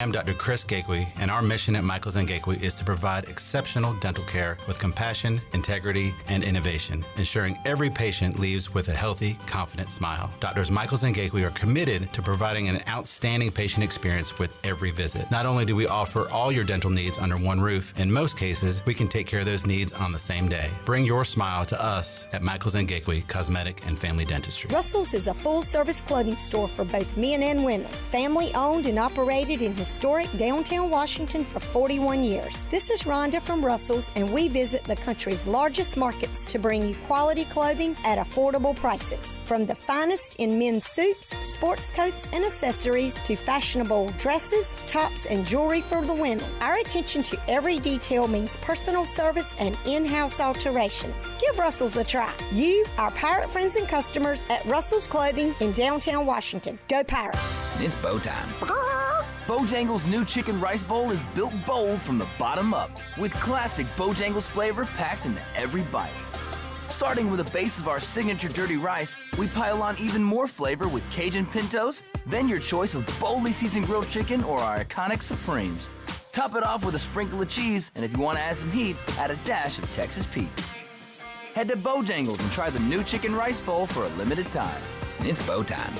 I'm Dr. Chris Gakwe, and our mission at Michaels & Gakwe is to provide exceptional dental care with compassion, integrity, and innovation, ensuring every patient leaves with a healthy, confident smile. Doctors Michaels & Gakwe are committed to providing an outstanding patient experience with every visit. Not only do we offer all your dental needs under one roof, in most cases, we can take care of those needs on the same day. Bring your smile to us at Michaels & Gakwe Cosmetic and Family Dentistry. Russell's is a full-service clothing store for both men and women, family-owned and operated in historic downtown Washington for 41 years. This is Rhonda from Russell's, and we visit the country's largest markets to bring you quality clothing at affordable prices. From the finest in men's suits, sports coats, and accessories to fashionable dresses, tops, and jewelry for the women. Our attention to every detail means personal service and in-house alterations. Give Russell's a try. You, our pirate friends and customers at Russell's Clothing in downtown Washington. Go Pirates! It's bow time. Bojangles' new chicken rice bowl is built bold from the bottom up, with classic Bojangles flavor packed into every bite. Starting with a base of our signature dirty rice, we pile on even more flavor with Cajun pintos, then your choice of boldly seasoned grilled chicken or our iconic Supremes. Top it off with a sprinkle of cheese, and if you want to add some heat, add a dash of Texas Pete. Head to Bojangles and try the new chicken rice bowl for a limited time. It's bow time.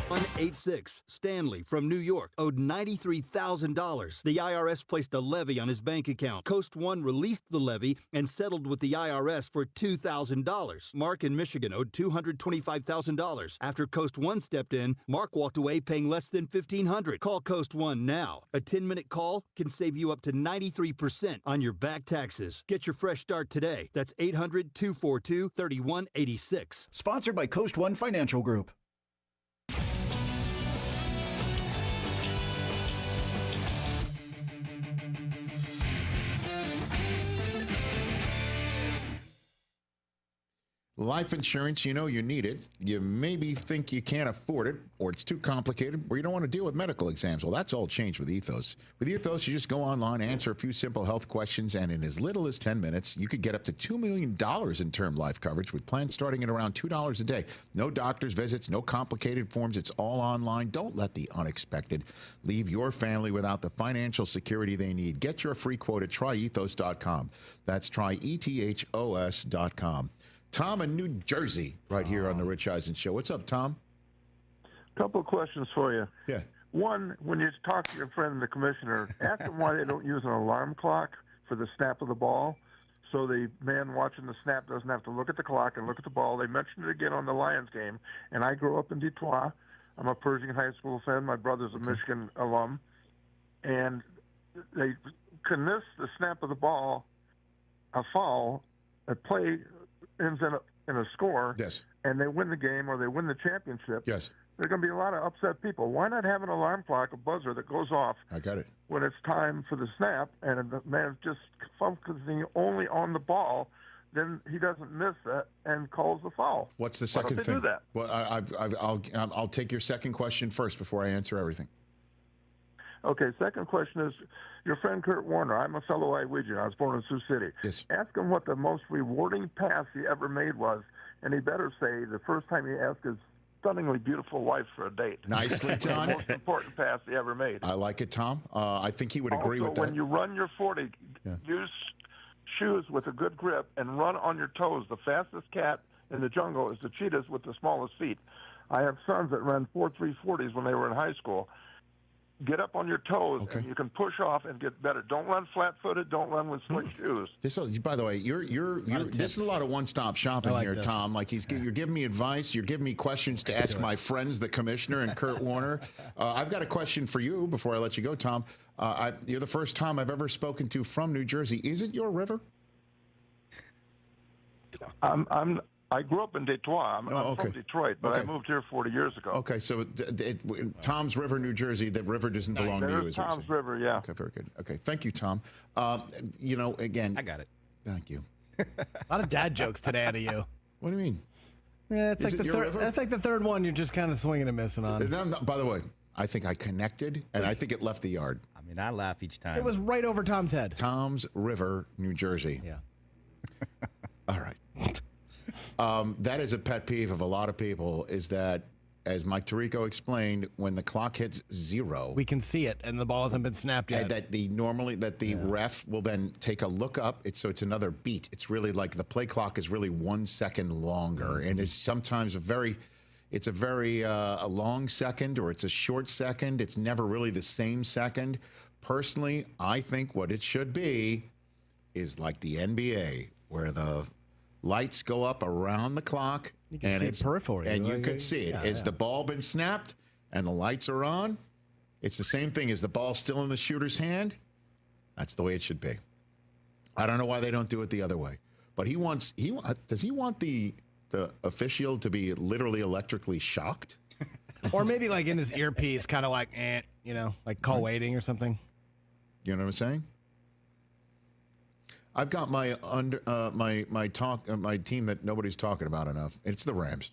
186 Stanley from New York owed $93,000. The IRS placed a levy on his bank account. Coast One released the levy and settled with the IRS for $2,000. Mark in Michigan owed $225,000. After Coast One stepped in, Mark walked away paying less than $1,500. Call Coast One now. A 10-minute call can save you up to 93% on your back taxes. Get your fresh start today. That's 800-242-3186. Sponsored by Coast One Financial Group. Life insurance, you know you need it. You maybe think you can't afford it, or it's too complicated, or you don't want to deal with medical exams. Well, that's all changed with Ethos. With Ethos, you just go online, answer a few simple health questions, and in as little as 10 minutes, you could get up to $2 million in term life coverage with plans starting at around $2 a day. No doctor's visits, no complicated forms. It's all online. Don't let the unexpected leave your family without the financial security they need. Get your free quote at tryethos.com. That's tryethos.com. Tom in New Jersey, right here on the Rich Eisen Show. What's up, Tom? Couple of questions for you. Yeah. One, when you talk to your friend, the commissioner, ask them why they don't use an alarm clock for the snap of the ball, so the man watching the snap doesn't have to look at the clock and look at the ball. They mentioned it again on the Lions game, and I grew up in Detroit. I'm a Pershing High School fan. My brother's a Michigan alum. And they can miss the snap of the ball, a foul, a play ends in a score, yes, and they win the game or they win the championship, yes, there are going to be a lot of upset people. Why not have an alarm clock, a buzzer that goes off I got it. when it's time for the snap, and the man's just focusing only on the ball, then he doesn't miss that and calls the foul. What's the second Why don't they thing? do that? Well, I'll take your second question first before I answer everything. Okay, second question is, your friend Kurt Warner, I'm a fellow Iowegian. I was born in Sioux City. Yes. Ask him what the most rewarding pass he ever made was, and he better say the first time he asked his stunningly beautiful wife for a date. Nicely done. The most important pass he ever made. I like it, Tom. I think he would agree Also, with that. when you run your 40, use shoes with a good grip and run on your toes. The fastest cat in the jungle is the cheetahs with the smallest feet. I have sons that ran 4.340s when they were in high school. Get up on your toes, and you can push off and get better. Don't run flat-footed. Don't run with slick shoes. This is, by the way, this is a lot of one-stop shopping here, this. Tom. Like you're giving me advice. You're giving me questions to ask my friends, the commissioner and Kurt Warner. I've got a question for you before I let you go, Tom. You're the first Tom I've ever spoken to from New Jersey. Is it your river? I grew up in Detroit. I'm from Detroit, but Okay. I moved here 40 years ago. Okay, so Tom's River, New Jersey, the river doesn't belong to you. There's Tom's River, yeah. Okay, very good. Okay, thank you, Tom. Again, I got it. Thank you. A lot of dad jokes today out of you. What do you mean? Yeah, it's Is like it the your third. river? That's like the third one. You're just kind of swinging and missing on. By the way, I think I connected, and I think it left the yard. I mean, I laugh each time. It was right over Tom's head. Tom's River, New Jersey. Yeah. All right. That is a pet peeve of a lot of people, is that as Mike Tirico explained, when the clock hits 0, We can see it, and the ball hasn't been snapped yet. that the ref will then take a look up. So it's another beat. It's really like the play clock is really 1 second longer, and it's sometimes a very long second, or it's a short second. It's never really the same second. Personally, I think what it should be is like the NBA, where the lights go up around the clock. You can see it peripherally. And you can see it. Has the ball been snapped and the lights are on? It's the same thing. Is the ball still in the shooter's hand? That's the way it should be. I don't know why they don't do it the other way. But does he want the official to be literally electrically shocked? Or maybe like in his earpiece, kind of like, like call waiting or something. You know what I'm saying? I've got my team that nobody's talking about enough. It's the Rams.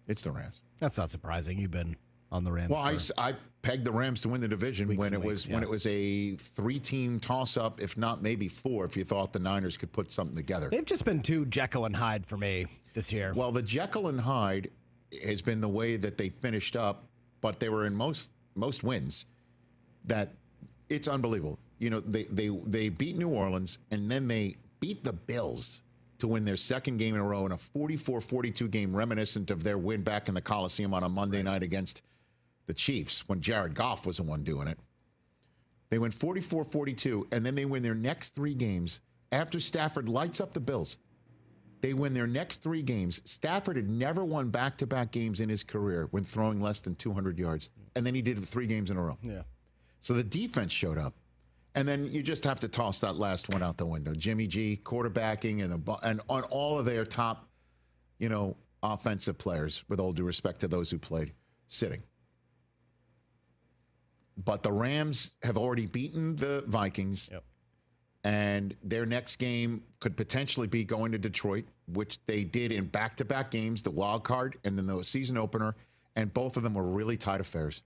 It's the Rams. That's not surprising. You've been on the Rams. Well, I pegged the Rams to win the division when it was a 3-team toss-up, if not maybe 4, if you thought the Niners could put something together. They've just been too Jekyll and Hyde for me this year. Well, the Jekyll and Hyde has been the way that they finished up, but they were in most wins that it's unbelievable. You know, they beat New Orleans, and then they beat the Bills to win their second game in a row in a 44-42 game, reminiscent of their win back in the Coliseum on a Monday night against the Chiefs when Jared Goff was the one doing it. They went 44-42, and then they win their next 3 games after Stafford lights up the Bills. They win their next 3 games. Stafford had never won back-to-back games in his career when throwing less than 200 yards, and then he did it 3 games in a row. Yeah. So the defense showed up. And then you just have to toss that last one out the window. Jimmy G quarterbacking and on all of their top, offensive players, with all due respect to those who played, sitting. But the Rams have already beaten the Vikings. Yep. And their next game could potentially be going to Detroit, which they did in back-to-back games, the wild card and then the season opener. And both of them were really tight affairs.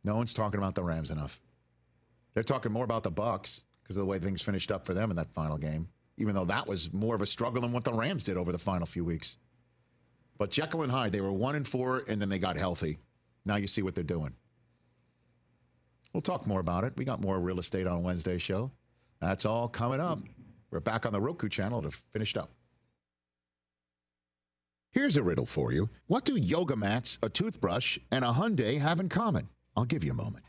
No one's talking about the Rams enough. They're talking more about the Bucs because of the way things finished up for them in that final game, even though that was more of a struggle than what the Rams did over the final few weeks. But Jekyll and Hyde, they were 1-4, and then they got healthy. Now you see what they're doing. We'll talk more about it. We got more real estate on Wednesday's show. That's all coming up. We're back on the Roku channel to finish up. Here's a riddle for you. What do yoga mats, a toothbrush, and a Hyundai have in common? I'll give you a moment.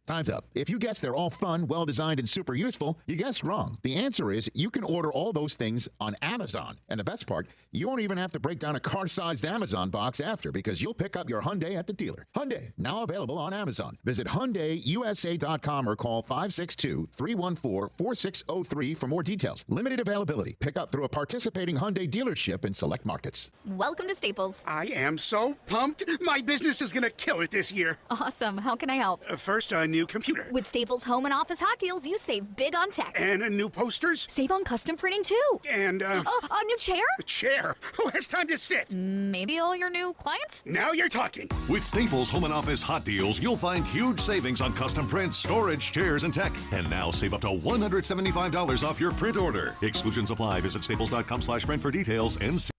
Time's up. If you guess they're all fun, well-designed, and super useful, you guessed wrong. The answer is you can order all those things on Amazon. And the best part, you won't even have to break down a car-sized Amazon box after, because you'll pick up your Hyundai at the dealer. Hyundai, now available on Amazon. Visit HyundaiUSA.com or call 562-314-4603 for more details. Limited availability. Pick up through a participating Hyundai dealership in select markets. Welcome to Staples. I am so pumped. My business is going to kill it this year. Awesome. How can I help? First, a new computer. With Staples Home and Office Hot Deals, you save big on tech. And new posters. Save on custom printing, too. And, a new chair? A chair? Who has time to sit? Maybe all your new clients? Now you're talking. With Staples Home and Office Hot Deals, you'll find huge savings on custom prints, storage, chairs, and tech. And now save up to $175 off your print order. Exclusions apply. Visit staples.com/print for details. Ends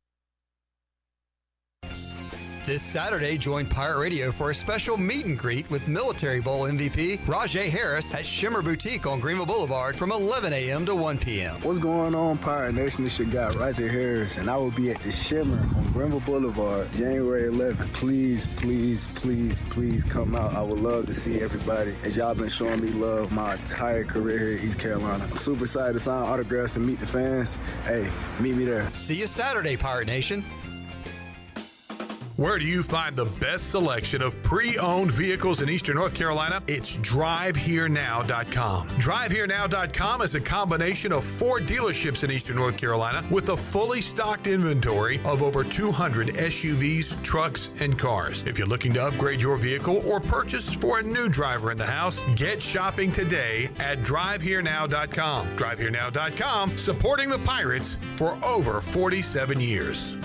This Saturday, join Pirate Radio for a special meet and greet with Military Bowl MVP Raj Harris at Shimmer Boutique on Greenville Boulevard from 11 a.m. to 1 p.m. What's going on, Pirate Nation? It's your guy, Raj Harris, and I will be at the Shimmer on Greenville Boulevard, January 11th. Please, please, please, please come out. I would love to see everybody, as y'all been showing me love my entire career here in East Carolina. I'm super excited to sign autographs and meet the fans. Hey, meet me there. See you Saturday, Pirate Nation. Where do you find the best selection of pre-owned vehicles in Eastern North Carolina? It's DriveHereNow.com. DriveHereNow.com is a combination of 4 dealerships in Eastern North Carolina with a fully stocked inventory of over 200 SUVs, trucks, and cars. If you're looking to upgrade your vehicle or purchase for a new driver in the house, get shopping today at DriveHereNow.com. DriveHereNow.com, supporting the Pirates for over 47 years.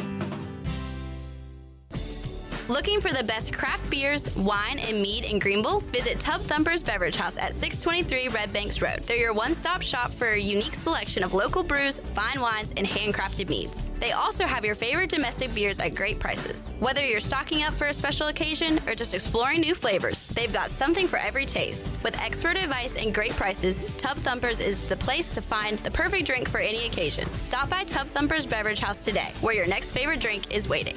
Looking for the best craft beers, wine, and mead in Greenville? Visit Tub Thumper's Beverage House at 623 Red Banks Road. They're your one-stop shop for a unique selection of local brews, fine wines, and handcrafted meads. They also have your favorite domestic beers at great prices. Whether you're stocking up for a special occasion or just exploring new flavors, they've got something for every taste. With expert advice and great prices, Tub Thumpers is the place to find the perfect drink for any occasion. Stop by Tub Thumpers Beverage House today, where your next favorite drink is waiting.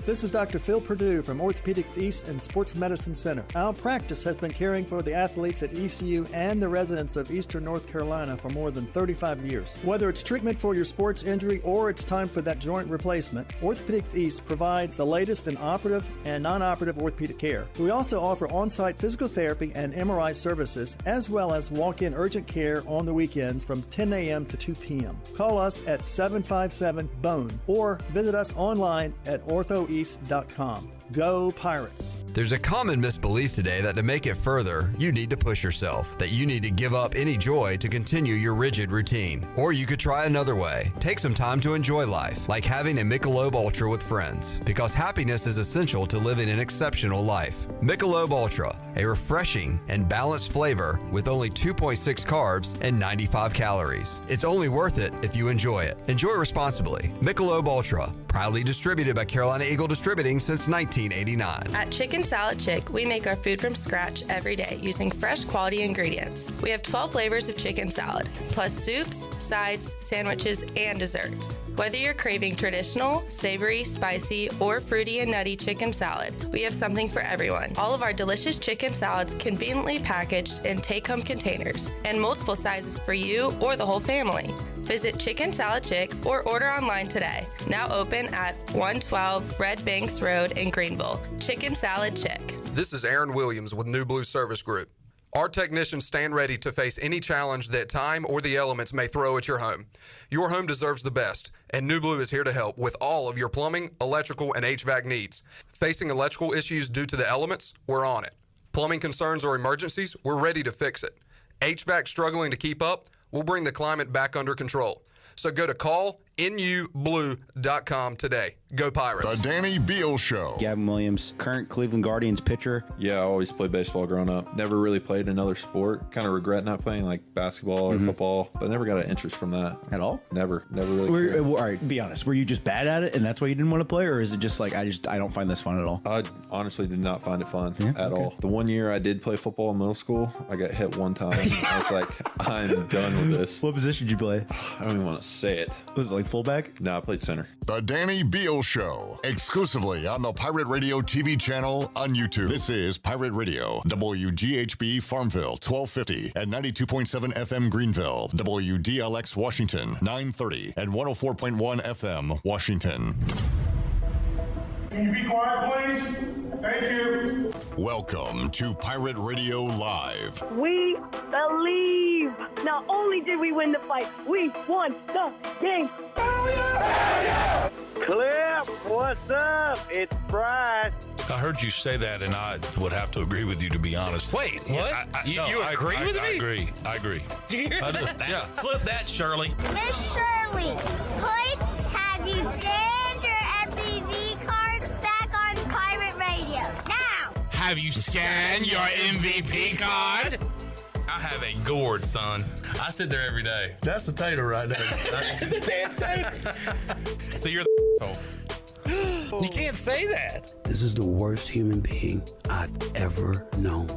This is Dr. Phil Perdue from Orthopedics East and Sports Medicine Center. Our practice has been caring for the athletes at ECU and the residents of Eastern North Carolina for more than 35 years. Whether it's treatment for your sports injury or it's time for that joint replacement, Orthopedics East provides the latest in operative and non-operative orthopedic care. We also offer on-site physical therapy and MRI services, as well as walk-in urgent care on the weekends from 10 a.m. to 2 p.m. Call us at 757-BONE or visit us online at orthoeast.com. Go Pirates! There's a common misbelief today that to make it further, you need to push yourself, that you need to give up any joy to continue your rigid routine. Or you could try another way. Take some time to enjoy life, like having a Michelob Ultra with friends, because happiness is essential to living an exceptional life. Michelob Ultra, a refreshing and balanced flavor with only 2.6 carbs and 95 calories. It's only worth it if you enjoy it. Enjoy responsibly. Michelob Ultra, proudly distributed by Carolina Eagle Distributing since 1989. At Chicken Salad Chick, we make our food from scratch every day using fresh quality ingredients. We have 12 flavors of chicken salad, plus soups, sides, sandwiches, and desserts. Whether you're craving traditional, savory, spicy, or fruity and nutty chicken salad, we have something for everyone. All of our delicious chicken salads conveniently packaged in take-home containers and multiple sizes for you or the whole family. Visit Chicken Salad Chick or order online today. Now open at 112 Red Banks Road in Greenville. Chicken Salad Chick. This is Aaron Williams with New Blue Service Group. Our technicians stand ready to face any challenge that time or the elements may throw at your home. Your home deserves the best, and New Blue is here to help with all of your plumbing, electrical, and HVAC needs. Facing electrical issues due to the elements? We're on it. Plumbing concerns or emergencies? We're ready to fix it. HVAC struggling to keep up? We'll bring the climate back under control. So go to callnublue.com today. Go Pirates. The Danny Beal Show. Gavin Williams, current Cleveland Guardians pitcher. Yeah, I always played baseball growing up. Never really played another sport. Kind of regret not playing like basketball or football, but never got an interest from that. At all? Never really. All right, be honest. Were you just bad at it and that's why you didn't want to play? Or is it just like, I don't find this fun at all? I honestly did not find it fun at all. The one year I did play football in middle school, I got hit one time. I was like, I'm done with this. What position did you play? I don't even want to say it. Was it like fullback? No, I played center. The Danny Beal Show, exclusively on the Pirate Radio TV channel on YouTube. This is Pirate Radio, WGHB Farmville, 1250 and 92.7 FM Greenville, WDLX Washington, 930 and 104.1 FM Washington. Can you be quiet, please? Thank you. Welcome to Pirate Radio Live. We believe. Not only did we win the fight, we won the game. Clip, what's up? It's Bryce. I heard you say that, and I would have to agree with you, to be honest. Wait, what? You agree with me? I agree. Do you hear that? Yeah. Clip that, Shirley. Miss Shirley, put have you scanned your MVP card back on Pirate Radio now? Have you scanned your MVP card? I have a gourd, son. I sit there every day. That's the tater right there. Is it tater? So you're the You can't say that. This is the worst human being I've ever known.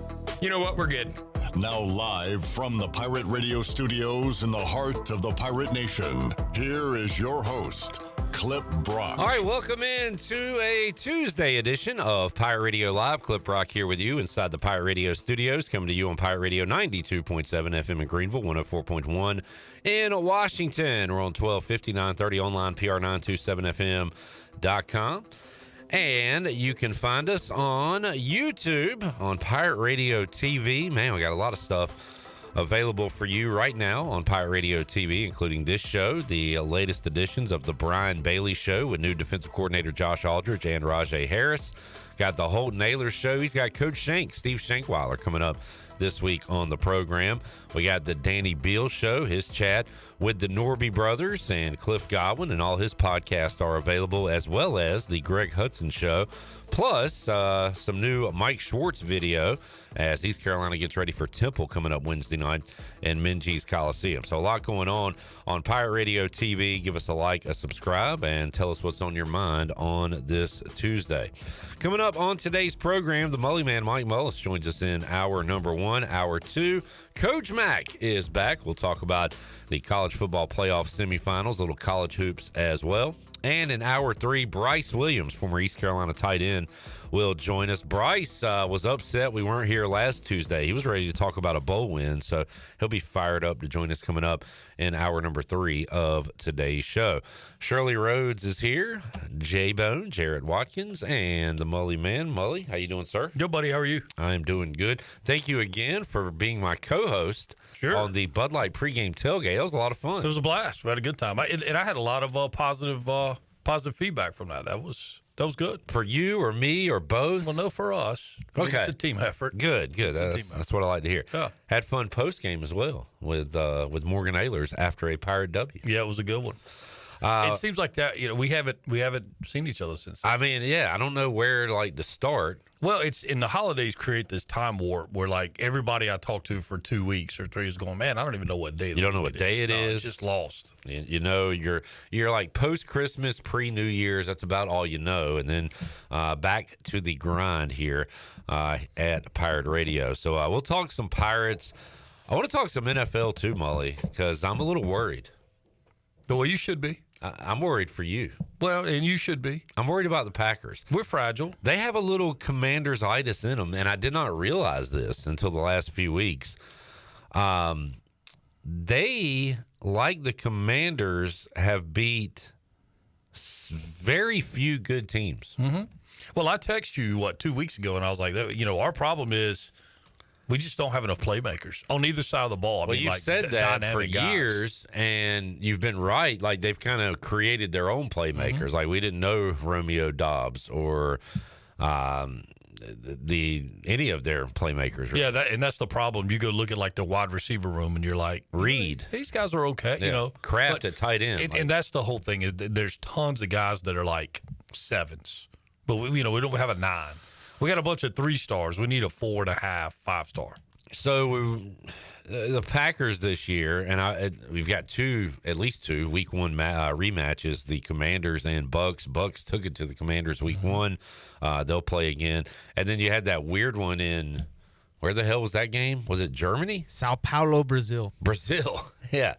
You know what? We're good. Now live from the Pirate Radio studios in the heart of the Pirate Nation, here is your host, Clip Brock. All right, welcome in to a Tuesday edition of Pirate Radio Live. Clip Brock here with you inside the Pirate Radio studios, coming to you on Pirate Radio 92.7 FM in Greenville, 104.1 in Washington. We're on 1250, 930 online, PR927FM.com. And you can find us on YouTube, on Pirate Radio TV. Man, we got a lot of stuff available for you right now on Pirate Radio TV, including this show, the latest editions of the Brian Bailey Show with new defensive coordinator Josh Aldridge and Raj Harris. Got the Holt Naylor Show. He's got Coach Shank, Steve Shankweiler, coming up this week on the program. We got the Danny Beal Show, his chat with the Norby brothers and Cliff Godwin, and all his podcasts are available, as well as the Greg Hudson Show, plus some new Mike Schwarz video as East Carolina gets ready for Temple coming up Wednesday night in Minges Coliseum. So a lot going on Pirate Radio TV. Give us a like, a subscribe, and tell us what's on your mind on this Tuesday. Coming up on today's program, the Mully Man, Mike Mullis, joins us in hour number 1. Hour 2, Coach Mack is back. We'll talk about the college football playoff semifinals, little college hoops as well. And in hour 3, Bryce Williams, former East Carolina tight end, will join us. Bryce was upset we weren't here last Tuesday. He was ready to talk about a bowl win, so he'll be fired up to join us coming up in hour number 3 of today's show. Shirley Rhodes is here, J-Bone, Jared Watkins, and the Mully Man. Mully, how you doing, sir? Good, buddy. How are you? I am doing good. Thank you again for being my co-host on the Bud Light pregame tailgate. That was a lot of fun. It was a blast. We had a good time. And I had a lot of positive feedback from that. That was good. For you or me or both? Well, no, for us. I mean, it's a team effort. Good. That's what I like to hear. Yeah. Had fun post game as well with Morgan Ehlers after a Pirate W. Yeah, it was a good one. It seems like that. We haven't seen each other since then. I mean, yeah, I don't know where to start. Well, it's in the holidays create this time warp where everybody I talked to for 2 weeks or 3 is going, man, I don't even know what day. You don't know what day it is. It's just lost. You know, you're like post Christmas, pre New Year's. That's about all you know, and then back to the grind here at Pirate Radio. So we'll talk some Pirates. I want to talk some NFL too, Mully, because I'm a little worried. Well, you should be. I'm worried for you. Well, and you should be. I'm worried about the Packers. We're fragile. They have a little Commanders-itis in them, and I did not realize this until the last few weeks. They, like the Commanders, have beat very few good teams. Mm-hmm. Well, I texted you, 2 weeks ago, and I was like, our problem is we just don't have enough playmakers on either side of the ball. Well, you've said that for years, and you've been right. Like, they've kind of created their own playmakers. Mm-hmm. Like, we didn't know Romeo Dobbs or any of their playmakers. Yeah, that's the problem. You go look at, the wide receiver room, and you're like, Reed. These guys are okay, Kraft at tight end. And that's the whole thing is that there's tons of guys that are like 7s. But, we don't have a 9. We got a bunch of 3-stars. We need a 4.5, 5-star. So the Packers this year, and we've got at least two Week 1 rematches. The Commanders and Bucks. Bucks took it to the Commanders Week 1. They'll play again, and then you had that weird one in where the hell was that game? Was it Germany? Sao Paulo, Brazil. Yeah.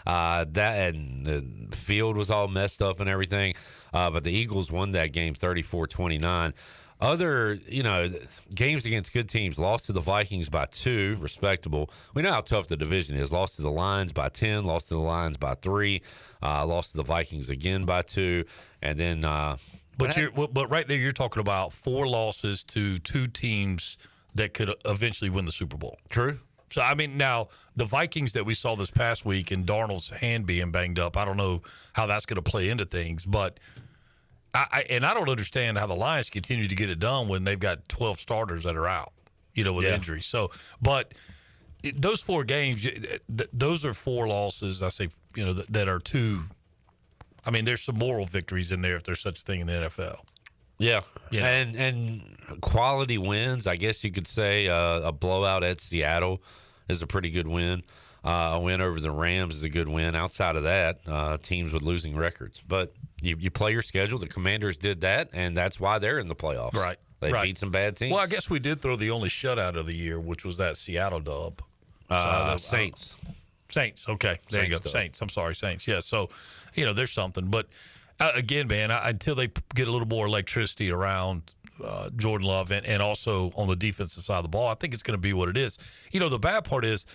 That and the field was all messed up and everything, but the Eagles won that game 34-29. Other, games against good teams, lost to the Vikings by 2, respectable. We know how tough the division is. Lost to the Lions by 10, lost to the Lions by 3, lost to the Vikings again by 2, and then. But right there, you're talking about 4 losses to 2 teams that could eventually win the Super Bowl. True. So, I mean, now, the Vikings that we saw this past week and Darnold's hand being banged up, I don't know how that's going to play into things, but. I don't understand how the Lions continue to get it done when they've got 12 starters that are out, with injuries. So, but those 4 games, those are 4 losses. I say, that are 2. I mean, there's some moral victories in there if there's such a thing in the NFL. Yeah, and quality wins. I guess you could say a blowout at Seattle is a pretty good win. A win over the Rams is a good win. Outside of that, teams with losing records. But you play your schedule. The Commanders did that, and that's why they're in the playoffs. Right. They beat some bad teams. Well, I guess we did throw the only shutout of the year, which was that Seattle dub. Saints. Saints. Okay. There you go. Saints. I'm sorry, Saints. Yeah. So, there's something. But, again, man, until they get a little more electricity around Jordan Love and also on the defensive side of the ball, I think it's going to be what it is. The bad part is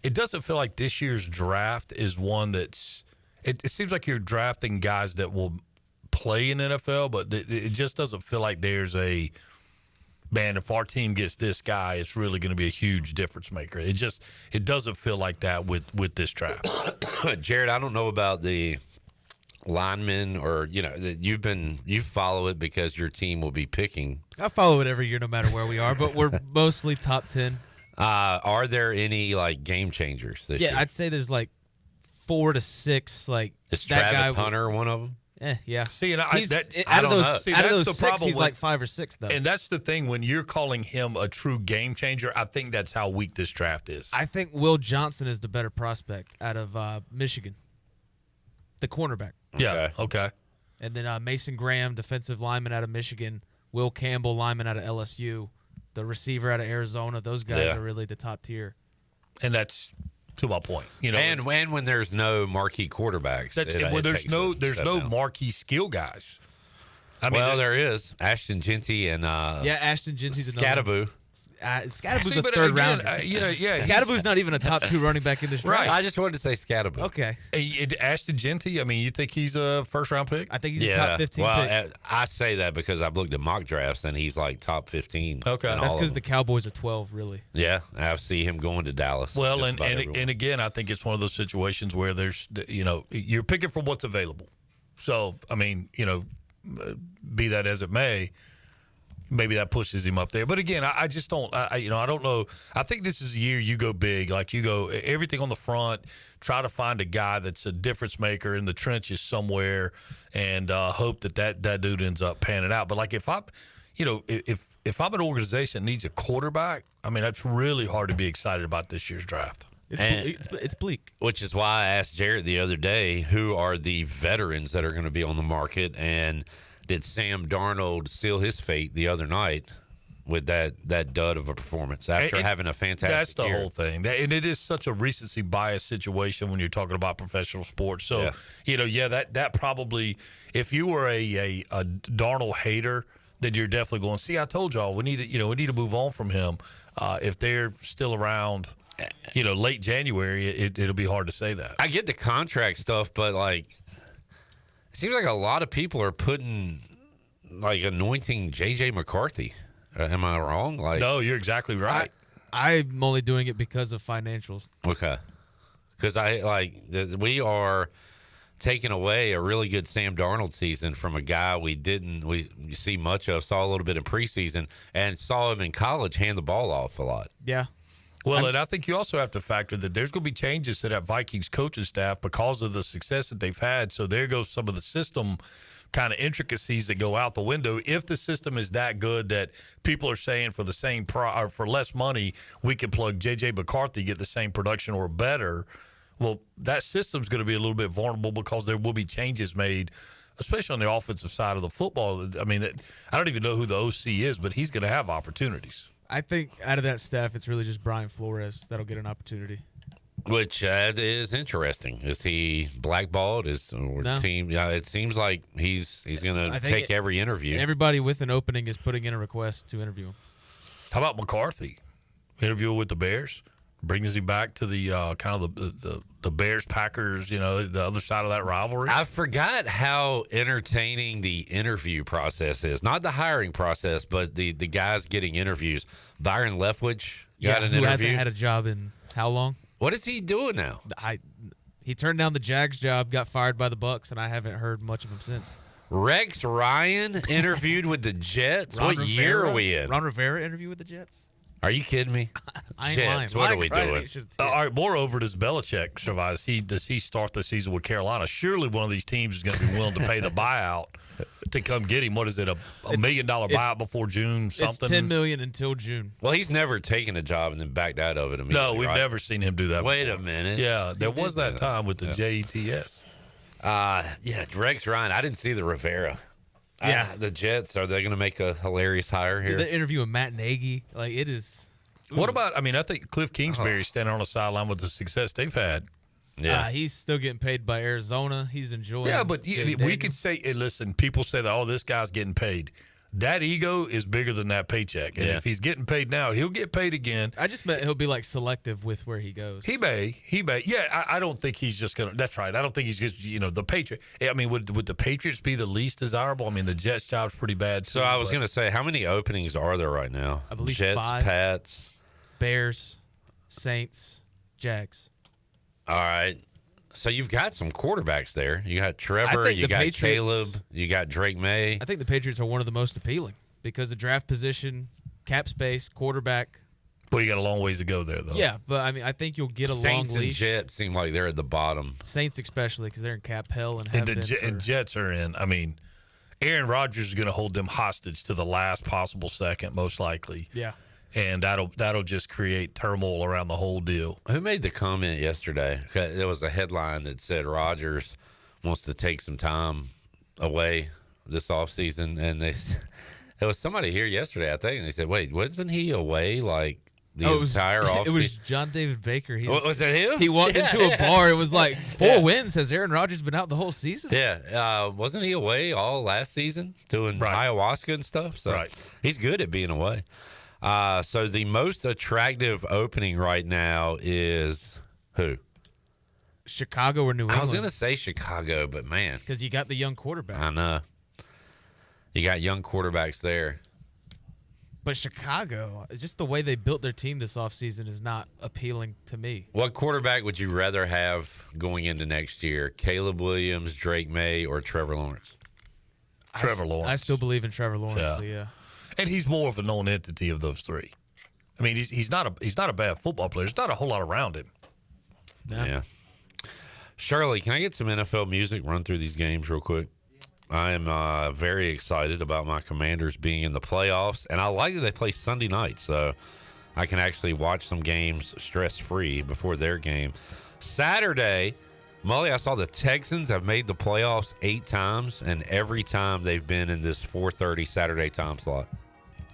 it doesn't feel like this year's draft is one that's it seems like you're drafting guys that will play in NFL, but it just doesn't feel like there's a man, if our team gets this guy, it's really going to be a huge difference maker. It doesn't feel like that with this draft. Jared, I don't know about the linemen or you follow it because your team will be picking. I follow it every year no matter where we are, but we're mostly top 10. Are there any like game changers this year? I'd say there's like 4 to 6. Like is that Travis guy, Hunter one of them? Yeah. See, and out of those 6, he's like 5 or 6 though. And that's the thing when you're calling him a true game changer. I think that's how weak this draft is. I think Will Johnson is the better prospect out of Michigan, the cornerback. Yeah. Okay. And then Mason Graham, defensive lineman out of Michigan. Will Campbell, lineman out of LSU. The receiver out of Arizona. Those guys are really the top tier. And that's to my point. You know, and when there's no marquee quarterbacks, there's no marquee skill guys. I mean, there is Ashton Genty and Ashton Genty's Scattaboo. Scattaboo's a third rounder. Scattaboo's not even a top 2 running back in this draft. Right. I just wanted to say Scattaboo. Okay. Ashton Genty, I mean, you think he's a first round pick? I think he's a top 15 pick. I say that because I've looked at mock drafts and he's like top 15. Okay. That's because the Cowboys are 12, really. Yeah. I see him going to Dallas. Well, and again, I think it's one of those situations where there's, you're picking from what's available. So, I mean, be that as it may, maybe that pushes him up there. But again, I just don't, I don't know. I think this is a year you go big. Like you go everything on the front, try to find a guy that's a difference maker in the trenches somewhere and hope that dude ends up panning out. But like if I'm an organization that needs a quarterback, I mean, that's really hard to be excited about this year's draft. It's bleak. Which is why I asked Jarrett the other day, who are the veterans that are going to be on the market, and did Sam Darnold seal his fate the other night with that dud of a performance after having a fantastic That's the year? whole thing. And it is such a recency bias situation when you're talking about professional sports. So, that probably, if you were a Darnold hater, then you're definitely going, see, I told y'all we need to move on from him. If they're still around, late January, it'll be hard to say that. I get the contract stuff, but like, it seems like a lot of people are anointing J.J. McCarthy. Am I wrong? No, you're exactly right. I'm only doing it because of financials. Okay. Because we are taking away a really good Sam Darnold season from a guy we see much of, saw a little bit in preseason, and saw him in college hand the ball off a lot. Yeah. Well, and I think you also have to factor that there's going to be changes to that Vikings coaching staff because of the success that they've had. So there goes some of the system kind of intricacies that go out the window. If the system is that good that people are saying for the same or for less money, we can plug J.J. McCarthy, get the same production or better, well, that system's going to be a little bit vulnerable because there will be changes made, especially on the offensive side of the football. I mean, I don't even know who the OC is, but he's going to have opportunities. I think out of that staff, it's really just Brian Flores that'll get an opportunity. Which is interesting. Is he blackballed? Team? Yeah, it seems like he's going to take every interview. Everybody with an opening is putting in a request to interview him. How about McCarthy? Interview with the Bears, brings him back to the kind of the Bears Packers. The other side of that rivalry. I forgot how entertaining the interview process is. Not the hiring process, but the guys getting interviews. Byron Leftwich got an interview. Who hasn't had a job in how long? What is he doing now? He turned down the Jags job, got fired by the Bucs, and I haven't heard much of him since. Rex Ryan interviewed with the Jets. What year are we in? Ron Rivera interviewed with the Jets? Are you kidding me? I ain't Jets, lying. what are we doing? All right, moreover, does Belichick survive? Does he start the season with Carolina? Surely one of these teams is going to be willing to pay the buyout to come get him. What is it, a $1 million buyout before June? Something. It's $10 million until June. Well, he's never taken a job and then backed out of it immediately. No, we've never seen him do that. Wait before. a minute. Yeah, there was that time with the JETS. Rex Ryan. I didn't see the Rivera. Yeah, the Jets. Are they going to make a hilarious hire here? Did they interview with Matt Nagy? Like it is. What about? I mean, I think Cliff Kingsbury's standing on the sideline with the success they've had. Yeah, he's still getting paid by Arizona. He's enjoying. Yeah, but we could say, listen, people say that, this guy's getting paid. That ego is bigger than that paycheck. And if he's getting paid now, he'll get paid again. I just meant he'll be like selective with where he goes. He may. Yeah, I don't think he's just going to. That's right. I don't think he's just, the Patriots. I mean, would the Patriots be the least desirable? I mean, the Jets job's pretty bad too. So I was going to say, how many openings are there right now? I believe Jets, 5. Pats, Bears, Saints, Jags. All right. So you've got some quarterbacks there. You got Trevor, you got Caleb, you got Drake May. I think the Patriots are one of the most appealing because of draft position, cap space, quarterback. Well, you got a long ways to go there, though. Yeah, but I mean, I think you'll get a Saints long leash. and Jets seem like they're at the bottom. Saints especially because they're in cap hell And the Jets are in. I mean, Aaron Rodgers is going to hold them hostage to the last possible second, most likely. Yeah. And that'll just create turmoil around the whole deal. Who made the comment yesterday? There was a headline that said Rodgers wants to take some time away this offseason, and there was somebody here yesterday, I think, and they said, "Wait, wasn't he away like the entire offseason?" It was John David Baker. Was that him? He walked into a bar. It was like 4 wins. Has Aaron Rodgers been out the whole season? Yeah, wasn't he away all last season doing ayahuasca and stuff? So he's good at being away. So the most attractive opening right now is who? Chicago or New England? I was going to say Chicago, but man. Because you got the young quarterback. I know. You got young quarterbacks there. But Chicago, just the way they built their team this offseason is not appealing to me. What quarterback would you rather have going into next year? Caleb Williams, Drake May, or Trevor Lawrence? Trevor Lawrence. I still believe in Trevor Lawrence. Yeah. So yeah. And he's more of a known entity of those three. I mean, he's not a bad football player. There's not a whole lot around him. Yeah. Shirley, can I get some NFL music? Run through these games real quick. I am very excited about my Commanders being in the playoffs, and I like that they play Sunday night, so I can actually watch some games stress-free before their game. Saturday, Mully, I saw the Texans have made the playoffs 8 times, and every time they've been in this 4:30 Saturday time slot.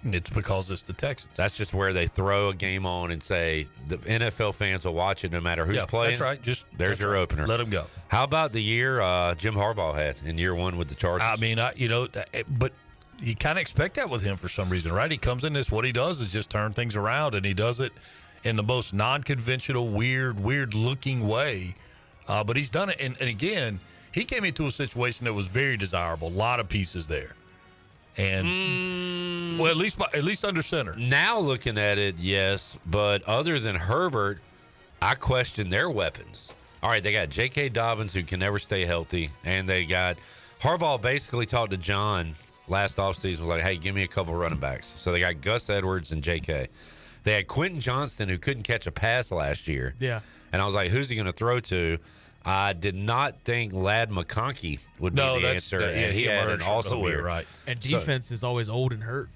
It's because it's the Texans. That's just where they throw a game on and say the NFL fans will watch it no matter who's playing. That's right. There's your opener. Let them go. How about the year Jim Harbaugh had in year 1 with the Chargers? I mean, but you kind of expect that with him for some reason, right? He comes in what he does is just turn things around, and he does it in the most non-conventional, weird-looking way. But he's done it, and again, he came into a situation that was very desirable. A lot of pieces there. And well, at least under center. Now looking at it, yes, but other than Herbert, I question their weapons. All right, they got J.K. Dobbins, who can never stay healthy, and they got Harbaugh basically talked to John last offseason, was like, hey, give me a couple running backs. So they got Gus Edwards and J.K. They had Quentin Johnston, who couldn't catch a pass last year. Yeah. And I was like, who's he going to throw to? I did not think Ladd McConkey would be the answer. He had an awesome year. Right. And defense is always old and hurt.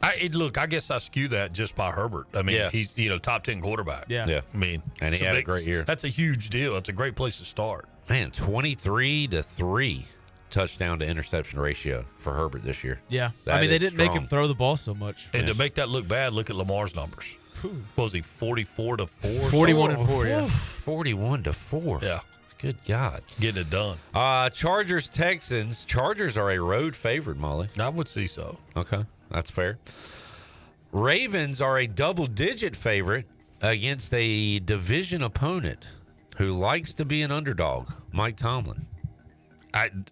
I guess I skew that just by Herbert. I mean, he's top 10 quarterback. Yeah. I mean, and he had a great year. That's a huge deal. It's a great place to start. Man, 23-3 touchdown to interception ratio for Herbert this year. Yeah. That they is didn't make strong. him throw the ball so much. And to make that look bad, look at Lamar's numbers. What was he, 44-4? 41-4, yeah. 41-4. Yeah. Good God. Getting it done. Chargers, Texans. Chargers are a road favorite, Molly. I would see so. Okay, that's fair. Ravens are a double-digit favorite against a division opponent who likes to be an underdog, Mike Tomlin.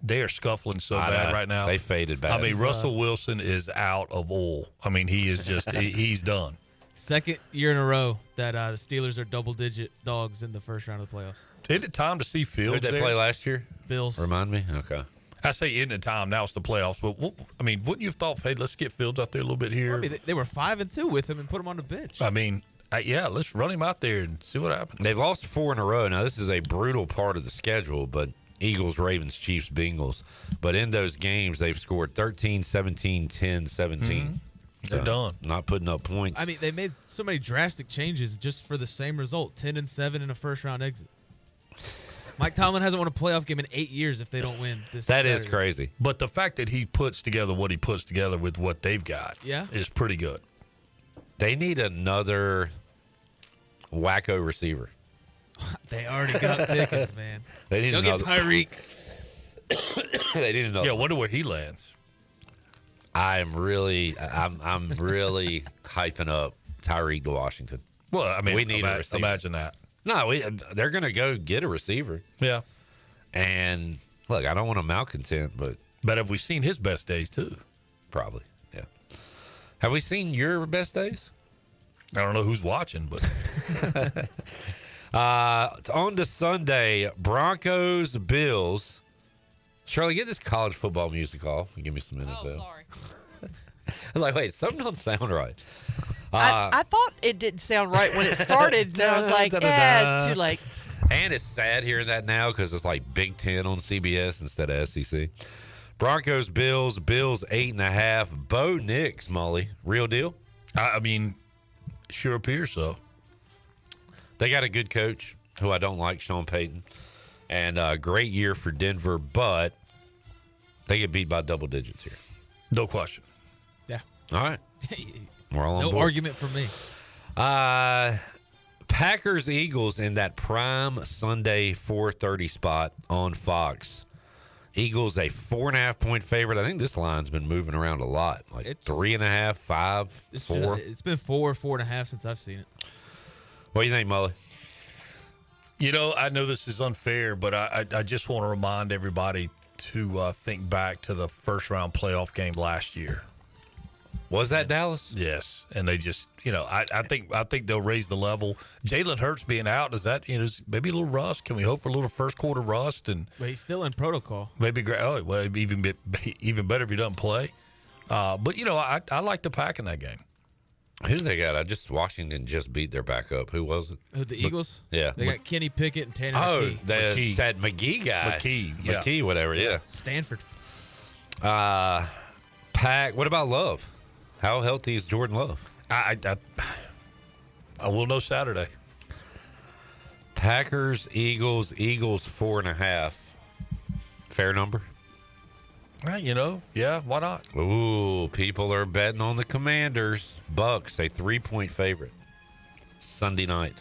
They are scuffling so bad right now. They faded back. I mean, Russell Wilson is out of oil. I mean, he is just he's done. Second year in a row that the Steelers are double-digit dogs in the first round of the playoffs. Isn't it time to see Fields Who did they play last year? Bills. Remind me? Okay. I say isn't it time? Now it's the playoffs. But, wouldn't you have thought, hey, let's get Fields out there a little bit here? I mean, they were 5-2 with him and put him on the bench. I mean, let's run him out there and see what happens. They've lost 4 in a row. Now, this is a brutal part of the schedule, but Eagles, Ravens, Chiefs, Bengals. But in those games, they've scored 13, 17, 10, 17. Mm-hmm. They're done. Not putting up points. I mean, they made so many drastic changes just for the same result, 10-7 in a first-round exit. Mike Tomlin hasn't won a playoff game in 8 years if they don't win this Saturday. Is crazy. But the fact that he puts together what he puts together with what they've got is pretty good. They need another wacko receiver. They already got Pickens, man. They need another. Get Tyreek. They need another. Yeah, I wonder where he lands. I'm really hyping up Tyreek to Washington. Well, I mean, we need a receiver. Imagine that. No, they're going to go get a receiver. Yeah. And look, I don't want a malcontent, but have we seen his best days too? Probably, yeah. Have we seen your best days? I don't know who's watching, but on to Sunday, Broncos, Bills. Shirley, get this college football music off and give me some NFL. Oh, sorry. I was like, wait, something don't sound right. I thought it didn't sound right when it started. And I was like, yeah, it's too late. And it's sad hearing that now because it's like Big Ten on CBS instead of SEC. Broncos, Bills 8.5. Bo Nix, Mully. Real deal? I mean, sure appears so. They got a good coach who I don't like, Sean Payton. And a great year for Denver, but they get beat by double digits here. No question. Yeah. All right. We're all on board. No argument for me. Packers Eagles in that prime Sunday 4:30 spot on Fox. Eagles a 4.5-point favorite. I think this line's been moving around a lot, like 3.5, 5, 4. It's been 4.5 since I've seen it. What do you think, Mully? You know, I know this is unfair, but I just want to remind everybody to think back to the first round playoff game last year. Was that Dallas? Yes, and they just, I think they'll raise the level. Jalen Hurts being out, is that, maybe a little rust? Can we hope for a little first quarter rust? And but he's still in protocol. Maybe great. Oh, well, it'd be even better if he doesn't play. But I like the Pack in that game. Who do they got? Washington just beat their backup. Who was it? The Eagles? Yeah. They got Kenny Pickett and Tanner McKee. That McGee guy. McKee, whatever, yeah. Stanford. Pack. What about Love? How healthy is Jordan Love? I will know Saturday. Packers, Eagles 4.5. Fair number? Yeah, why not? Ooh, people are betting on the Commanders. Bucks, a 3-point favorite. Sunday night.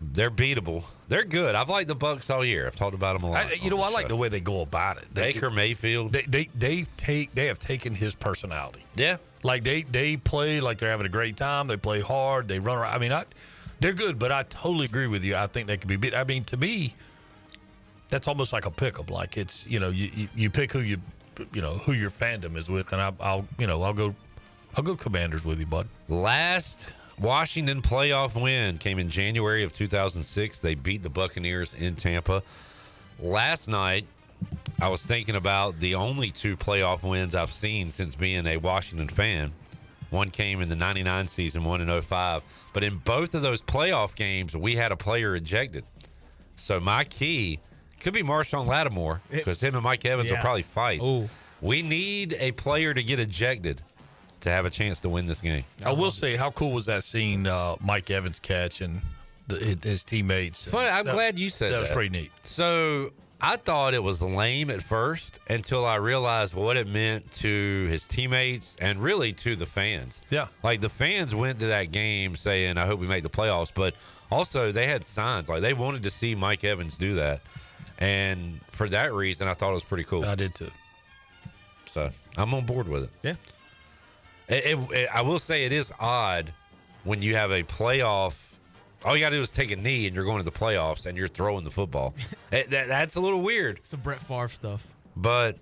They're beatable. They're good. I've liked the Bucks all year. I've talked about them a lot. I like the way they go about it. Baker Mayfield. They have taken his personality. Yeah. Like they play like they're having a great time. They play hard. They run around. I mean, they're good, but I totally agree with you. I think they could be beat. I mean, to me, that's almost like a pick-up. Like it's, you pick who who your fandom is with, and I'll go Commanders with you, bud. Last Washington playoff win came in January of 2006. They beat the Buccaneers in Tampa. Last night, I was thinking about the only 2 playoff wins I've seen since being a Washington fan. One came in the 99 season, one in 05. But in both of those playoff games, we had a player ejected. So my key could be Marshawn Lattimore, because him and Mike Evans will probably fight. Ooh. We need a player to get ejected to have a chance to win this game. I will say, how cool was that seeing Mike Evans catch and his teammates? Funny, I'm glad you said that. That was pretty neat. So I thought it was lame at first until I realized what it meant to his teammates and really to the fans. Yeah. Like the fans went to that game saying, I hope we make the playoffs, but also they had signs. Like they wanted to see Mike Evans do that. And for that reason, I thought it was pretty cool. I did too. So I'm on board with it. Yeah. I will say it is odd when you have a playoff. All you got to do is take a knee and you're going to the playoffs and you're throwing the football. That's a little weird. Some Brett Favre stuff. But,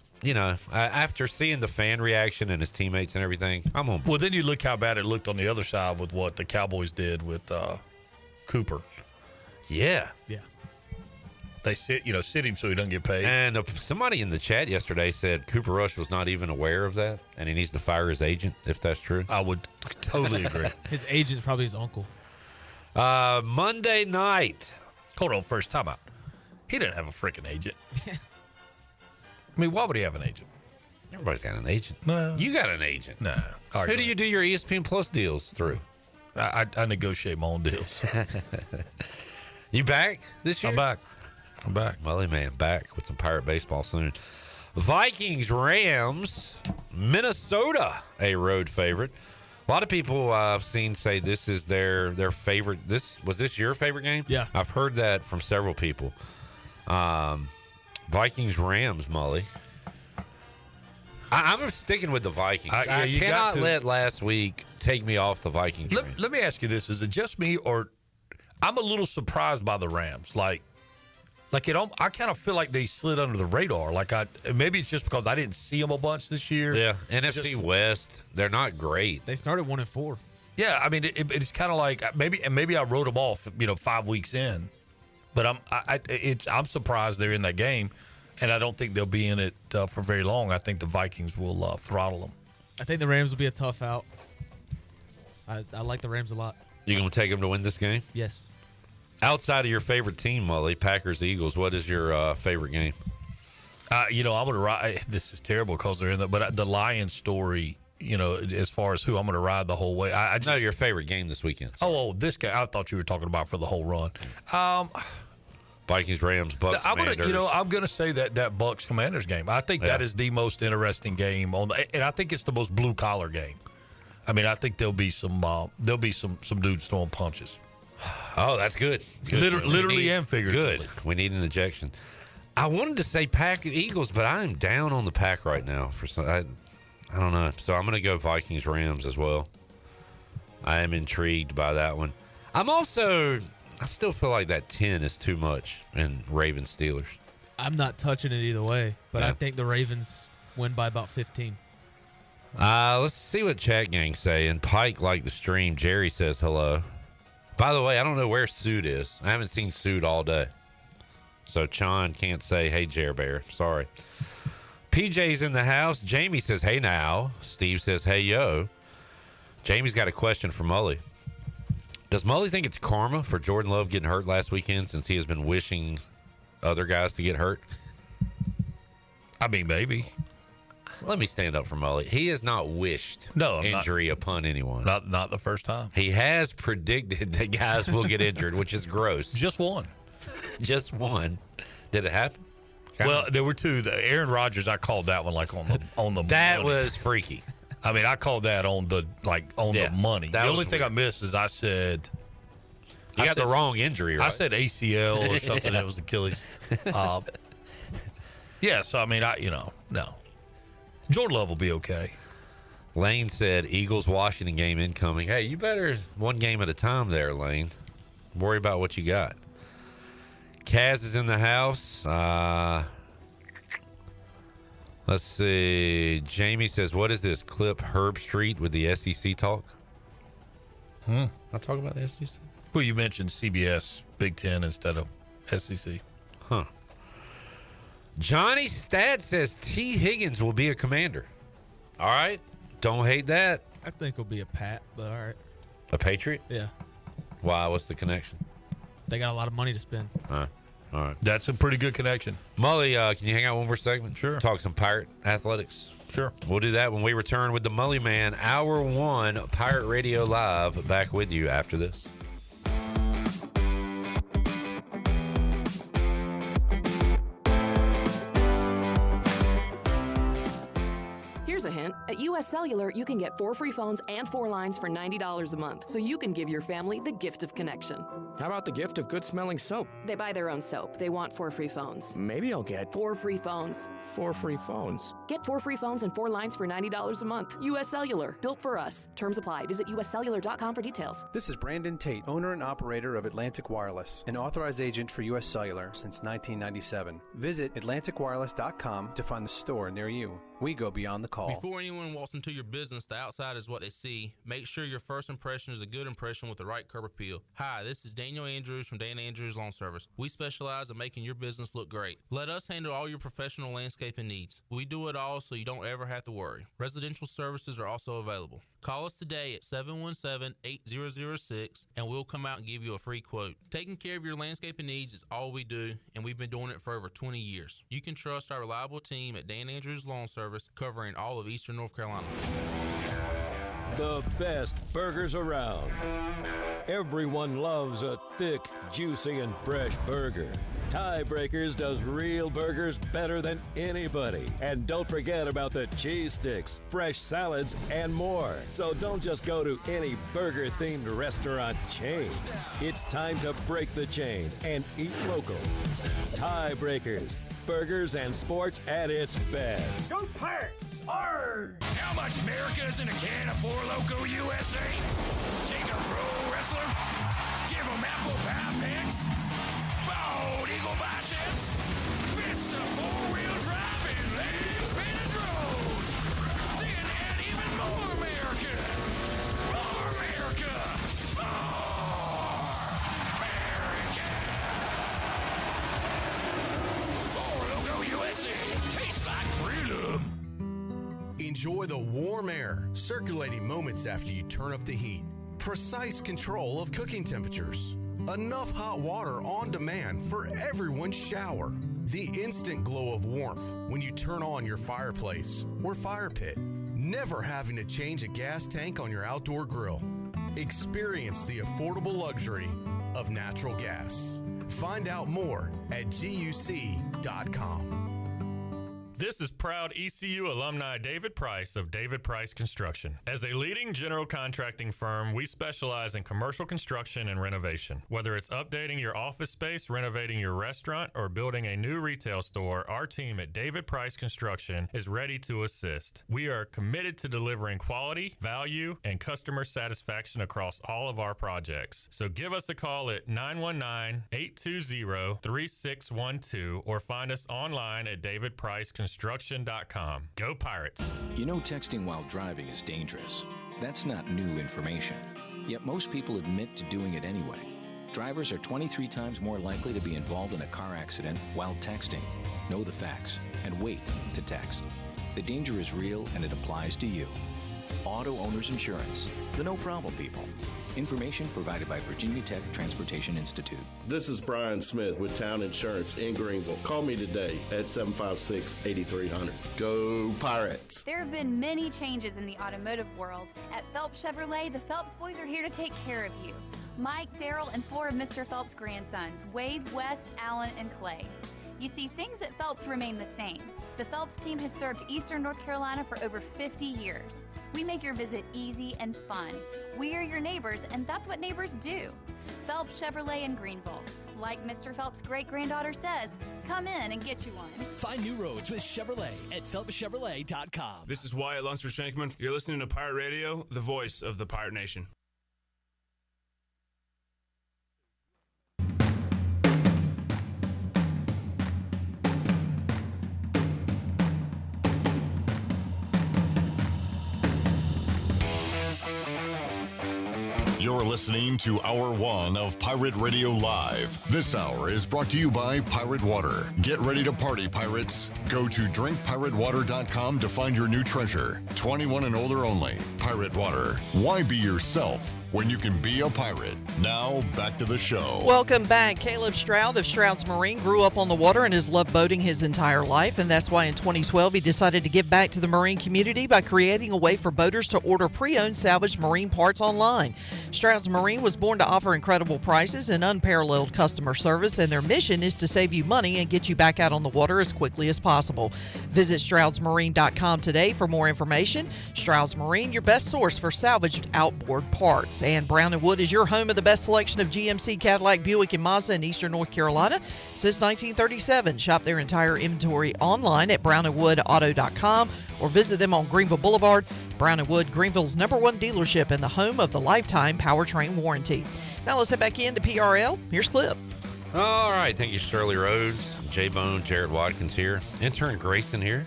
after seeing the fan reaction and his teammates and everything, I'm on board. Well, then you look how bad it looked on the other side with what the Cowboys did with Cooper. Yeah. Yeah. They sit him so he doesn't get paid. And somebody in the chat yesterday said Cooper Rush was not even aware of that, and he needs to fire his agent, if that's true. I would totally agree. His agent's probably his uncle. Monday night. Hold on, first time out. He didn't have a freaking agent. I mean, why would he have an agent? Everybody's got an agent. No. You got an agent. No. Who do you do your ESPN Plus deals through? I negotiate my own deals. You back this year? I'm back. Mully, man, back with some Pirate baseball soon. Vikings, Rams, Minnesota, a road favorite. A lot of people I've seen say this is their favorite. Was this your favorite game? Yeah. I've heard that from several people. Vikings, Rams, Mully. I'm sticking with the Vikings. I cannot let last week take me off the Vikings. Let me ask you this. Is it just me, or I'm a little surprised by the Rams? I kind of feel like they slid under the radar. Maybe it's just because I didn't see them a bunch this year. Yeah, NFC West, they're not great. They started 1-4. Yeah, I mean it's kind of like maybe I wrote them off 5 weeks in, but I'm surprised they're in that game, and I don't think they'll be in it for very long. I think the Vikings will throttle them. I think the Rams will be a tough out. I like the Rams a lot. You going to take them to win this game? Yes. Outside of your favorite team, Mully, Packers, Eagles, what is your favorite game? I'm going to ride. This is terrible because they're in but the Lions story, as far as who I'm going to ride the whole way. I just know your favorite game this weekend. Oh, this guy. I thought you were talking about for the whole run. Vikings, Rams, Bucks, Commanders. I'm going to say that Bucks Commanders game. I think that is the most interesting game and I think it's the most blue collar game. I mean, I think there'll be some dudes throwing punches. Oh, that's good. Literally and figuratively. Good. We need an ejection. I wanted to say Eagles, but I'm down on the Pack right now. I don't know. So I'm going to go Vikings, Rams as well. I am intrigued by that one. I still feel like that 10 is too much in Ravens, Steelers. I'm not touching it either way, but I think the Ravens win by about 15. Let's see what chat gang say. And Pike liked the stream. Jerry says hello. By the way, I don't know where Suit is. I haven't seen Suit all day. So Chon can't say, hey, Jer Bear. Sorry. PJ's in the house. Jamie says, hey, now. Steve says, hey, yo. Jamie's got a question for Mully. Does Mully think it's karma for Jordan Love getting hurt last weekend since he has been wishing other guys to get hurt? I mean, maybe. Let me stand up for Mully. He has not wished injury upon anyone. Not the first time. He has predicted that guys will get injured, which is gross. Just one. Just one. Did it happen? Well, there were two. Aaron Rodgers, I called that one like on the That money. was freaky. I mean, I called that on the money. The only thing I missed is I said you got the wrong injury, right? I said ACL or something. That was Achilles. Yeah, so I mean, no. Jordan Love will be okay. Lane said Eagles-Washington game incoming. Hey, you better one game at a time there, Lane. Worry about what you got. Kaz is in the house. Let's see. Jamie says, what is this clip, Herb Street with the SEC talk? I'll talk about the SEC. Well, you mentioned CBS, Big Ten instead of SEC. Huh. Johnny Stat says T. Higgins will be a Commander. All right. Don't hate that. I think it'll be a Pat, but all right. A Patriot? Yeah. Why? What's the connection? They got a lot of money to spend. All right. That's a pretty good connection. Mully, can you hang out one more segment? Sure. Talk some Pirate athletics. Sure. We'll do that when we return with the Mully Man. Hour 1, Pirate Radio Live. Back with you after this. Here's a hint. At US Cellular, you can get 4 free phones and 4 lines for $90 a month, so you can give your family the gift of connection. How about the gift of good-smelling soap? They buy their own soap. They want 4 free phones. Maybe I'll get 4 free phones. 4 free phones. Get 4 free phones and 4 lines for $90 a month. US Cellular. Built for us. Terms apply. Visit uscellular.com for details. This is Brandon Tate, owner and operator of Atlantic Wireless, an authorized agent for US Cellular since 1997. Visit atlanticwireless.com to find the store near you. We go beyond the call. Before anyone walks into your business, the outside is what they see. Make sure your first impression is a good impression with the right curb appeal. Hi, this is Daniel Andrews from Dan Andrews Lawn Service. We specialize in making your business look great. Let us handle all your professional landscaping needs. We do it all so you don't ever have to worry. Residential services are also available. Call us today at 717-8006 and we'll come out and give you a free quote. Taking care of your landscaping needs is all we do, and we've been doing it for over 20 years. You can trust our reliable team at Dan Andrews Lawn Service, covering all of Eastern North Carolina. The best burgers around. Everyone loves a thick, juicy, and fresh burger. Tiebreakers does real burgers better than anybody. And don't forget about the cheese sticks, fresh salads, and more. So don't just go to any burger-themed restaurant chain. It's time to break the chain and eat local. Tiebreakers, burgers and sports at its best. Go Pirates! Arr! How much America is in a can of 4 Loko USA? Take a pro wrestler, give him apple pie picks, bald eagle biceps, fists of 4-wheel drive and leg spinning drones. Then add even more America. More America. More America. 4 Loko USA. Tastes like freedom. Enjoy the warm air circulating moments after you turn up the heat. precise control of cooking temperatures, enough hot water on demand for everyone's shower, the instant glow of warmth when you turn on your fireplace or fire pit, never having to change a gas tank on your outdoor grill. Experience the affordable luxury of natural gas. Find out more at GUC.com. This is proud ECU alumni David Price of David Price Construction. As a leading general contracting firm, we specialize in commercial construction and renovation. Whether it's updating your office space, renovating your restaurant, or building a new retail store, our team at David Price Construction is ready to assist. We are committed to delivering quality, value, and customer satisfaction across all of our projects. So give us a call at 919-820-3612 or find us online at davidpriceconstruction.com. Go Pirates. You know texting while driving is dangerous. That's not new information. Yet most people admit to doing it anyway. Drivers are 23 times more likely to be involved in a car accident while texting. Know the facts and wait to text. The danger is real and it applies to you. Auto Owners Insurance, the no problem people. Information provided by Virginia Tech Transportation Institute. This is Brian Smith with Town Insurance in Greenville. Call me today at 756-8300. Go Pirates! There have been many changes in the automotive world. At Phelps Chevrolet, the Phelps boys are here to take care of you. Mike, Daryl, and 4 of Mr. Phelps' grandsons, Wade, West, Allen, and Clay. You see, things at Phelps remain the same. The Phelps team has served Eastern North Carolina for over 50 years. We make your visit easy and fun. We are your neighbors, and that's what neighbors do. Phelps Chevrolet in Greenville. Like Mr. Phelps' great-granddaughter says, come in and get you one. Find new roads with Chevrolet at PhelpsChevrolet.com. This is Wyatt Lunsford-Shankman. You're listening to Pirate Radio, the voice of the Pirate Nation. You're listening to Hour 1 of Pirate Radio Live. This hour is brought to you by Pirate Water. Get ready to party, pirates. Go to drinkpiratewater.com to find your new treasure. 21 and older only. Pirate Water. Why be yourself when you can be a pirate? Now, back to the show. Welcome back. Caleb Stroud of Stroud's Marine grew up on the water and has loved boating his entire life, and that's why in 2012 he decided to give back to the marine community by creating a way for boaters to order pre-owned salvaged marine parts online. Stroud's Marine was born to offer incredible prices and unparalleled customer service, and their mission is to save you money and get you back out on the water as quickly as possible. Visit StroudsMarine.com today for more information. Stroud's Marine, your best source for salvaged outboard parts. And Brown & Wood is your home of the best selection of GMC, Cadillac, Buick, and Mazda in Eastern North Carolina since 1937. Shop their entire inventory online at brownandwoodauto.com or visit them on Greenville Boulevard. Brown & Wood, Greenville's #1 dealership and the home of the lifetime powertrain warranty. Now let's head back into PRL. Here's Clip. All right. Thank you, Shirley Rhodes, J-Bone, Jared Watkins here. Intern Grayson here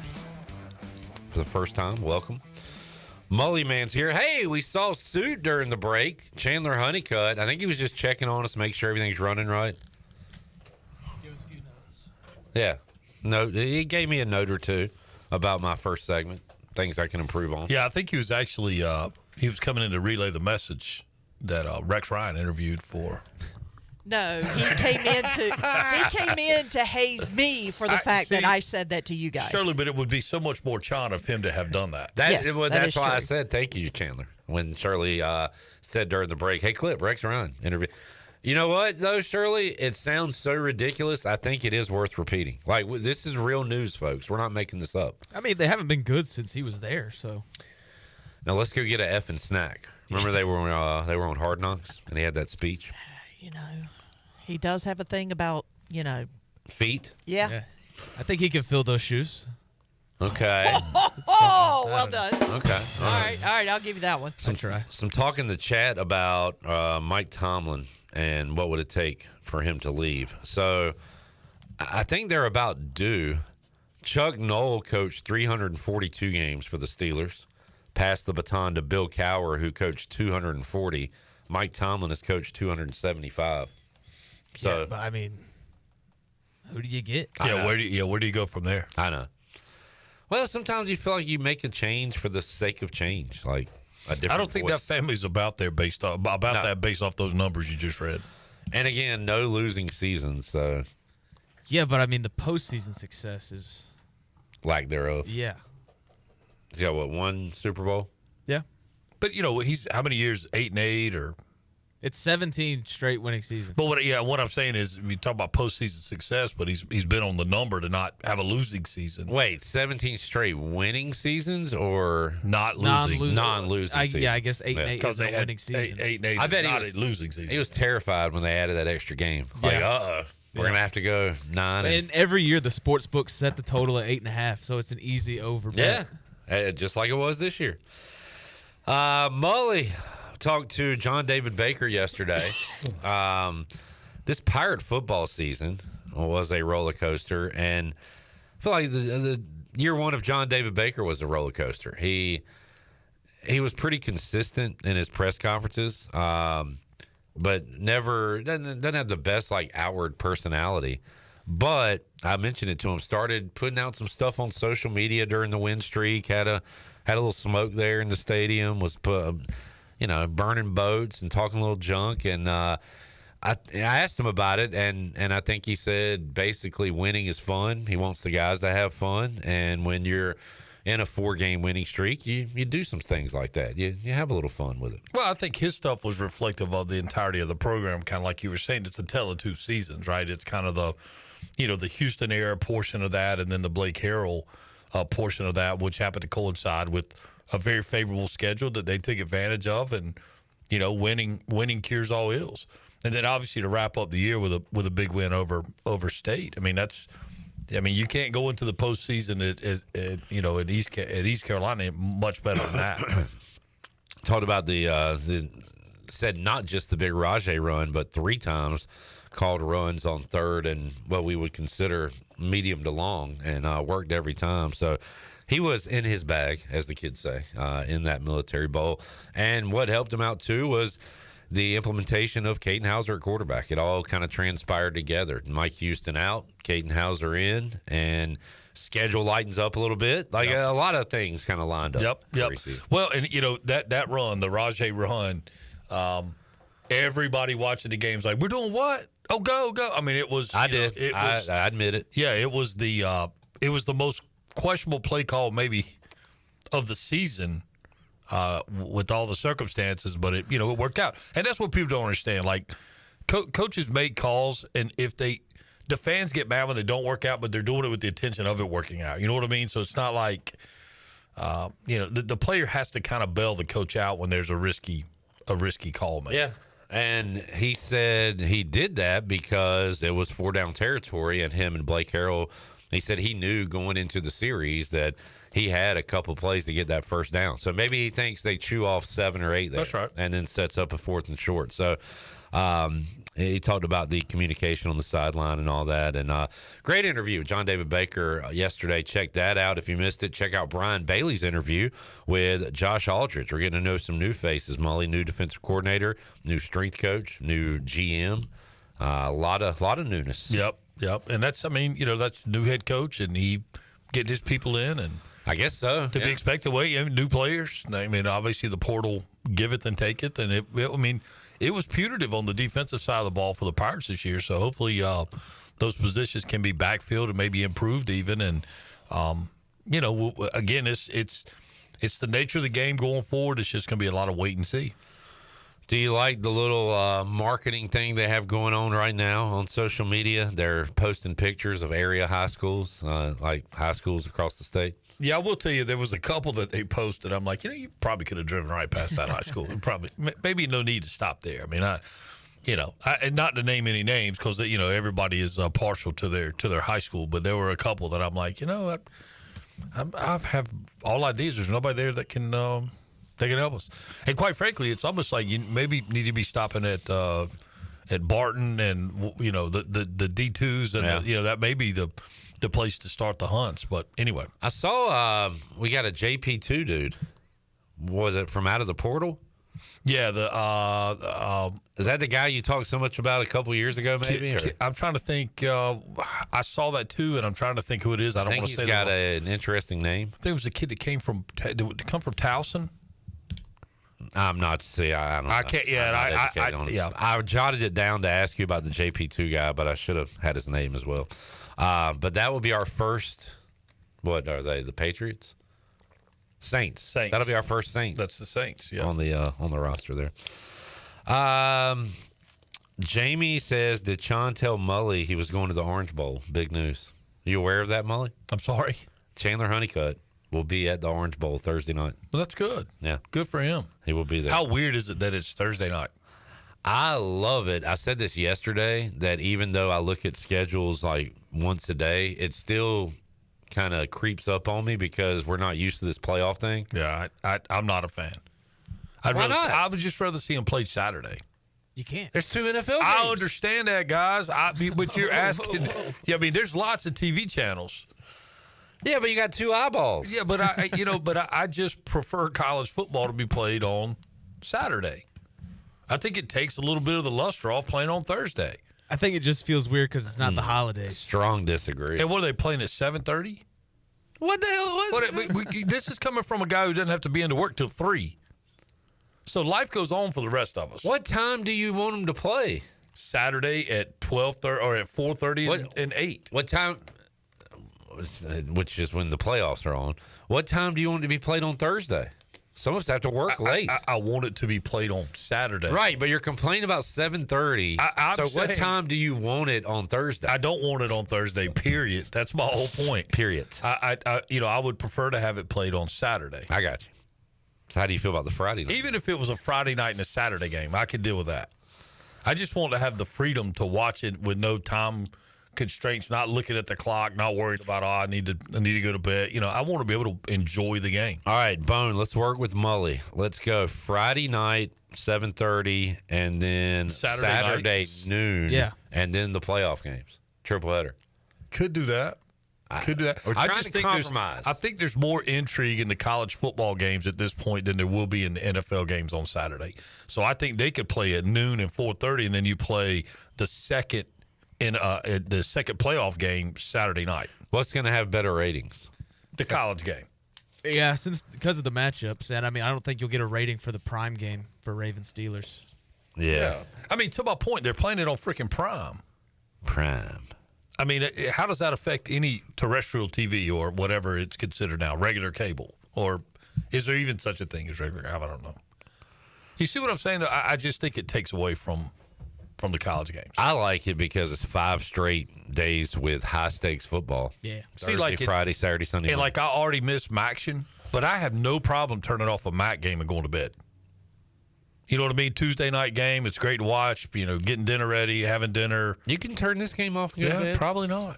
for the first time. Welcome. Mully Man's here. Hey, we saw Suit during the break. Chandler Honeycutt. I think he was just checking on us to make sure everything's running right. Give us a few notes. Yeah. No, he gave me a note or two about my first segment, things I can improve on. Yeah, I think he was actually he was coming in to relay the message that Rex Ryan interviewed for. No, he came in to haze me for the fact that I said that to you guys. Surely, but it would be so much more Chon of him to have done that. That's why I said thank you, Chandler, when Shirley said during the break, hey, Clip, Rex Ryan interview. You know what, though, Shirley? It sounds so ridiculous. I think it is worth repeating. Like, this is real news, folks. We're not making this up. I mean, they haven't been good since he was there, so. Now, let's go get an effing snack. Remember they were on Hard Knocks, and he had that speech? You know, he does have a thing about, feet? Yeah. I think he can fill those shoes. Okay. Oh, well done. Okay. All right, I'll give you that one. Some talk in the chat about Mike Tomlin and what would it take for him to leave. So I think they're about due. Chuck Noll coached 342 games for the Steelers, passed the baton to Bill Cowher, who coached 240. Mike Tomlin has coached 275. So, yeah, but I mean, who do you get? Yeah, where do you go from there? I know. Well, sometimes you feel like you make a change for the sake of change. Like, a different I don't think voice. that family's about based off those numbers you just read. And again, no losing seasons, so Yeah, but I mean the postseason success is lack thereof. Yeah. He's got what, one Super Bowl? Yeah. But he's how many years? 8-8 or? It's 17 straight winning seasons. But what I'm saying is, if you talk about postseason success, but he's been on the number to not have a losing season. Wait, 17 straight winning seasons or not losing? Non-losing seasons. Yeah, I guess 8-8 is a winning season. 8-8 I bet is he not was a losing season. He was terrified when they added that extra game. Like, we're gonna have to go 9. And every year the sports books set the total at 8.5, so it's an easy over bet. Yeah, just like it was this year. Mully talked to John David Baker yesterday. This Pirate football season was a roller coaster, and I feel like the year one of John David Baker was a roller coaster. He was pretty consistent in his press conferences, but never doesn't have the best outward personality. But I mentioned it to him. Started putting out some stuff on social media during the win streak. Had a little smoke there in the stadium. Was burning boats and talking a little junk. And I asked him about it, and I think he said basically winning is fun. He wants the guys to have fun, and when you're in a 4-game winning streak, you do some things like that. You have a little fun with it. Well, I think his stuff was reflective of the entirety of the program, kind of like you were saying. It's a tale of two seasons, right? It's kind of the Houston era portion of that, and then the Blake Harrell portion of that, which happened to coincide with a very favorable schedule that they took advantage of, and winning cures all ills. And then obviously to wrap up the year with a big win over State. You can't go into the postseason at East Carolina much better than that. Talked about said not just the big Rajay run, but 3 times called runs on third and what we would consider medium to long, and worked every time. So he was in his bag, as the kids say, in that Military Bowl. And what helped him out too was the implementation of Caden Hauser at quarterback. It all kind of transpired together. Mike Houston out, Caden Hauser in, and schedule lightens up a little bit. A lot of things kind of lined up. Yep. Well, and that run, the Rajay run, everybody watching the game's like, we're doing what? Oh, go. It was. I admit it. Yeah, it was the most questionable play call maybe of the season. With all the circumstances, but it worked out, and that's what people don't understand. Coaches make calls, and if the fans get mad when they don't work out, but they're doing it with the intention of it working out. You know what I mean? So it's not like the player has to kind of bail the coach out when there's a risky call made. Yeah, and he said he did that because it was 4-down territory, and him and Blake Harrell. He said he knew going into the series that he had a couple plays to get that first down. So maybe he thinks they chew off 7 or 8 there. That's right. And then sets up a 4th and short. So he talked about the communication on the sideline and all that. And great interview with John David Baker yesterday. Check that out. If you missed it, check out Brian Bailey's interview with Josh Aldridge. We're getting to know some new faces. Mully, new defensive coordinator, new strength coach, new GM. A lot of newness. Yep. And that's new head coach, and he getting his people in, and I guess so. To be expected. New players. Obviously the portal giveth and taketh, and it was punitive on the defensive side of the ball for the Pirates this year. So hopefully those positions can be backfilled and maybe improved even. And again, it's the nature of the game going forward. It's just going to be a lot of wait and see. Do you like the little marketing thing they have going on right now on social media? They're posting pictures of area high schools, like high schools across the state. Yeah, I will tell you, there was a couple that they posted. I'm like, you probably could have driven right past that high school. Maybe no need to stop there. And not to name any names because everybody is partial to their high school, but there were a couple that I'm like, I have all ideas. There's nobody there that can help us. And quite frankly, it's almost like you maybe need to be stopping at Barton and the D2s and that may be the place to start the hunts. But anyway, I saw we got a JP2 dude. Was it from out of the portal? Yeah, is that the guy you talked so much about a couple years ago? Maybe I'm trying to think. I saw that too, and I'm trying to think who it is. I don't want to say. He's got an interesting name. I think it was a kid that came from. Did it come from Towson? I'm not. See, I don't know. I can't. Yeah, I jotted it down to ask you about the JP2 guy, but I should have had his name as well. But that will be our first. What are they? The Patriots? Saints. That'll be our first Saints. That's the Saints. Yeah. On the roster there. Jamie says, did Sean tell Mully he was going to the Orange Bowl? Big news. Are you aware of that, Mully? I'm sorry. Chandler Honeycutt will be at the Orange Bowl Thursday night. Well, that's good. Yeah. Good for him. He will be there. How weird is it that it's Thursday night? I love it. I said this yesterday, that even though I look at schedules like once a day, it still kind of creeps up on me because we're not used to this playoff thing. Yeah, I'm not a fan. Why not? I would just rather see him play Saturday. You can't. There's 2 NFL games. I understand that, guys. But you're asking. Yeah, I mean, there's lots of TV channels. Yeah, but you got 2 eyeballs. Yeah, but I just prefer college football to be played on Saturday. I think it takes a little bit of the luster off playing on Thursday. I think it just feels weird because it's not the holidays. Strong disagree. And what are they playing at 7:30? What the hell? This is coming from a guy who doesn't have to be into work till 3. So life goes on for the rest of us. What time do you want them to play? Saturday at 12:30 or at 4:30 and 8. What time? Which is when the playoffs are on. What time do you want it to be played on Thursday? Some of us have to work late. I want it to be played on Saturday. Right, but you're complaining about 7:30. So what time do you want it on Thursday? I don't want it on Thursday, period. That's my whole point. Period. I would prefer to have it played on Saturday. I got you. So how do you feel about the Friday night? Even if it was a Friday night and a Saturday game, I could deal with that. I just want to have the freedom to watch it with no time constraints, not looking at the clock, not worried about, I need to go to bed. I want to be able to enjoy the game. All right, Bone, let's work with Mully. Let's go Friday night, 7:30, and then Saturday noon. Yeah. And then the playoff games. Triple header. Could do that. We're trying to compromise. I think there's more intrigue in the college football games at this point than there will be in the NFL games on Saturday. So I think they could play at noon and 4:30, and then you play the second playoff game Saturday night. What's going to have better ratings? The college game. Yeah, because of the matchups, and I don't think you'll get a rating for the prime game for Ravens Steelers. Yeah. I mean, to my point, they're playing it on freaking prime. Prime. I mean, how does that affect any terrestrial TV or whatever it's considered now, regular cable? Or is there even such a thing as regular? I don't know. You see what I'm saying? I just think it takes away from the college games. I like it because it's 5 straight days with high-stakes football. Yeah. Thursday, Friday, Saturday, Sunday. And Monday. I already miss Maction, but I have no problem turning off a Mac game and going to bed. You know what I mean? Tuesday night game, it's great to watch, getting dinner ready, having dinner. You can turn this game off and go to bed? Probably not.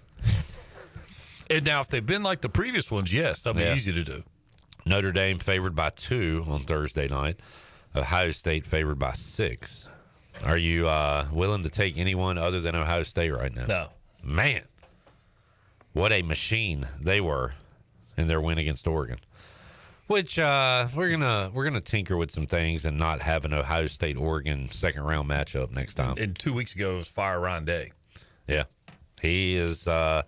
And now, if they've been like the previous ones, yes, that'll be easy to do. Notre Dame favored by 2 on Thursday night. Ohio State favored by 6. Are you willing to take anyone other than Ohio State right now? No. Man, what a machine they were in their win against Oregon. Which we're gonna tinker with some things and not have an Ohio State Oregon second round matchup next time. And 2 weeks ago it was Fire Ryan Day. Yeah, he is, and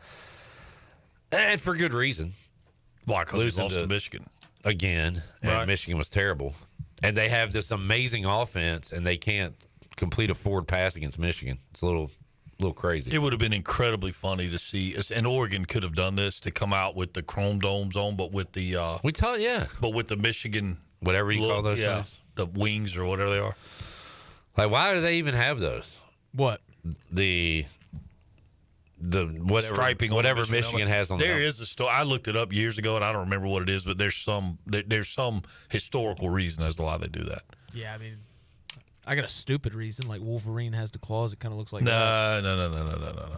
for good reason. Why? Because he lost to Michigan again, and right. Michigan was terrible. And they have this amazing offense, and they can't complete a forward pass against Michigan. It's a little crazy. It would have been incredibly funny to see, and Oregon could have done this, to come out with the chrome domes on, but with the but with the Michigan, whatever you call those things, the wings or whatever they are. Like, why do they even have those? What? The whatever striping, whatever Michigan has on. There is a story. I looked it up years ago, and I don't remember what it is, but there's some historical reason as to why they do that. Yeah, I mean, I got a stupid reason, like Wolverine has the claws. It kind of looks like No.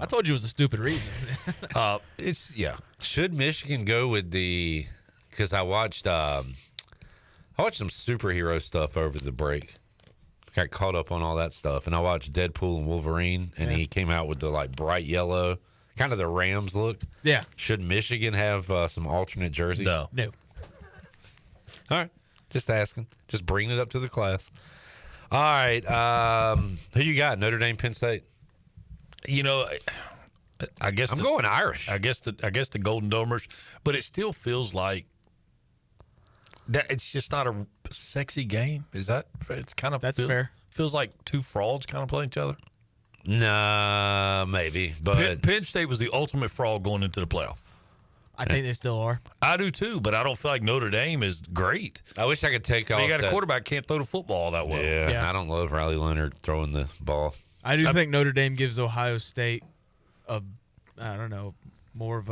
I told you it was a stupid reason. Should Michigan go with the? Because I watched some superhero stuff over the break. Got caught up on all that stuff, and I watched Deadpool and Wolverine, and he came out with the bright yellow, kind of the Rams look. Yeah. Should Michigan have some alternate jerseys? No. All right, just asking, just bringing it up to the class. All right, who you got? Notre Dame, Penn State. I guess I'm going Irish. I guess the Golden Domers, but it still feels like that it's just not sexy game? Is that it's kind of fair. Feels like two frauds kind of playing each other. Nah, maybe. But Penn State was the ultimate fraud going into the playoff. I think they still are. I do too, but I don't feel like Notre Dame is great. I wish I could take off. You got a quarterback can't throw the football that well. Yeah, I don't love Riley Leonard throwing the ball. I do think Notre Dame gives Ohio State more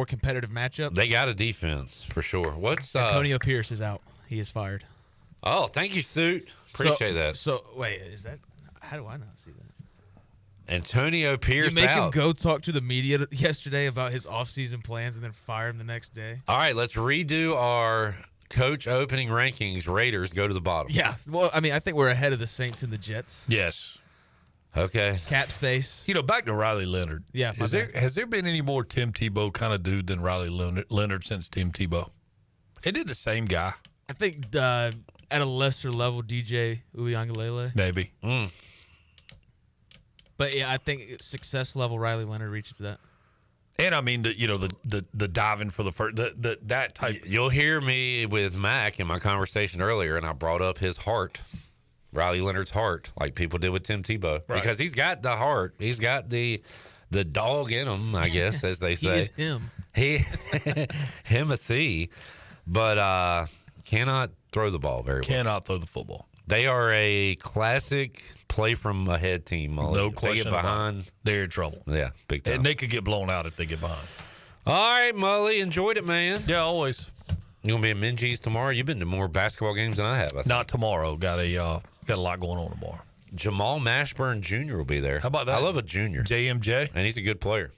competitive matchup. They got a defense for sure. What's Antonio Pierce is out. He is fired. Oh, thank you, Suit. Appreciate that. So wait, is that? How do I not see that? Antonio Pierce You make him out. go talk to the media yesterday about his offseason plans and then fire him the next day. All right, let's redo our coach opening rankings. Raiders go to the bottom. Yeah. Well, I mean, I think we're ahead of the Saints and the Jets. Yes. Okay. Cap space. Back to Riley Leonard. Yeah. Has there been any more Tim Tebow kind of dude than Riley Leonard since Tim Tebow? It did the same guy. I think at a lesser level, DJ Uiagalelei. Maybe. But yeah, I think success level Riley Leonard reaches that. And I mean the diving for the first that type. You'll hear me with Mack in my conversation earlier, and I brought up his heart, Riley Leonard's heart, like people did with Tim Tebow, because he's got the heart, he's got the dog in him, I guess, as they say. He is him. Himothy, but cannot throw the ball very well. Cannot throw the football. They are a classic play from ahead team, Mully. No If question they get behind, about it. They're in trouble. Yeah, big time. And they could get blown out if they get behind. All right, Mully, enjoyed it, man. Yeah, always. You gonna be at Minji's tomorrow? You've been to more basketball games than I have. I think. Not tomorrow. Got a lot going on tomorrow. Jamal Mashburn Jr. will be there. How about that? I love a junior. JMJ, and he's a good player.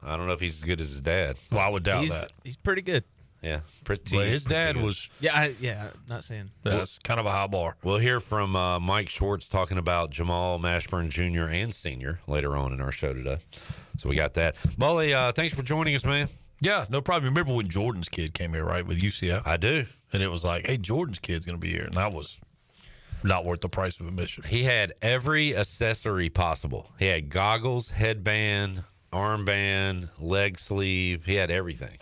I don't know if he's as good as his dad. Well, I would doubt that. He's pretty good. Yeah, pretty. But his dad good. was. Yeah, not saying. That's kind of a high bar. We'll hear from Mike Schwarz talking about Jamal Mashburn Jr. and Senior later on in our show today. So we got that. Mully, thanks for joining us, man. Yeah, no problem. Remember when Jordan's kid came here, right, with UCF? I do. And it was like, hey, Jordan's kid's going to be here. And that was not worth the price of admission. He had every accessory possible. He had goggles, headband, armband, leg sleeve. He had everything.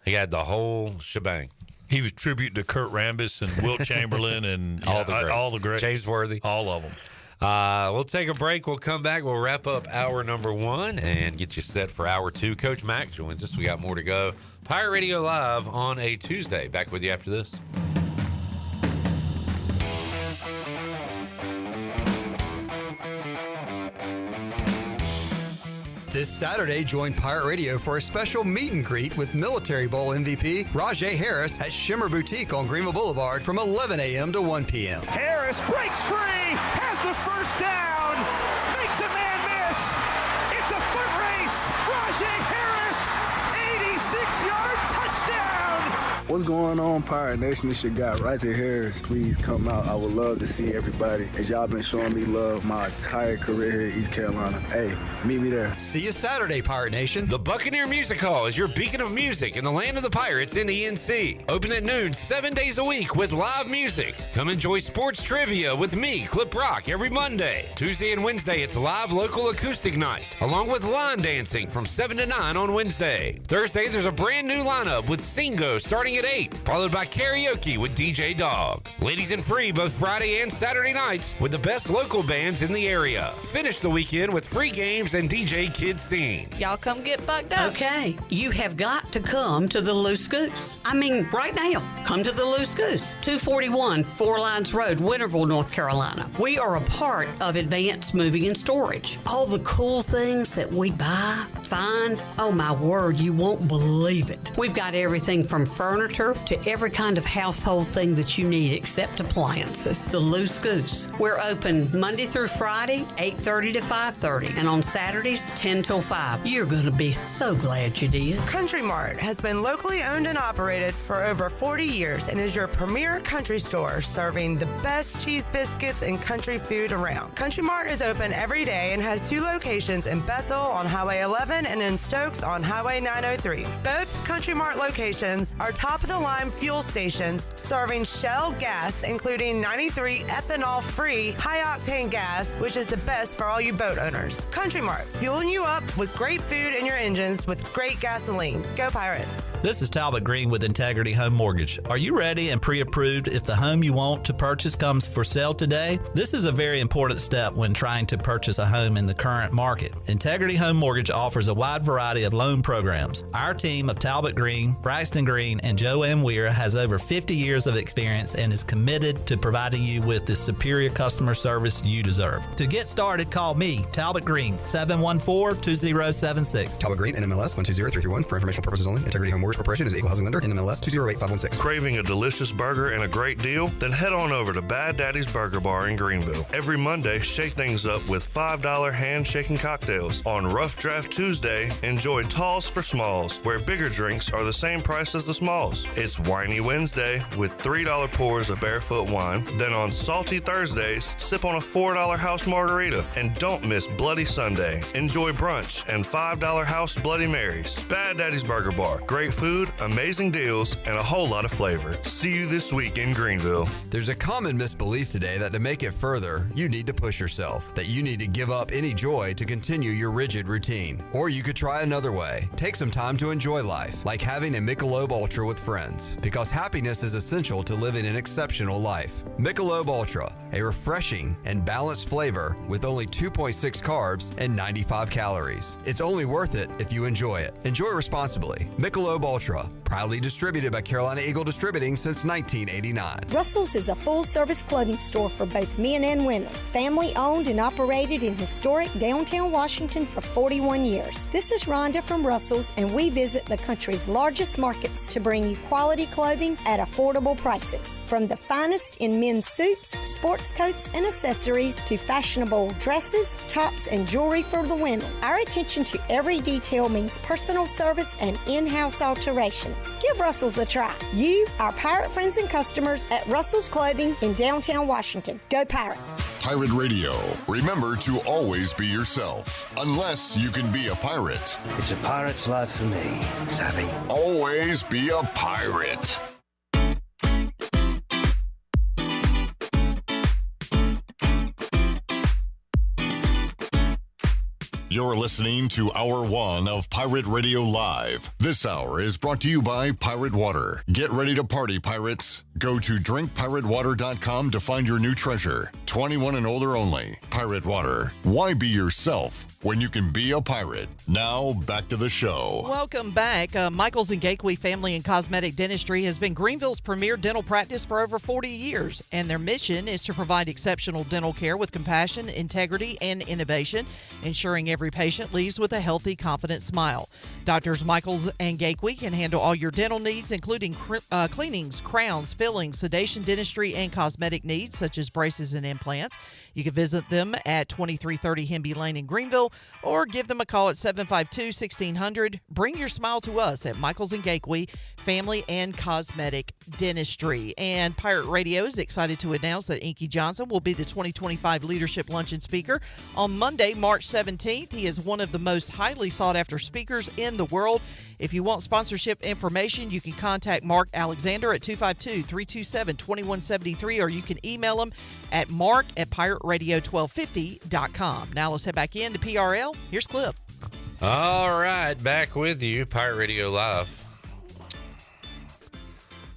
He had the whole shebang. He was tribute to Kurt Rambis and Wilt Chamberlain and all the greats. James Worthy. All of them. We'll take a break. We'll come back. We'll wrap up hour number 1 and get you set for hour 2. Coach Mack joins us. We got more to go. Pirate Radio Live on a Tuesday. Back with you after this. This Saturday, join Pirate Radio for a special meet and greet with Military Bowl MVP Raj Harris at Shimmer Boutique on Greenville Boulevard from 11 a.m. to 1 p.m. Harris breaks free, has the first down, makes a man miss. It's a foot race. Rajay Harris, 86-yard touchdown. What's going on, Pirate Nation? It's your guy, Raj Harris. Please come out. I would love to see everybody. As y'all been showing me love my entire career here in East Carolina. Hey, meet me there. See you Saturday, Pirate Nation. The Buccaneer Music Hall is your beacon of music in the land of the Pirates in the NC. Open at noon 7 days a week with live music. Come enjoy sports trivia with me, Clip Rock, every Monday. Tuesday and Wednesday, it's live local acoustic night, along with line dancing from 7 to 9 on Wednesday. Thursday, there's a brand new lineup with Singo starting at 8, followed by karaoke with DJ Dog. Ladies and free both Friday and Saturday nights with the best local bands in the area. Finish the weekend with free games and DJ Kids Scene. Y'all come get bucked up. Okay, you have got to come to the Loose Goose. I mean, right now, come to the Loose Goose, 241 Four Lines Road, Winterville, North Carolina. We are a part of Advanced Moving and Storage. All the cool things that we buy, find, oh my word, you won't believe it. We've got everything from furniture to every kind of household thing that you need except appliances. The Loose Goose. We're open Monday through Friday, 8:30 to 5:30, and on Saturdays, 10 till 5. You're going to be so glad you did. Country Mart has been locally owned and operated for over 40 years and is your premier country store serving the best cheese biscuits and country food around. Country Mart is open every day and has 2 locations in Bethel on Highway 11 11 and in Stokes on Highway 903. Both Country Mart locations are top-of-the-line fuel stations serving Shell gas, including 93 ethanol-free high-octane gas, which is the best for all you boat owners. Country Mart, fueling you up with great food in your engines with great gasoline. Go Pirates! This is Talbot Green with Integrity Home Mortgage. Are you ready and pre-approved if the home you want to purchase comes for sale today? This is a very important step when trying to purchase a home in the current market. Integrity Home Mortgage offers a wide variety of loan programs. Our team of Talbot Green, Braxton Green, and Joanne Weir has over 50 years of experience and is committed to providing you with the superior customer service you deserve. To get started, call me, Talbot Green, 714-2076. Talbot Green, NMLS 120331. For informational purposes only. Integrity Home Mortgage Corporation is equal housing lender. NMLS 208516. Craving a delicious burger and a great deal? Then head on over to Bad Daddy's Burger Bar in Greenville. Every Monday, shake things up with $5 hand-shaking cocktails. On Rough Draft Tuesday, enjoy talls for smalls, where bigger drinks are the same price as the smalls. It's Whiny Wednesday with $3 pours of barefoot wine. Then on Salty Thursdays, sip on a $4 house margarita. And don't miss Bloody Sunday. Enjoy brunch and $5 house Bloody Marys. Bad Daddy's Burger Bar. Great food, amazing deals, and a whole lot of flavor. See you this week in Greenville. There's a common misbelief today that to make it further, you need to push yourself, that you need to give up any joy to continue your rigid routine. Or you could try another way. Take some time to enjoy life, like having a Michelob Ultra with friends, because happiness is essential to living an exceptional life. Michelob Ultra, a refreshing and balanced flavor with only 2.6 carbs and 95 calories. It's only worth it if you enjoy it. Enjoy responsibly. Michelob Ultra, proudly distributed by Carolina Eagle Distributing since 1989. Russell's is a full-service clothing store for both men and women. Family-owned and operated in historic downtown Washington for 41 years. This is Rhonda from Russell's, and we visit the country's largest markets to bring you quality clothing at affordable prices. From the finest in men's suits, sports coats, and accessories to fashionable dresses, tops, and jewelry for the women. Our attention to every detail means personal service and in-house alterations. Give Russell's a try. You, our pirate friends and customers at Russell's Clothing in downtown Washington. Go Pirates! Pirate Radio. Remember to always be yourself, unless you can be a pirate. It's a pirate's life for me, savvy. Always be a pirate. You're listening to Hour 1 of Pirate Radio Live. This hour is brought to you by Pirate Water. Get ready to party, pirates. Go to drinkpiratewater.com to find your new treasure. 21 and older only. Pirate Water. Why be yourself when you can be a pirate? Now, back to the show. Welcome back. Michaels and Gateway Family and Cosmetic Dentistry has been Greenville's premier dental practice for over 40 years, and their mission is to provide exceptional dental care with compassion, integrity, and innovation, ensuring every patient leaves with a healthy, confident smile. Doctors Michaels and Gateway can handle all your dental needs, including cleanings, crowns, fillings, sedation, dentistry, and cosmetic needs, such as braces and implants. You can visit them at 2330 Hemby Lane in Greenville, or give them a call at 752-1600. Bring your smile to us at Michaels and Gateway Family and Cosmetic Dentistry. And Pirate Radio is excited to announce that Inky Johnson will be the 2025 Leadership Luncheon speaker on Monday, March 17th. He is one of the most highly sought-after speakers in the world. If you want sponsorship information, you can contact Mark Alexander at 252-327-2173, or you can email him at mark@pirateradio1250.com. Now let's head back into PRL. Here's Clip. All right, back with you, Pirate Radio Live.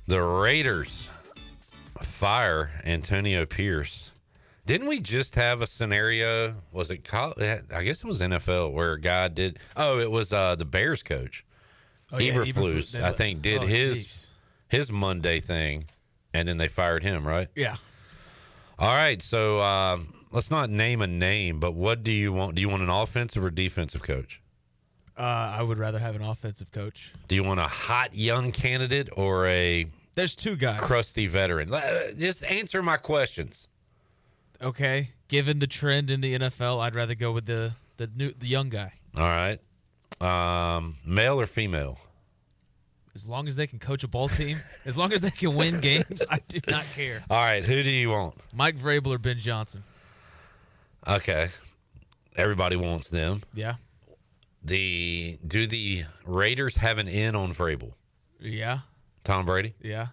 The Raiders fire Antonio Pierce. Didn't we just have a scenario? Was it college? I guess it was NFL where a guy did. Oh, it was the Bears coach. Eberflus, I think, did his Monday thing, and then they fired him, right? Yeah. All right, so let's not name a name, but what do you want? Do you want an offensive or defensive coach? I would rather have an offensive coach. Do you want a hot young candidate or a There's two guys. crusty veteran? Just answer my questions. Okay. Given the trend in the NFL, I'd rather go with the young guy. All right. Male or female? As long as they can coach a ball team, as long as they can win games, I do not care. All right. Who do you want? Mike Vrabel or Ben Johnson? Okay. Everybody wants them. Yeah. Do the Raiders have an in on Vrabel? Yeah. Tom Brady? Yeah.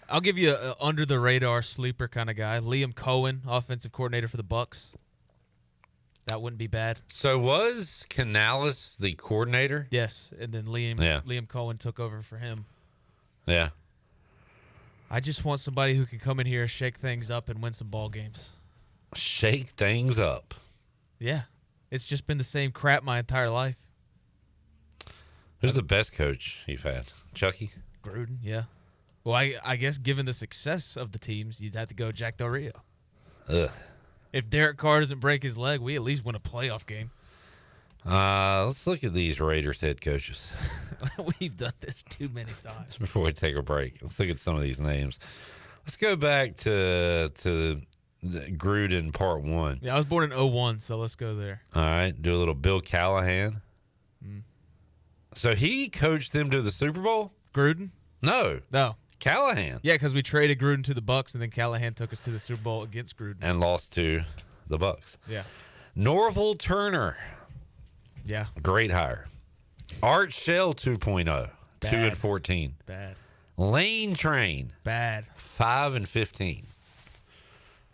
I'll give you a under the radar sleeper kind of guy. Liam Cohen, offensive coordinator for the Bucks. That wouldn't be bad. So was Canales the coordinator? Yes, and then Liam Cohen took over for him. Yeah. I just want somebody who can come in here, shake things up, and win some ball games. Shake things up. Yeah. It's just been the same crap my entire life. Who's the best coach you've had? Chucky? Gruden, yeah. Well, I guess given the success of the teams, you'd have to go Jack Del Rio. Ugh. If Derek Carr doesn't break his leg, we at least win a playoff game. Let's look at these Raiders head coaches. We've done this too many times. Before we take a break, let's look at some of these names. Let's go back to Gruden part 1. Yeah, I was born in 2001, so let's go there. All right, do a little Bill Callahan. So he coached them to the Super Bowl? Gruden? No. Callahan. Yeah, because we traded Gruden to the Bucks, and then Callahan took us to the Super Bowl against Gruden. And lost to the Bucks. Yeah. Norval Turner. Yeah. Great hire. Art Shell 2.0. 2-14. Bad. Lane Train. Bad. 5-15.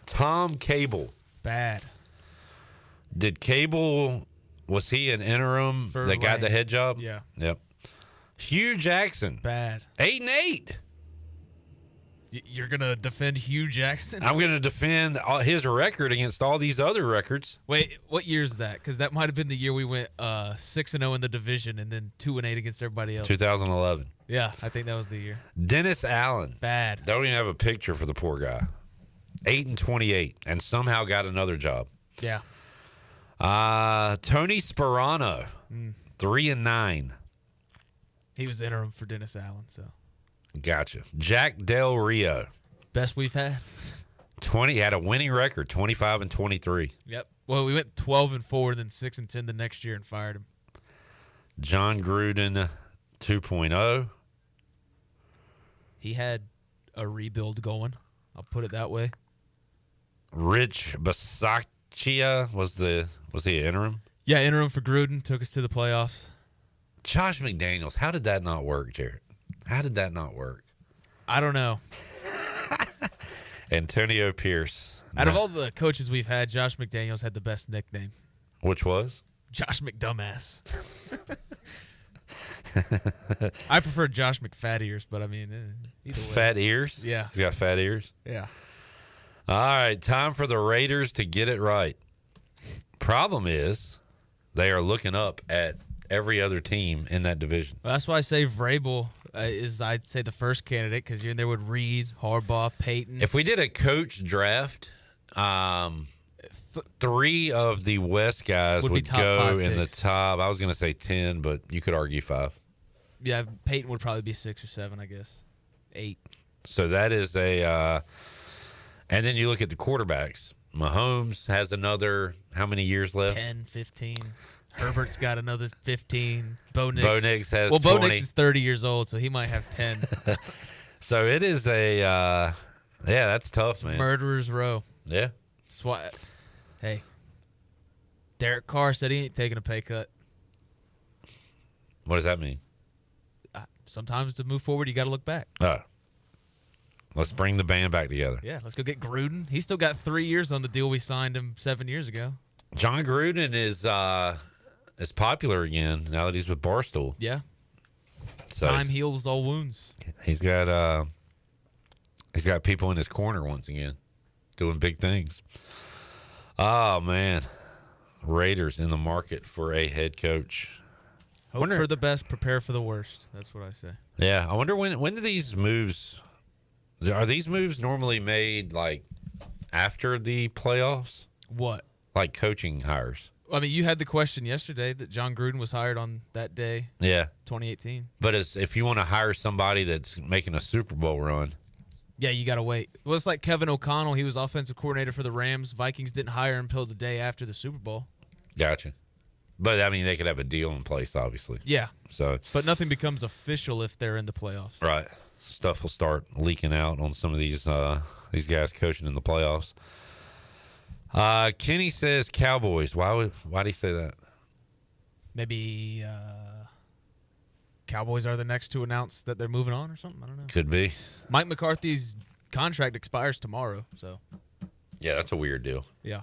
Tom Cable. Bad. Did Cable, was he an interim For that got Lane. the head job? Yeah. Yep. Hugh Jackson. Bad. 8-8. You're going to defend Hugh Jackson? I'm going to defend his record against all these other records. Wait, what year is that? Because that might have been the year we went 6-0 in the division and then 2-8 against everybody else. 2011. Yeah, I think that was the year. Dennis Allen. Bad. Don't even have a picture for the poor guy. 8-28, and somehow got another job. Yeah. Tony Sperano. 3-9. He was interim for Dennis Allen, so. Gotcha. Jack Del Rio. Best we've had. 20 had a winning record, 25-23. Yep. Well, we went 12-4, then 6-10 the next year and fired him. John Gruden 2.0. He had a rebuild going. I'll put it that way. Rich Bisaccia was he an interim? Yeah, interim for Gruden, took us to the playoffs. Josh McDaniels. How did that not work, Jared? How did that not work? I don't know. Antonio Pierce. Out of all the coaches we've had, Josh McDaniels had the best nickname. Which was? Josh McDumbass. I prefer Josh McFat Ears, but I mean, either way. Fat ears? Yeah. He's got fat ears? Yeah. All right, time for the Raiders to get it right. Problem is, they are looking up at every other team in that division. Well, that's why I say Vrabel is, I'd say, the first candidate, because you're in there with Reed, Harbaugh, Peyton. If we did a coach draft, 3 of the West guys would go in the top. I was going to say 10, but you could argue 5. Yeah, Peyton would probably be 6 or 7, I guess. 8. So that is and then you look at the quarterbacks. Mahomes has another, how many years left? 10, 15. Herbert's got another 15. Bo Nix has 20. Bo Nix is 30 years old, so he might have 10. So it is that's tough, man. Murderer's row. Yeah. That's why, hey, Derek Carr said he ain't taking a pay cut. What does that mean? Sometimes to move forward, you got to look back. Let's bring the band back together. Yeah, let's go get Gruden. He's still got 3 years on the deal we signed him 7 years ago. John Gruden is popular again now that he's with Barstool. Yeah. So time heals all wounds. He's got people in his corner once again, doing big things. Oh man, Raiders in the market for a head coach. Hope for the best, prepare for the worst. That's what I say. Yeah, I wonder when do these moves? Are these moves normally made like after the playoffs? What? Like coaching hires. I mean, you had the question yesterday that John Gruden was hired on that day. Yeah. 2018. But if you want to hire somebody that's making a Super Bowl run. Yeah, you got to wait. Well, it's like Kevin O'Connell. He was offensive coordinator for the Rams. Vikings didn't hire him until the day after the Super Bowl. Gotcha. But, I mean, they could have a deal in place, obviously. Yeah. So, but nothing becomes official if they're in the playoffs. Right. Stuff will start leaking out on some of these guys coaching in the playoffs. Kenny says Cowboys. Why did he say that? maybe Cowboys are the next to announce that they're moving on or something. I don't know. Could be. Mike McCarthy's contract expires tomorrow, so. Yeah, that's a weird deal. Yeah.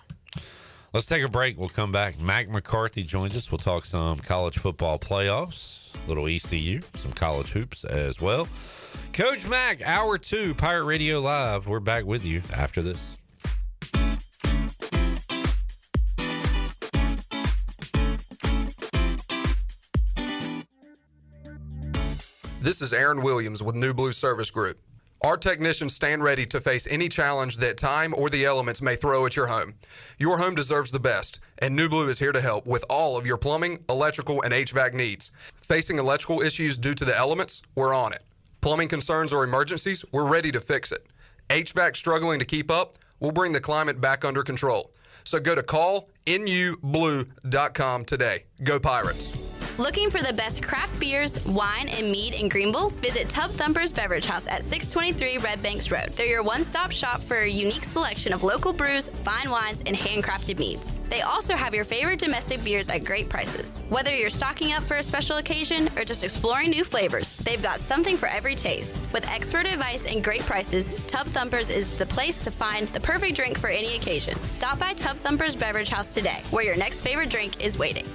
Let's take a break. We'll come back. Mac McCarthy joins us. We'll talk some college football playoffs, little ECU, some college hoops as well. Coach Mack, Hour 2, Pirate Radio Live. We're back with you after this. This is Aaron Williams with New Blue Service Group. Our technicians stand ready to face any challenge that time or the elements may throw at your home. Your home deserves the best, and New Blue is here to help with all of your plumbing, electrical, and HVAC needs. Facing electrical issues due to the elements? We're on it. Plumbing concerns or emergencies? We're ready to fix it. HVAC struggling to keep up? We'll bring the climate back under control. So go to callnublue.com today. Go Pirates. Looking for the best craft beers, wine, and mead in Greenville? Visit Tub Thumper's Beverage House at 623 Red Banks Road. They're your one-stop shop for a unique selection of local brews, fine wines, and handcrafted meads. They also have your favorite domestic beers at great prices. Whether you're stocking up for a special occasion or just exploring new flavors, they've got something for every taste. With expert advice and great prices, Tub Thumpers is the place to find the perfect drink for any occasion. Stop by Tub Thumpers Beverage House today, where your next favorite drink is waiting.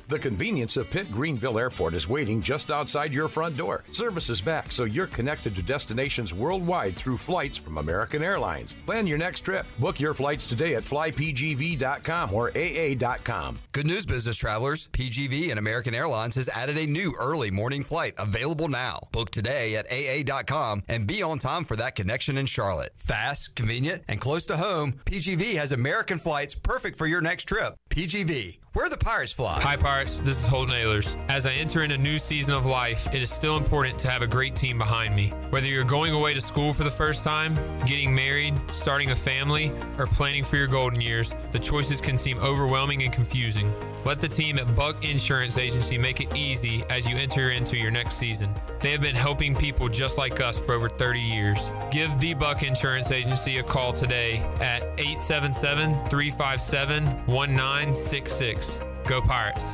The convenience of Pitt Greenville Airport is waiting just outside your front door. Service is back, so you're connected to destinations worldwide through flights from American Airlines. Plan your next trip. Book your flights today at flypgv.com or aa.com. Good news, business travelers. PGV and American Airlines has added a new early morning flight available now. Book today at aa.com and be on time for that connection in Charlotte. Fast, convenient, and close to home, PGV has American flights perfect for your next trip. PGV, where the Pirates fly. Hi, Pirates. This is Holden Ehlers. As I enter in a new season of life, it is still important to have a great team behind me. Whether you're going away to school for the first time, getting married, starting a family, or planning for your golden years, the choices can seem overwhelming and confusing. Let the team at Buck Insurance Agency make it easy as you enter into your next season. They have been helping people just like us for over 30 years. Give the Buck Insurance Agency a call today at 877-357-1966. Go Pirates.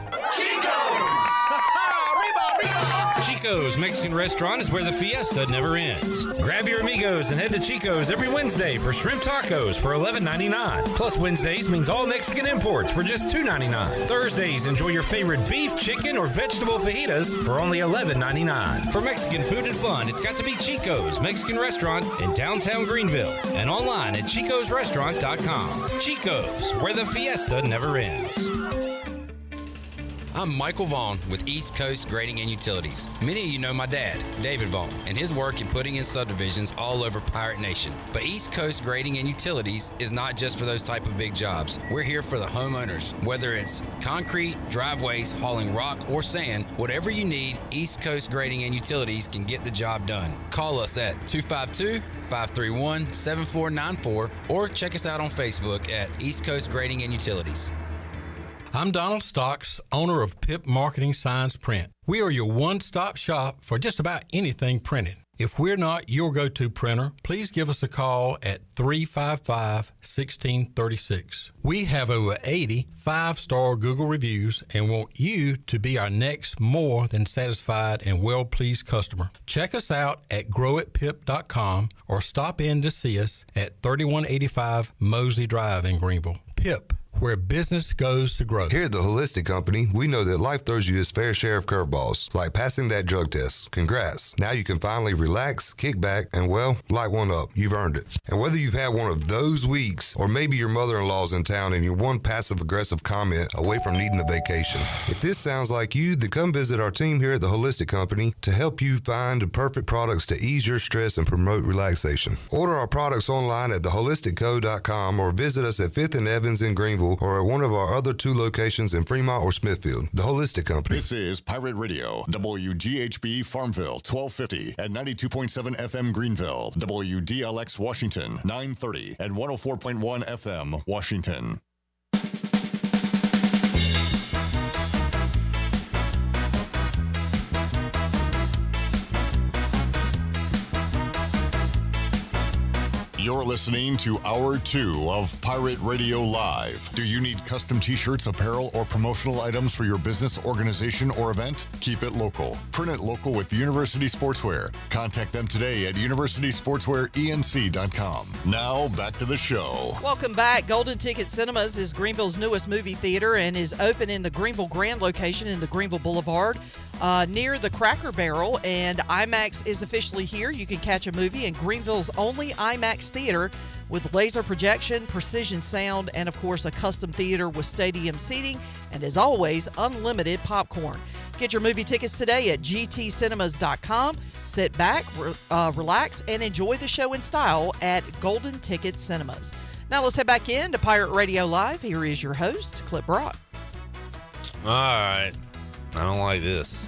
Chico's Mexican Restaurant is where the fiesta never ends. Grab your amigos and head to Chico's every Wednesday for shrimp tacos for $11.99. Plus Wednesdays means all Mexican imports for just $2.99. Thursdays, enjoy your favorite beef, chicken, or vegetable fajitas for only $11.99. For Mexican food and fun, it's got to be Chico's Mexican Restaurant in downtown Greenville and online at chicosrestaurant.com. Chico's, where the fiesta never ends. I'm Michael Vaughn with East Coast Grading and Utilities. Many of you know my dad, David Vaughn, and his work in putting in subdivisions all over Pirate Nation. But East Coast Grading and Utilities is not just for those type of big jobs. We're here for the homeowners. Whether it's concrete, driveways, hauling rock, or sand, whatever you need, East Coast Grading and Utilities can get the job done. Call us at 252-531-7494 or check us out on Facebook at East Coast Grading and Utilities. I'm Donald Stocks, owner of PIP Marketing Signs Print. We are your one-stop shop for just about anything printed. If we're not your go-to printer, please give us a call at 355-1636. We have over 80 five-star Google reviews and want you to be our next more than satisfied and well-pleased customer. Check us out at growatpip.com or stop in to see us at 3185 Mosley Drive in Greenville. PIP, where business goes to grow. Here at the Holistic Company, we know that life throws you its fair share of curveballs, like passing that drug test. Congrats. Now you can finally relax, kick back, and, well, light one up. You've earned it. And whether you've had one of those weeks, or maybe your mother-in-law's in town and you're one passive-aggressive comment away from needing a vacation, if this sounds like you, then come visit our team here at the Holistic Company to help you find the perfect products to ease your stress and promote relaxation. Order our products online at theholisticco.com or visit us at 5th and Evans in Greenville or at one of our other 2 locations in Fremont or Smithfield. The Holistic Company. This is Pirate Radio, WGHB Farmville, 1250 and 92.7 FM Greenville, WDLX Washington, 930 and 104.1 FM Washington. You're listening to Hour 2 of Pirate Radio Live. Do you need custom t-shirts, apparel, or promotional items for your business, organization, or event? Keep it local. Print it local with University Sportswear. Contact them today at universitysportswearenc.com. Now, back to the show. Welcome back. Golden Ticket Cinemas is Greenville's newest movie theater and is open in the Greenville Grand location in the Greenville Boulevard near the Cracker Barrel. And IMAX is officially here. You can catch a movie in Greenville's only IMAX theater with laser projection, precision sound, and of course a custom theater with stadium seating and, as always, unlimited popcorn. Get your movie tickets today at gtcinemas.com. Sit back, relax, and enjoy the show in style at Golden Ticket Cinemas. Now let's head back in to Pirate Radio Live. Here is your host, Clip Brock. All right. I don't like this.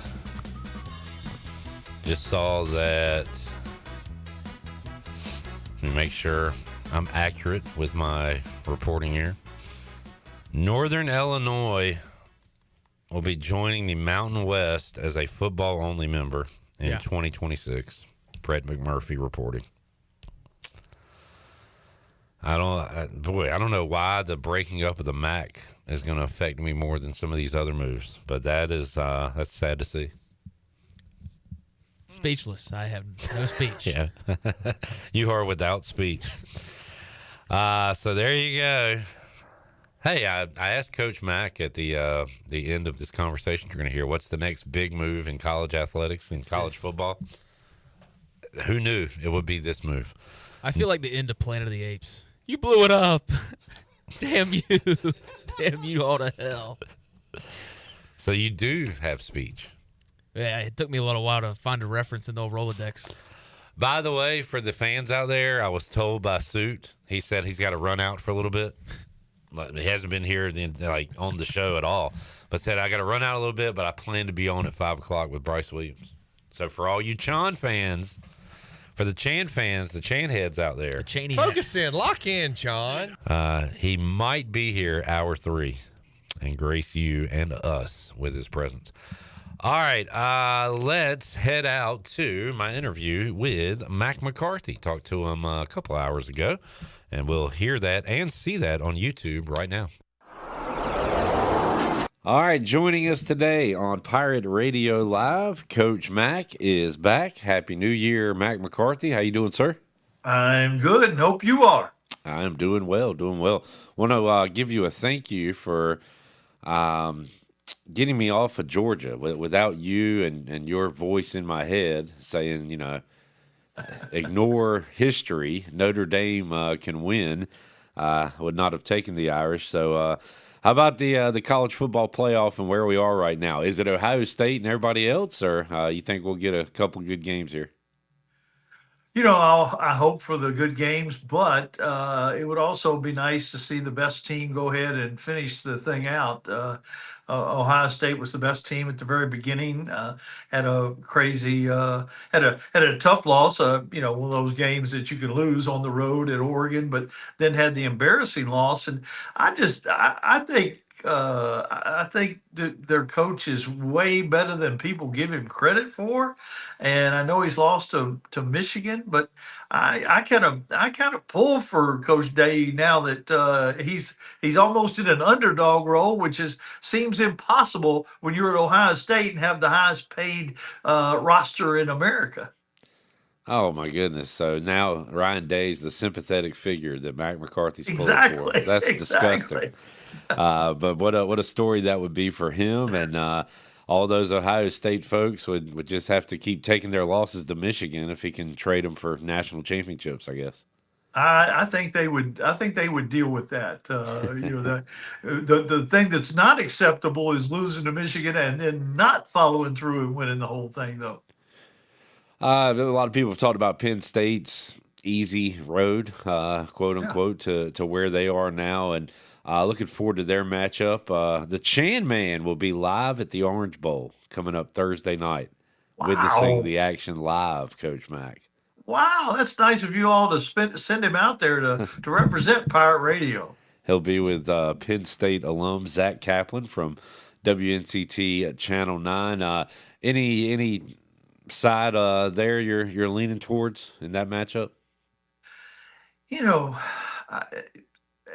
Just saw that. Let me make sure I'm accurate with my reporting here. Northern Illinois will be joining the Mountain West as a football-only member in 2026. Brett McMurphy reporting. I don't know why the breaking up of the MAC is going to affect me more than some of these other moves, but that's sad to see. Speechless. I have no speech. Yeah. You are without speech. So there you go. Hey, I asked Coach Mack at the end of this conversation you're going to hear, what's the next big move in college athletics and college football? Who knew it would be this move? I feel like the end of Planet of the Apes. You blew it up. Damn you. Damn you all to hell. So you do have speech. Yeah, it took me a little while to find a reference in the old Rolodex. By the way, for the fans out there, I was told by Suit, he said he's got to run out for a little bit. He hasn't been here on the show at all, but said I got to run out a little bit, but I plan to be on at 5 o'clock with Bryce Williams. So for all you Chon fans, for the Chan fans, the Chan heads out there, focus in, lock in, Chon. He might be here hour 3 and grace you and us with his presence. All right, let's head out to my interview with Mac McCarthy. Talked to him a couple hours ago, and we'll hear that and see that on YouTube right now. All right, joining us today on Pirate Radio Live, Coach Mack is back. Happy New Year, Mac McCarthy. How you doing, sir? I'm good, and hope you are. I'm doing well, Want to give you a thank you for getting me off of Georgia. Without you and your voice in my head saying, ignore history, Notre Dame can win, would not have taken the Irish. So how about the college football playoff and where we are right now? Is it Ohio State and everybody else, or you think we'll get a couple good games here? I hope for the good games, but it would also be nice to see the best team go ahead and finish the thing out. Ohio State was the best team at the very beginning. Had a crazy, had a tough loss. One of those games that you can lose on the road at Oregon, but then had the embarrassing loss. And I think their coach is way better than people give him credit for, and I know he's lost to Michigan, but I kind of pull for Coach Day now that he's almost in an underdog role, which seems impossible when you're at Ohio State and have the highest paid roster in America. Oh my goodness! So now Ryan Day's the sympathetic figure that Mac McCarthy's pulling Exactly. for. That's Exactly. disgusting. But what a story that would be for him, and all those Ohio State folks would just have to keep taking their losses to Michigan if he can trade them for national championships, I guess. I think they would. I think they would deal with that. The thing that's not acceptable is losing to Michigan and then not following through and winning the whole thing, though. A lot of people have talked about Penn State's easy road, quote unquote, to where they are now, and looking forward to their matchup. The Chan Man will be live at the Orange Bowl coming up Thursday night, witnessing the action live, Coach Mack. Wow, that's nice of you all to send him out there to represent Pirate Radio. He'll be with Penn State alum Zach Kaplan from WNCT Channel 9. Any side there you're leaning towards in that matchup? You know, I,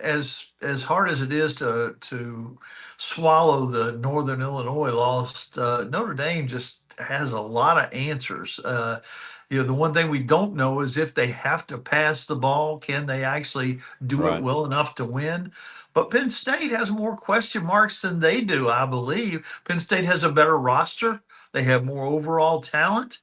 as hard as it is to swallow the Northern Illinois loss, Notre Dame just has a lot of answers. The one thing we don't know is if they have to pass the ball, can they actually do it Right. well enough to win? But Penn State has more question marks than they do, I believe. Penn State has a better roster. They have more overall talent.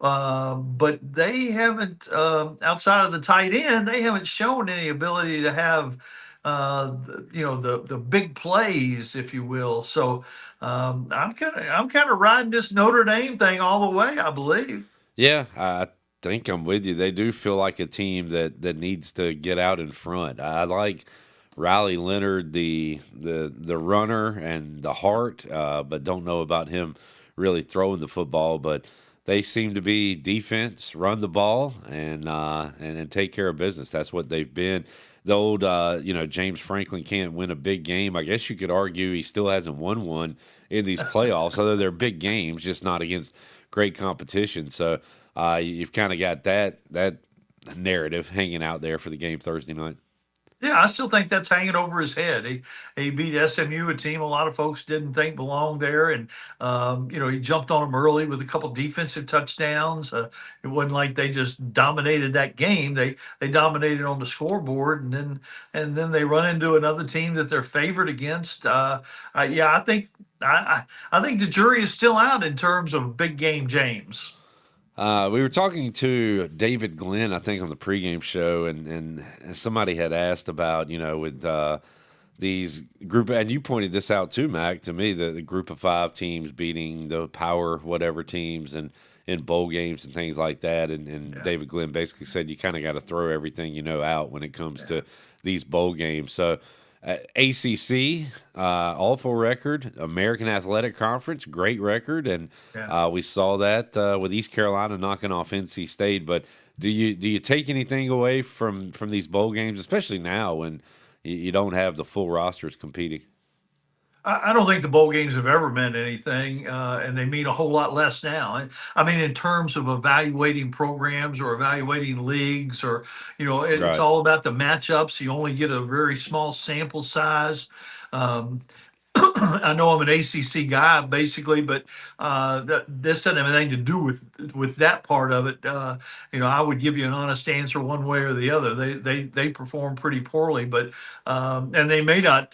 But they haven't, outside of the tight end, they haven't shown any ability to have, the big plays, if you will. So I'm kind of riding this Notre Dame thing all the way, I believe. Yeah, I think I'm with you. They do feel like a team that needs to get out in front. I like Riley Leonard, the runner and the heart, but don't know about him really throwing the football. But they seem to be defense, run the ball, and take care of business. That's what they've been. The old, James Franklin can't win a big game. I guess you could argue he still hasn't won one in these playoffs, although they're big games, just not against great competition. So you've kind of got that narrative hanging out there for the game Thursday night. Yeah, I still think that's hanging over his head. He beat SMU, a team a lot of folks didn't think belonged there, and he jumped on them early with a couple defensive touchdowns. It wasn't like they just dominated that game; they dominated on the scoreboard, and then they run into another team that they're favored against. I think the jury is still out in terms of big game James. We were talking to David Glenn, I think, on the pregame show, and somebody had asked about, with these group, and you pointed this out too, Mac, to me, the group of 5 teams beating the power whatever teams and in bowl games and things like that. And David Glenn basically said you kind of got to throw everything out when it comes to these bowl games. So ACC, awful record. American Athletic Conference, great record, and we saw that with East Carolina knocking off NC State. But do you take anything away from these bowl games, especially now when you don't have the full rosters competing? I don't think the bowl games have ever meant anything, and they mean a whole lot less now. I mean, in terms of evaluating programs or evaluating leagues, or Right. it's all about the matchups. You only get a very small sample size. I know I'm an ACC guy basically, but this doesn't have anything to do with that part of it. I would give you an honest answer one way or the other. They perform pretty poorly, but and they may not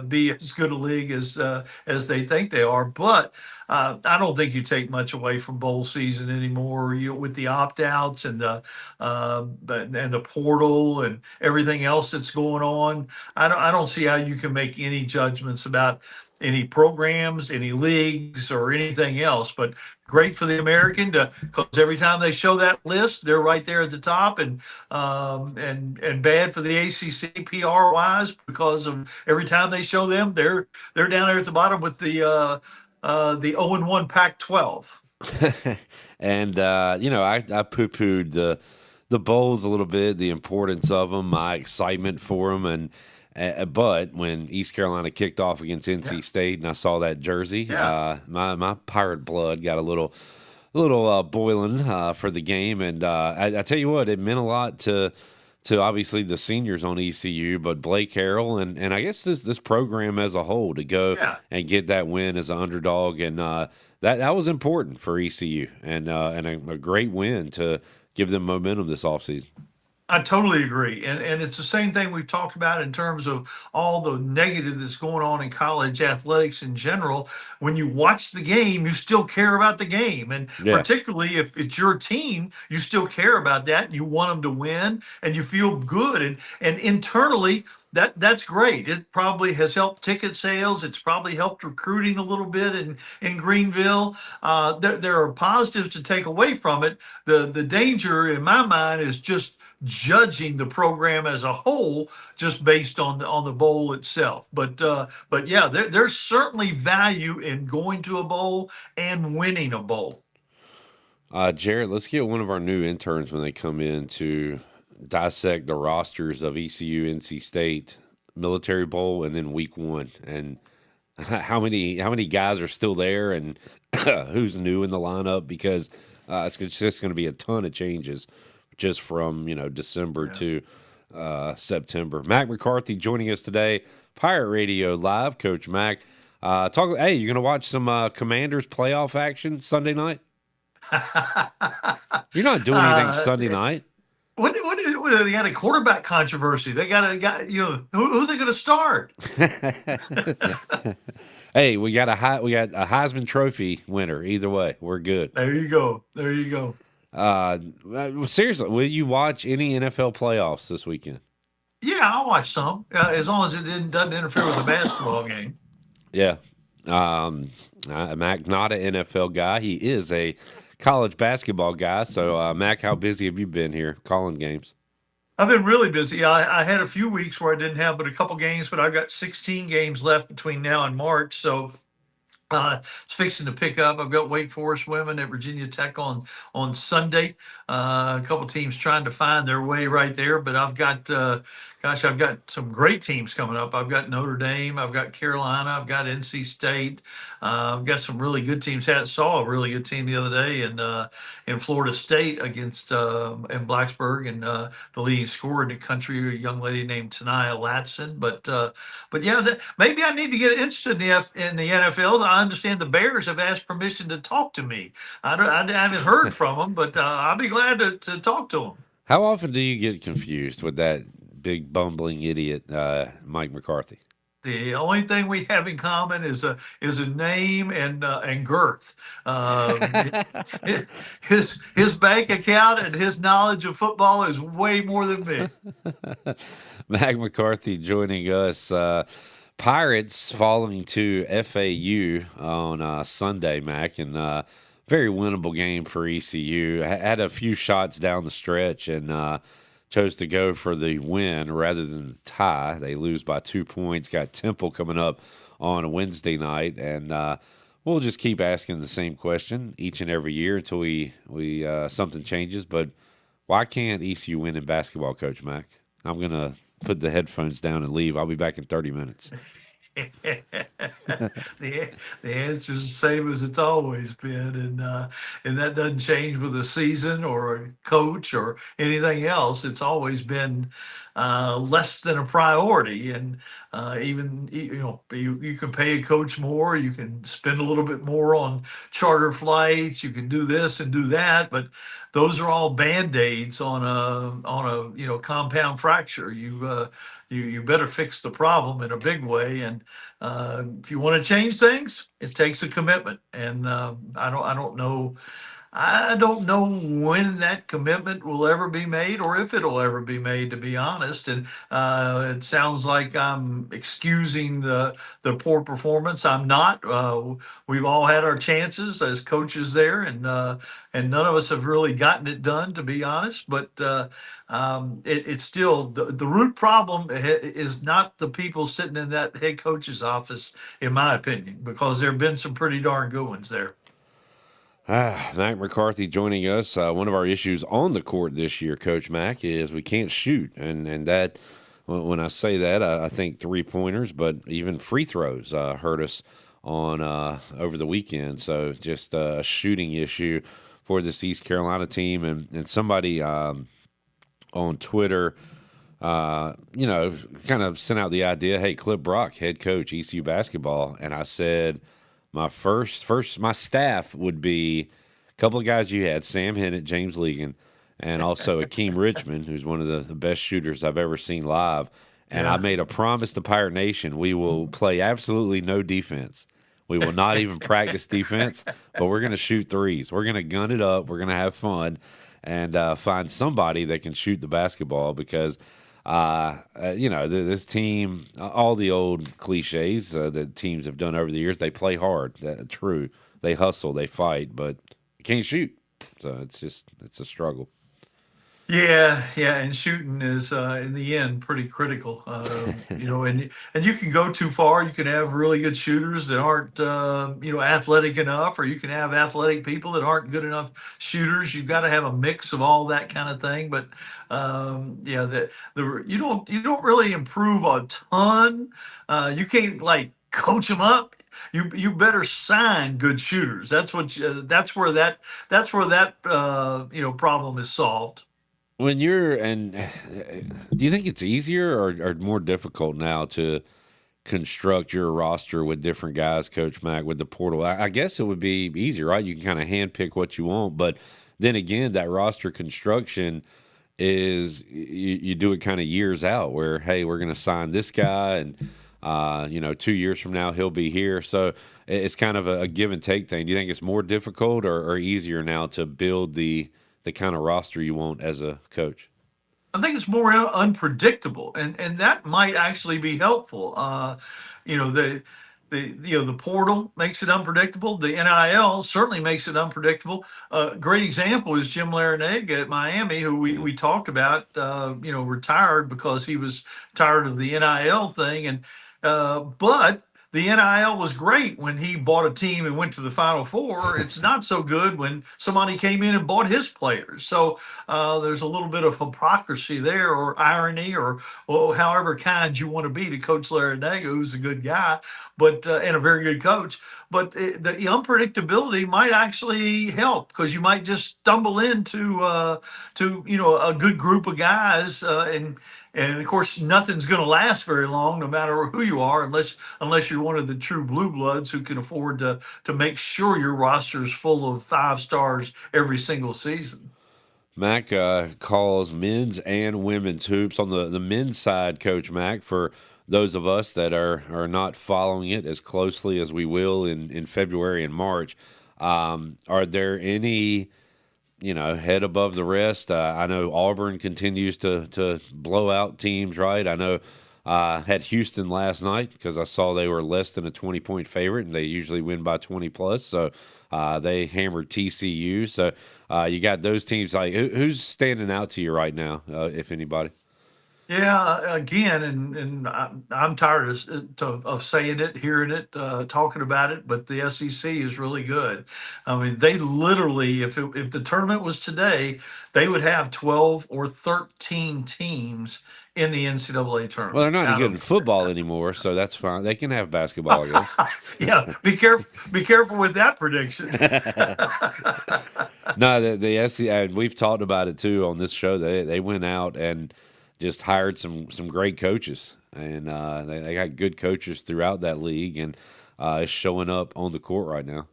be as good a league as they think they are. But I don't think you take much away from bowl season anymore. With the opt outs and the portal and everything else that's going on, I don't see how you can make any judgments about any programs, any leagues, or anything else. But great for the American, because every time they show that list, they're right there at the top, and bad for the ACC PR wise, because of every time they show them, they're down there at the bottom with the 0-1 Pac-12. And I poo-pooed the bowls a little bit, the importance of them, my excitement for them, but when East Carolina kicked off against NC State and I saw that jersey, my pirate blood got a little boiling for the game. And I tell you what, it meant a lot to obviously the seniors on ECU, but Blake Harrell and I guess this program as a whole to go and get that win as an underdog, and that was important for ECU, and a great win to give them momentum this offseason. I totally agree. And it's the same thing we've talked about in terms of all the negative that's going on in college athletics in general. When you watch the game, you still care about the game. And particularly if it's your team, you still care about that. And you want them to win and you feel good. And internally, that's great. It probably has helped ticket sales. It's probably helped recruiting a little bit in Greenville. There are positives to take away from it. The danger in my mind is just judging the program as a whole just based on the bowl itself. But yeah, there's certainly value in going to a bowl and winning a bowl. Jared, let's get one of our new interns when they come in to dissect the rosters of ECU, NC State, Military Bowl, and then Week 1, and how many guys are still there and who's new in the lineup, because it's just going to be a ton of changes just from December to September. Mac McCarthy joining us today, Pirate Radio Live. Coach Mack, hey, you going to watch some Commanders playoff action Sunday night? You're not doing anything Sunday night. What they got a quarterback controversy? They got who are they going to start? Hey, we got a Heisman Trophy winner. Either way, we're good. There you go. Seriously, will you watch any NFL playoffs this weekend? Yeah, I'll watch some as long as it doesn't interfere with the basketball game. Yeah, Mac not an NFL guy. He is a college basketball guy. So, Mac, how busy have you been here calling games? I've been really busy. I had a few weeks where I didn't have but a couple games, but I've got 16 games left between now and March. So it's fixing to pick up. I've got Wake Forest women at Virginia Tech on Sunday. A couple teams trying to find their way right there, but I've got I've got some great teams coming up. I've got Notre Dame, I've got Carolina, I've got NC State. I've got some really good teams. Saw a really good team the other day in Florida State against in Blacksburg, and the leading scorer in the country, a young lady named Tania Latson. But yeah, maybe I need to get interested in the NFL. I understand the Bears have asked permission to talk to me. I haven't heard from them, but I'll be glad to talk to them. How often do you get confused with that big bumbling idiot, Mike McCarthy? The only thing we have in common is a name and girth. His bank account and his knowledge of football is way more than me. Mac McCarthy joining us. Pirates falling to FAU on Sunday, Mac, and very winnable game for ECU. Had a few shots down the stretch and chose to go for the win rather than the tie. They lose by 2 points. Got Temple coming up on a Wednesday night, and we'll just keep asking the same question each and every year until we something changes. But why can't ECU win in basketball, Coach Mack? I'm gonna put the headphones down and leave. I'll be back in 30 minutes. The answer is the same as it's always been, and that doesn't change with a season or a coach or anything else. It's always been less than a priority, and even you can pay a coach more, you can spend a little bit more on charter flights, you can do this and do that, but those are all band-aids on a compound fracture. You better fix the problem in a big way, and if you want to change things, it takes a commitment. And I don't know when that commitment will ever be made, or if it'll ever be made, to be honest. And it sounds like I'm excusing the poor performance. I'm not. We've all had our chances as coaches there, and none of us have really gotten it done, to be honest. But it's still the root problem is not the people sitting in that head coach's office, in my opinion, because there have been some pretty darn good ones there. Mac McCarthy joining us. One of our issues on the court this year, Coach Mack, is we can't shoot. And that, when I say that, I think three-pointers, but even free throws hurt us on over the weekend. So just a shooting issue for this East Carolina team. And somebody on Twitter, kind of sent out the idea, hey, Clip Brock, head coach, ECU basketball. And I said, my my staff would be a couple of guys you had, Sam Hennett, James Legan, and also Akeem Richmond, who's one of the best shooters I've ever seen live. And I made a promise to Pirate Nation, we will play absolutely no defense. We will not even practice defense, but we're going to shoot threes. We're going to gun it up. We're going to have fun and find somebody that can shoot the basketball because this team, all the old cliches that teams have done over the years, they play hard. True. They hustle, they fight, but you can't shoot. So it's a struggle. Yeah, and shooting is in the end pretty critical. And you can go too far. You can have really good shooters that aren't athletic enough, or you can have athletic people that aren't good enough shooters. You've got to have a mix of all that kind of thing. But you don't really improve a ton. You can't coach them up. You better sign good shooters. That's where that problem is solved. When you're do you think it's easier or more difficult now to construct your roster with different guys, Coach Mack, with the portal? I guess it would be easier, right? You can kind of handpick what you want, but then again, that roster construction is you do it kind of years out where, hey, we're going to sign this guy and 2 years from now he'll be here. So it's kind of a give and take thing. Do you think it's more difficult or easier now to build the kind of roster you want as a coach? I think it's more unpredictable, and that might actually be helpful. The portal makes it unpredictable. The NIL certainly makes it unpredictable. Great example is Jim Larinaga at Miami, who we talked about. Retired because he was tired of the NIL thing, and but the NIL was great when he bought a team and went to the Final Four. It's not so good when somebody came in and bought his players. So there's a little bit of hypocrisy there, or irony, or however kind you want to be to Coach Larinaga, who's a good guy, but and a very good coach. But the unpredictability might actually help, because you might just stumble into a good group of guys, and of course, nothing's going to last very long, no matter who you are, unless you're one of the true blue bloods who can afford to make sure your roster is full of 5 stars every single season. Mack calls men's and women's hoops. On the men's side, Coach Mack, for those of us that are not following it as closely as we will in February and March, are there any head above the rest? I know Auburn continues to blow out teams, right? I know had Houston last night because I saw they were less than a 20-point favorite, and they usually win by 20+. So they hammered TCU. So you got those teams. Like, who's standing out to you right now, if anybody? Yeah, again, and I'm tired of saying it, hearing it, talking about it, but the SEC is really good. I mean, they literally, if the tournament was today, they would have 12 or 13 teams in the NCAA tournament. Well, they're not any good in football anymore, so that's fine. They can have basketball, I guess. Yeah, be careful with that prediction. No, the SEC, and we've talked about it too on this show. They went out and just hired some great coaches, and they got good coaches throughout that league, and it's showing up on the court right now.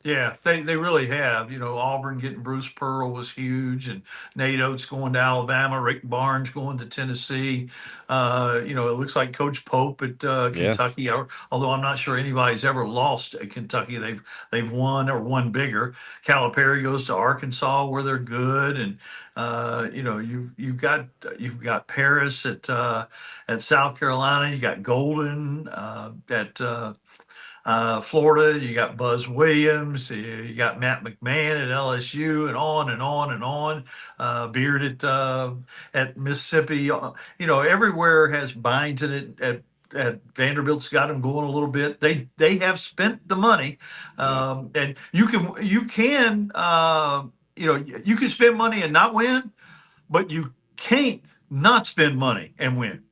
Yeah, they really have. Auburn getting Bruce Pearl was huge, and Nate Oates going to Alabama, Rick Barnes going to Tennessee. It looks like Coach Pope at Kentucky. Yeah. Although I'm not sure anybody's ever lost at Kentucky. They've won or won bigger. Calipari goes to Arkansas, where they're good, and you've got Paris at South Carolina. You got Golden at Florida. You got Buzz Williams. You got Matt McMahon at LSU, and on and on and on. Beard at Mississippi. Everywhere has Byington at Vanderbilt's got them going a little bit. They have spent the money, and you can spend money and not win, but you can't not spend money and win.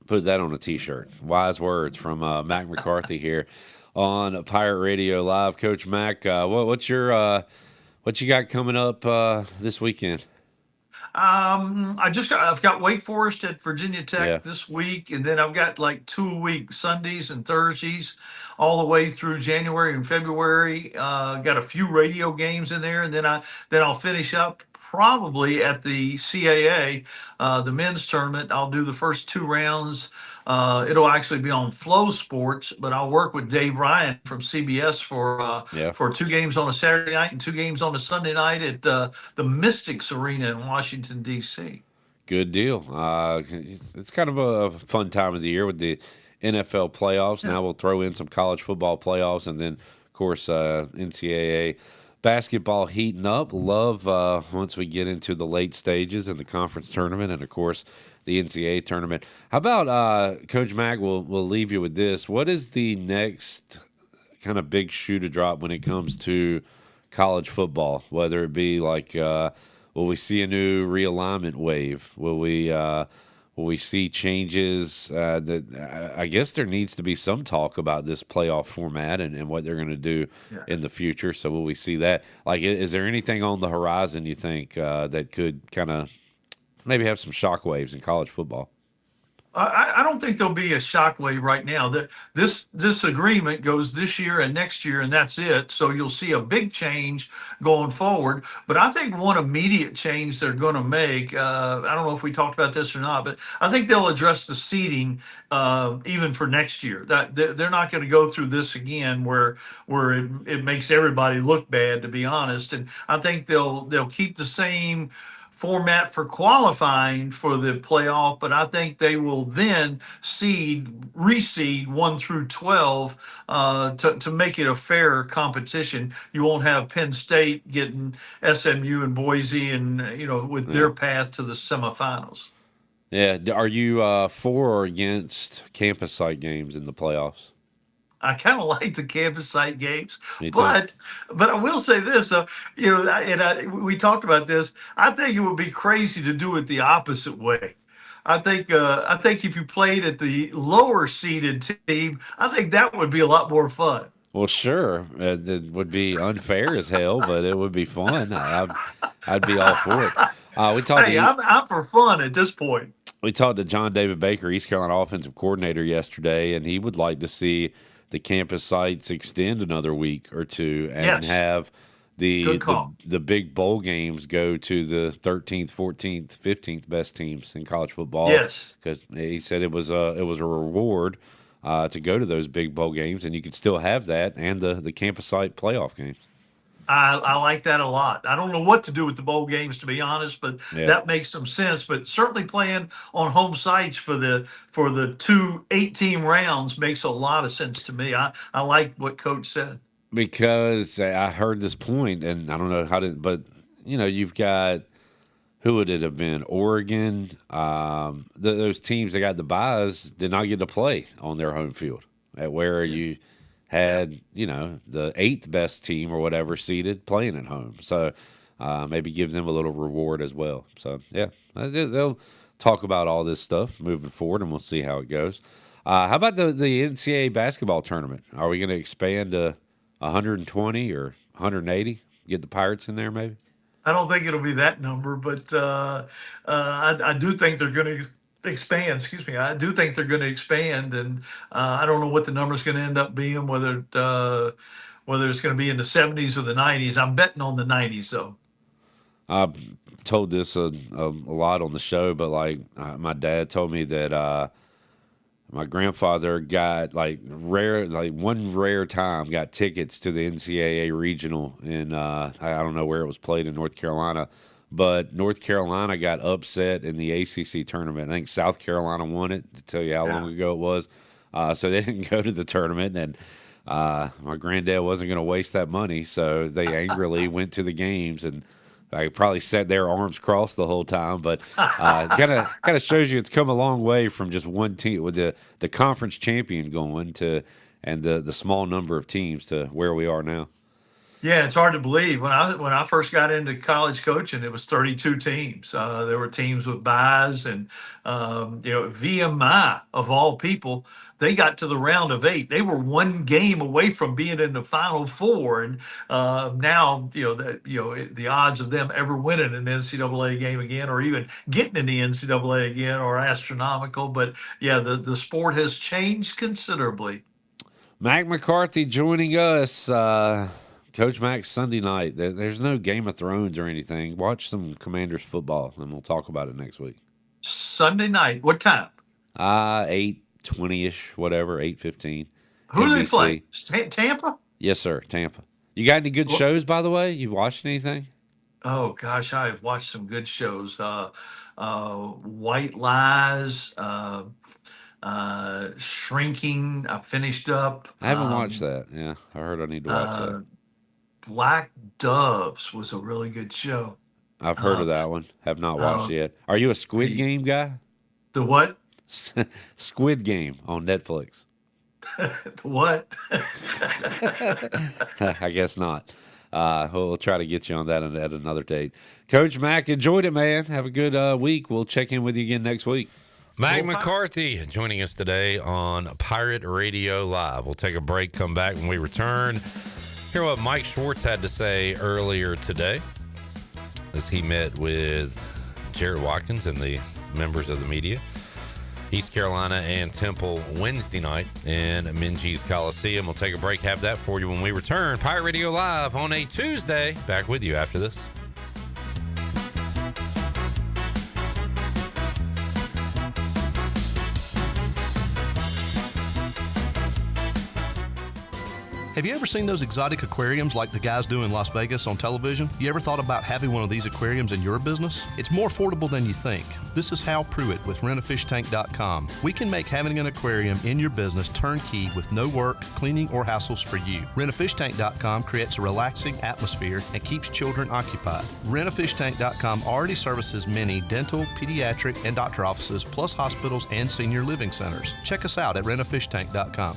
Put that on a T-shirt. Wise words from Mac McCarthy here on Pirate Radio Live. Coach Mack, what you got coming up this weekend? I've got Wake Forest at Virginia Tech this week, and then I've got like 2-a-week Sundays and Thursdays all the way through January and February. Got a few radio games in there, and then I'll finish up probably at the CAA, the men's tournament. I'll do the first 2 rounds. It'll actually be on Flow Sports, but I'll work with Dave Ryan from CBS for 2 games on a Saturday night and 2 games on a Sunday night at the Mystics Arena in Washington, D.C. Good deal. It's kind of a fun time of the year with the NFL playoffs. Now we'll throw in some college football playoffs, and then, of course, NCAA basketball heating up. Love once we get into the late stages in the conference tournament, and of course the NCAA tournament. How about Coach Mack? We'll leave you with this. What is the next kind of big shoe to drop when it comes to college football? Whether it be like, will we see a new realignment wave? Will Will we see changes? I guess there needs to be some talk about this playoff format and what they're going to do in the future. So will we see that? Like, is there anything on the horizon you think that could kind of maybe have some shockwaves in college football? I don't think there'll be a shockwave right now. This agreement goes this year and next year, and that's it. So you'll see a big change going forward. But I think one immediate change they're going to make, I don't know if we talked about this or not, but I think they'll address the seating even for next year. That they're not going to go through this again where it makes everybody look bad, to be honest. And I think they'll keep the same format for qualifying for the playoff, but I think they will then reseed 1 through 12 to make it a fair competition. You won't have Penn State getting SMU and Boise and with their path to the semifinals. Yeah, are you for or against campus site games in the playoffs? I kind of like the campus site games, but I will say this, we talked about this. I think it would be crazy to do it the opposite way. I think if you played at the lower seeded team, I think that would be a lot more fun. Well, sure, it would be unfair as hell, but it would be fun. I'd be all for it. I'm for fun at this point. We talked to John David Baker, East Carolina offensive coordinator, yesterday, and he would like to see the campus sites extend another week or two and have the big bowl games go to the 13th, 14th, 15th best teams in college football. Yes, because he said it was a reward to go to those big bowl games, and you could still have that and the campus site playoff games. I like that a lot. I don't know what to do with the bowl games, to be honest, but that makes some sense. But certainly playing on home sites for the 2 8-team rounds makes a lot of sense to me. I like what Coach said. Because I heard this point, and I don't know how to, but you've got, who would it have been? Oregon. Those teams that got the byes did not get to play on their home field, at where you had, the 8th best team or whatever seeded playing at home. So maybe give them a little reward as well. So, yeah, they'll talk about all this stuff moving forward, and we'll see how it goes. How about the NCAA basketball tournament? Are we going to expand to 120 or 180? Get the Pirates in there maybe? I don't think it'll be that number, but I do think they're going to expand. I do think they're going to expand, and I don't know what the number is going to end up being, whether it's going to be in the 70s or the 90s. I'm betting on the 90s, though. I've told this a lot on the show, but my dad told me that my grandfather got one rare time got tickets to the NCAA regional in I don't know where it was played in North Carolina. But North Carolina got upset in the ACC tournament. I think South Carolina won it, to tell you how long ago it was. So they didn't go to the tournament, and my granddad wasn't going to waste that money. So they angrily went to the games, and I probably sat there arms crossed the whole time. But kind of shows you it's come a long way from just one team with the conference champion going to, and the small number of teams to where we are now. Yeah, it's hard to believe. When I first got into college coaching, it was 32 teams. There were teams with byes, and VMI of all people, they got to the round of 8. They were one game away from being in the Final Four, and now the odds of them ever winning an NCAA game again, or even getting in the NCAA again, are astronomical. But yeah, the sport has changed considerably. Mac McCarthy joining us. Coach Mack Sunday night. There's no Game of Thrones or anything. Watch some Commanders football, and we'll talk about it next week. Sunday night. What time? 8:20-ish, whatever, 8:15. Who do they play? Tampa? Yes, sir, Tampa. You got any good shows, by the way? You watched anything? Oh, gosh, I've watched some good shows. White Lies, Shrinking. I finished up. I haven't watched that. Yeah, I heard I need to watch that. Black Doves was a really good show. I've heard of that one. Have not watched yet. Are you a Squid Game guy? The what? Squid Game on Netflix. The what? I guess not. We'll try to get you on that at another date. Coach Mack, enjoyed it, man. Have a good week. We'll check in with you again next week. Mac McCarthy joining us today on Pirate Radio Live. We'll take a break, come back when we return. Hear what Mike Schwarz had to say earlier today as he met with Jared Watkins and the members of the media. East Carolina and Temple Wednesday night in Minges Coliseum. We'll take a break, have that for you when we return. Pirate Radio Live on a Tuesday. Back with you after this. Have you ever seen those exotic aquariums like the guys do in Las Vegas on television? You ever thought about having one of these aquariums in your business? It's more affordable than you think. This is Hal Pruitt with rentafishtank.com. We can make having an aquarium in your business turnkey with no work, cleaning, or hassles for you. Rentafishtank.com creates a relaxing atmosphere and keeps children occupied. Rentafishtank.com already services many dental, pediatric, and doctor offices, plus hospitals and senior living centers. Check us out at rentafishtank.com.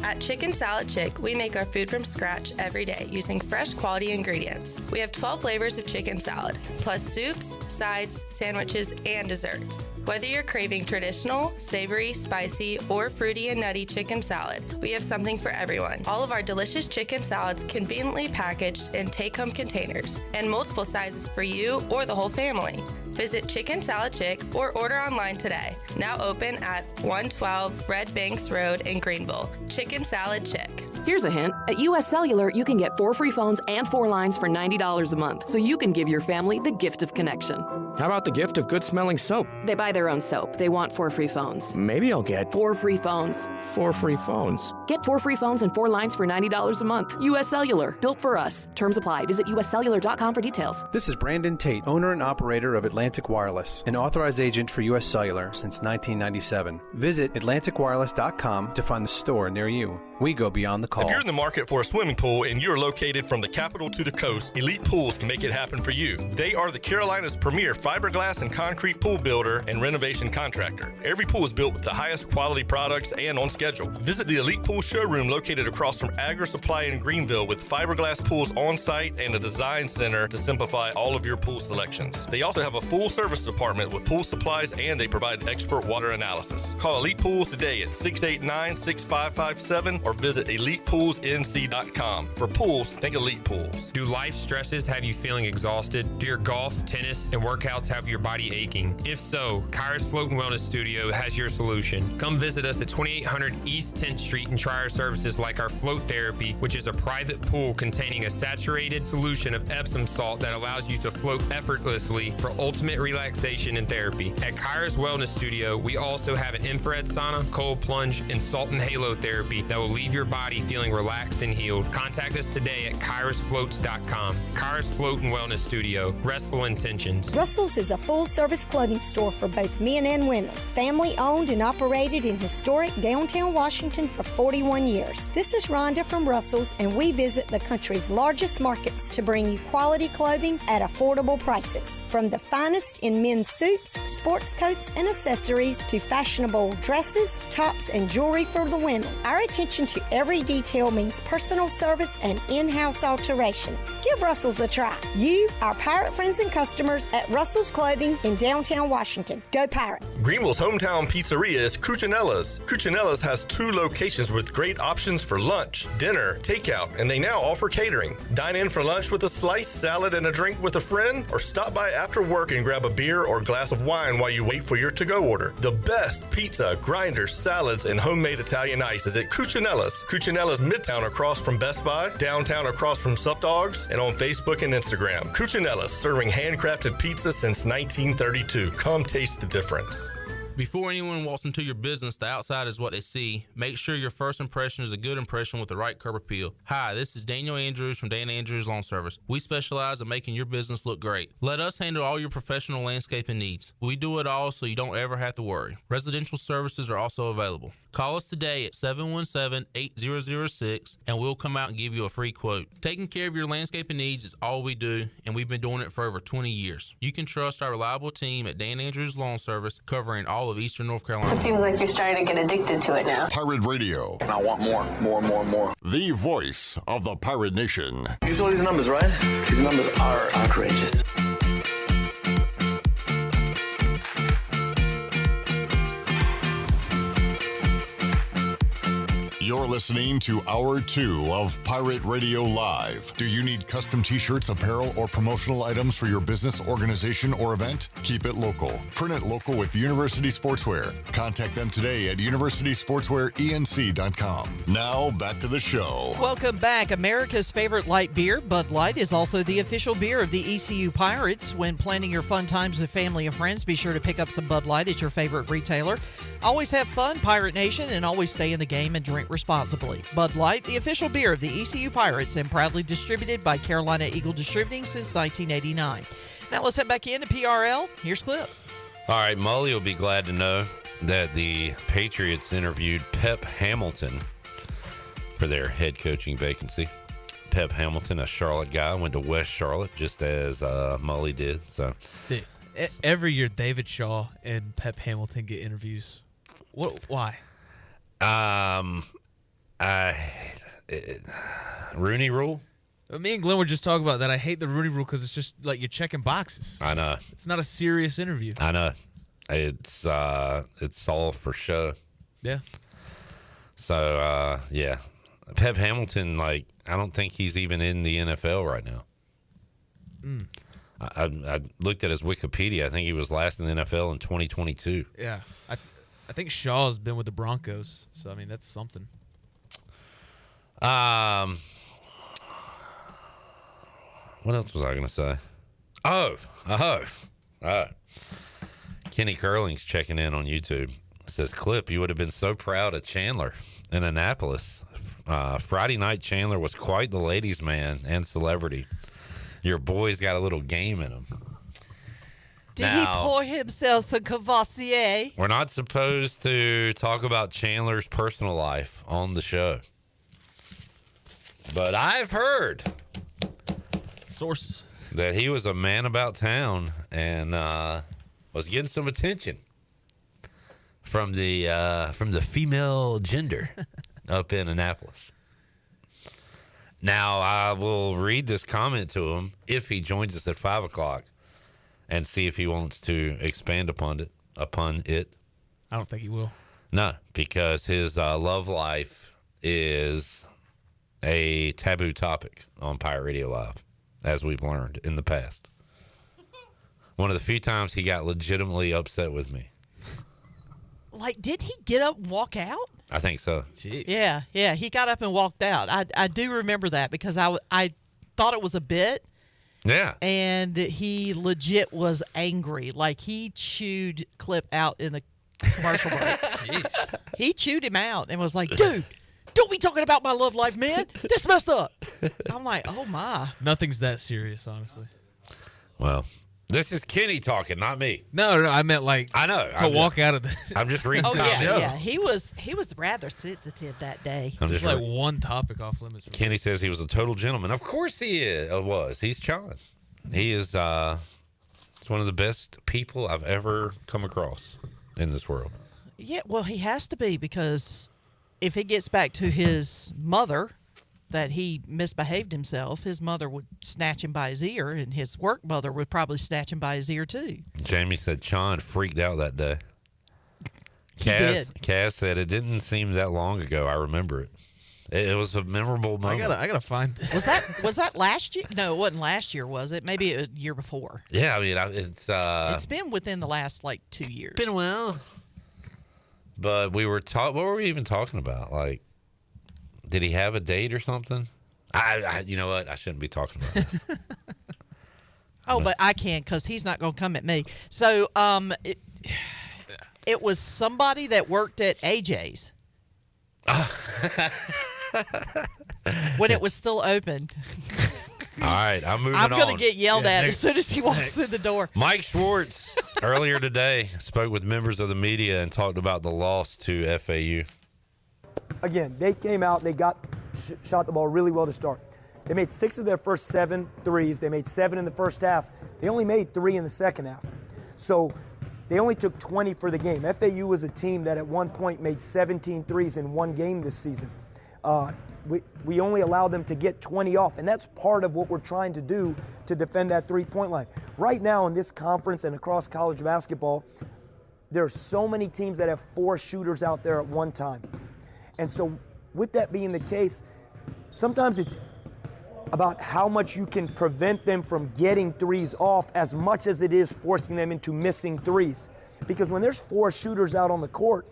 At Chicken Salad Chick, we make our food from scratch every day using fresh quality ingredients. We have 12 flavors of chicken salad, plus soups, sides, sandwiches, and desserts. Whether you're craving traditional, savory, spicy, or fruity and nutty chicken salad, we have something for everyone. All of our delicious chicken salads conveniently packaged in take-home containers and multiple sizes for you or the whole family. Visit Chicken Salad Chick or order online today. Now open at 112 Red Banks Road in Greenville. Chicken Salad Chick. Here's a hint. At US Cellular, you can get 4 free phones and 4 lines for $90 a month, so you can give your family the gift of connection. How about the gift of good-smelling soap? They buy their own soap. They want 4 free phones. Maybe I'll get 4 free phones. 4 free phones. Get 4 free phones and 4 lines for $90 a month. US Cellular. Built for us. Terms apply. Visit uscellular.com for details. This is Brandon Tate, owner and operator of Atlantic Wireless, an authorized agent for US Cellular since 1997. Visit atlanticwireless.com to find the store near you. We go beyond the call. If you're in the market for a swimming pool and you're located from the capital to the coast, Elite Pools can make it happen for you. They are the Carolina's premier fiberglass and concrete pool builder and renovation contractor. Every pool is built with the highest quality products and on schedule. Visit the Elite Pool showroom located across from Agri Supply in Greenville with fiberglass pools on site and a design center to simplify all of your pool selections. They also have a full service department with pool supplies and they provide expert water analysis. Call Elite Pools today at 689-6557 or visit ElitePoolsNC.com. For pools, think Elite Pools. Do life stresses have you feeling exhausted? Do your golf, tennis, and workouts have your body aching? If so, Kairos Float and Wellness Studio has your solution. Come visit us at 2800 East 10th Street and try our services like our float therapy, which is a private pool containing a saturated solution of Epsom salt that allows you to float effortlessly for ultimate relaxation and therapy. At Kairos Wellness Studio, we also have an infrared sauna, cold plunge, and salt and halo therapy that will leave your body feeling relaxed and healed. Contact us today at kairosfloats.com. Kairos Float and Wellness Studio. Restful intentions. Russell's is a full-service clothing store for both men and women. Family-owned and operated in historic downtown Washington for 41 years. This is Rhonda from Russell's, and we visit the country's largest markets to bring you quality clothing at affordable prices. From the finest in men's suits, sports coats, and accessories to fashionable dresses, tops, and jewelry for the women. Our attention to every detail means personal service and in-house alterations. Give Russell's a try. You, our pirate friends and customers at Russell's Clothing in downtown Washington. Go Pirates! Greenville's hometown pizzeria is Cucinella's. Cucinella's has 2 locations with great options for lunch, dinner, takeout, and they now offer catering. Dine in for lunch with a slice, salad, and a drink with a friend, or stop by after work and grab a beer or glass of wine while you wait for your to-go order. The best pizza, grinders, salads, and homemade Italian ice is at Cucinella's. Cucinella's Midtown across from Best Buy, downtown across from Sup Dogs, and on Facebook and Instagram. Cucinella's, serving handcrafted pizza since 1932. Come taste the difference. Before anyone walks into your business, the outside is what they see. Make sure your first impression is a good impression with the right curb appeal. Hi, this is Daniel Andrews from Dan Andrews Lawn Service. We specialize in making your business look great. Let us handle all your professional landscaping needs. We do it all so you don't ever have to worry. Residential services are also available. Call us today at 717-8006 and we'll come out and give you a free quote. Taking care of your landscaping needs is all we do, and we've been doing it for over 20 years. You can trust our reliable team at Dan Andrews Lawn Service, covering all of Eastern North Carolina. It seems like you're starting to get addicted to it now. Pirate Radio. And I want more. The voice of the Pirate Nation. You saw these numbers, right? These numbers are outrageous. You're listening to Hour 2 of Pirate Radio Live. Do you need custom t-shirts, apparel, or promotional items for your business, organization, or event? Keep it local. Print it local with University Sportswear. Contact them today at universitysportswearenc.com. Now, back to the show. Welcome back. America's favorite light beer, Bud Light, is also the official beer of the ECU Pirates. When planning your fun times with family and friends, be sure to pick up some Bud Light at your favorite retailer. Always have fun, Pirate Nation, and always stay in the game and drink responsibly. Bud Light, the official beer of the ECU Pirates, and proudly distributed by Carolina Eagle Distributing since 1989. Now let's head back into PRL. Here's Clip. All right, Mully will be glad to know that the Patriots interviewed Pep Hamilton for their head coaching vacancy. Pep Hamilton, a Charlotte guy, went to West Charlotte just as Mully did. So, Dude, every year David Shaw and Pep Hamilton get interviews. What? Why? Rooney Rule. Me and Glenn were just talking about that. I hate the Rooney Rule because it's just like you're checking boxes. I know. It's not a serious interview. I know. It's all for show. Yeah. So yeah, Pep Hamilton, I don't think he's even in the NFL right now. I looked at his Wikipedia. I think he was last in the NFL in 2022. Yeah. I think Shaw's been with the Broncos. So I mean that's something. What else was I going to say? Oh. Kenny Curling's checking in on YouTube. It says, Clip, you would have been so proud of Chandler in Annapolis. Friday night, Chandler was quite the ladies' man and celebrity. Your boy's got a little game in him. Did he pour himself some Cavassier? We're not supposed to talk about Chandler's personal life on the show. But I've heard sources that he was a man about town and was getting some attention from the female gender up in Annapolis. Now I will read this comment to him if he joins us at 5 o'clock and see if he wants to expand upon it. I don't think he will. No, because his love life is a taboo topic on Pirate Radio Live, as we've learned in the past. One of the few times he got legitimately upset with me. Did he get up and walk out? I think so. Jeez. Yeah, he got up and walked out. I do remember that because I thought it was a bit. Yeah. And he legit was angry. He chewed Clip out in the commercial break. Jeez. He chewed him out and was like, dude, don't be talking about my love life, man. This messed up. I'm like, oh, my. Nothing's that serious, honestly. Well, this is Kenny talking, not me. No, I meant I know. to walk out of the. I'm just reading. Oh yeah. He was rather sensitive that day. I'm just one topic off limits. Kenny says he was a total gentleman. Of course he was. He's John. He is. It's one of the best people I've ever come across in this world. Yeah, well, he has to be because if it gets back to his mother that he misbehaved himself, his mother would snatch him by his ear, and his work mother would probably snatch him by his ear too. Jamie said Sean freaked out that day. Did. Cass said it didn't seem that long ago. I remember it. It was a memorable moment. I gotta find this. Was that last year? No, it wasn't last year, was it? Maybe it was a year before. Yeah, I mean it's been within the last 2 years. Been a while. But we were what were we even talking about? Did he have a date or something? I you know what? I shouldn't be talking about this. But I can because he's not going to come at me. So it was somebody that worked at AJ's when it was still open. All right, I'm moving on. I'm going to get yelled at as soon as he walks through the door. Mike Schwarz earlier today spoke with members of the media and talked about the loss to FAU. Again, they came out, they shot the ball really well to start. They made 6 of their first 7 threes. They made 7 in the first half. They only made 3 in the second half. So they only took 20 for the game. FAU was a team that at one point made 17 threes in one game this season. We only allowed them to get 20 off, and that's part of what we're trying to do to defend that three-point line. Right now in this conference and across college basketball, there are so many teams that have 4 shooters out there at one time. And so with that being the case, sometimes it's about how much you can prevent them from getting threes off as much as it is forcing them into missing threes. Because when there's 4 shooters out on the court,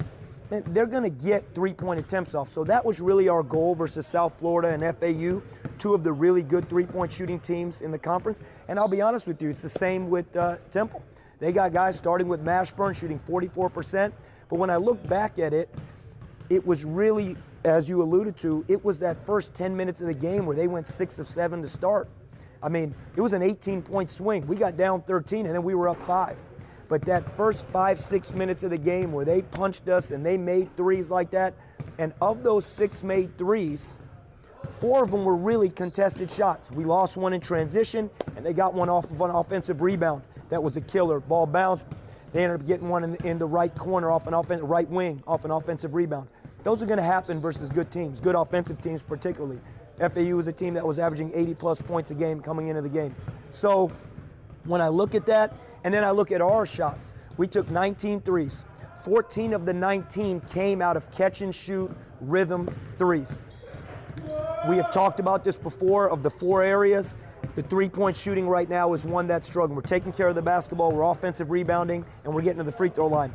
then they're going to get three-point attempts off. So that was really our goal versus South Florida and FAU, 2 of the really good three-point shooting teams in the conference. And I'll be honest with you, it's the same with Temple. They got guys starting with Mashburn shooting 44%. But when I look back at it, it was really, as you alluded to, it was that first 10 minutes of the game where they went 6 of 7 to start. I mean, it was an 18-point swing. We got down 13, and then we were up 5. But that first 5-6 minutes of the game where they punched us and they made threes like that, and of those 6 made threes, 4 of them were really contested shots. We lost one in transition, and they got one off of an offensive rebound. That was a killer. Ball bounced. They ended up getting one in the right corner off right wing off an offensive rebound. Those are going to happen versus good teams, good offensive teams particularly. FAU was a team that was averaging 80-plus points a game coming into the game. So when I look at that, and then I look at our shots, we took 19 threes. 14 of the 19 came out of catch-and-shoot rhythm threes. We have talked about this before of the 4 areas. The three-point shooting right now is one that's struggling. We're taking care of the basketball, we're offensive rebounding, and we're getting to the free throw line.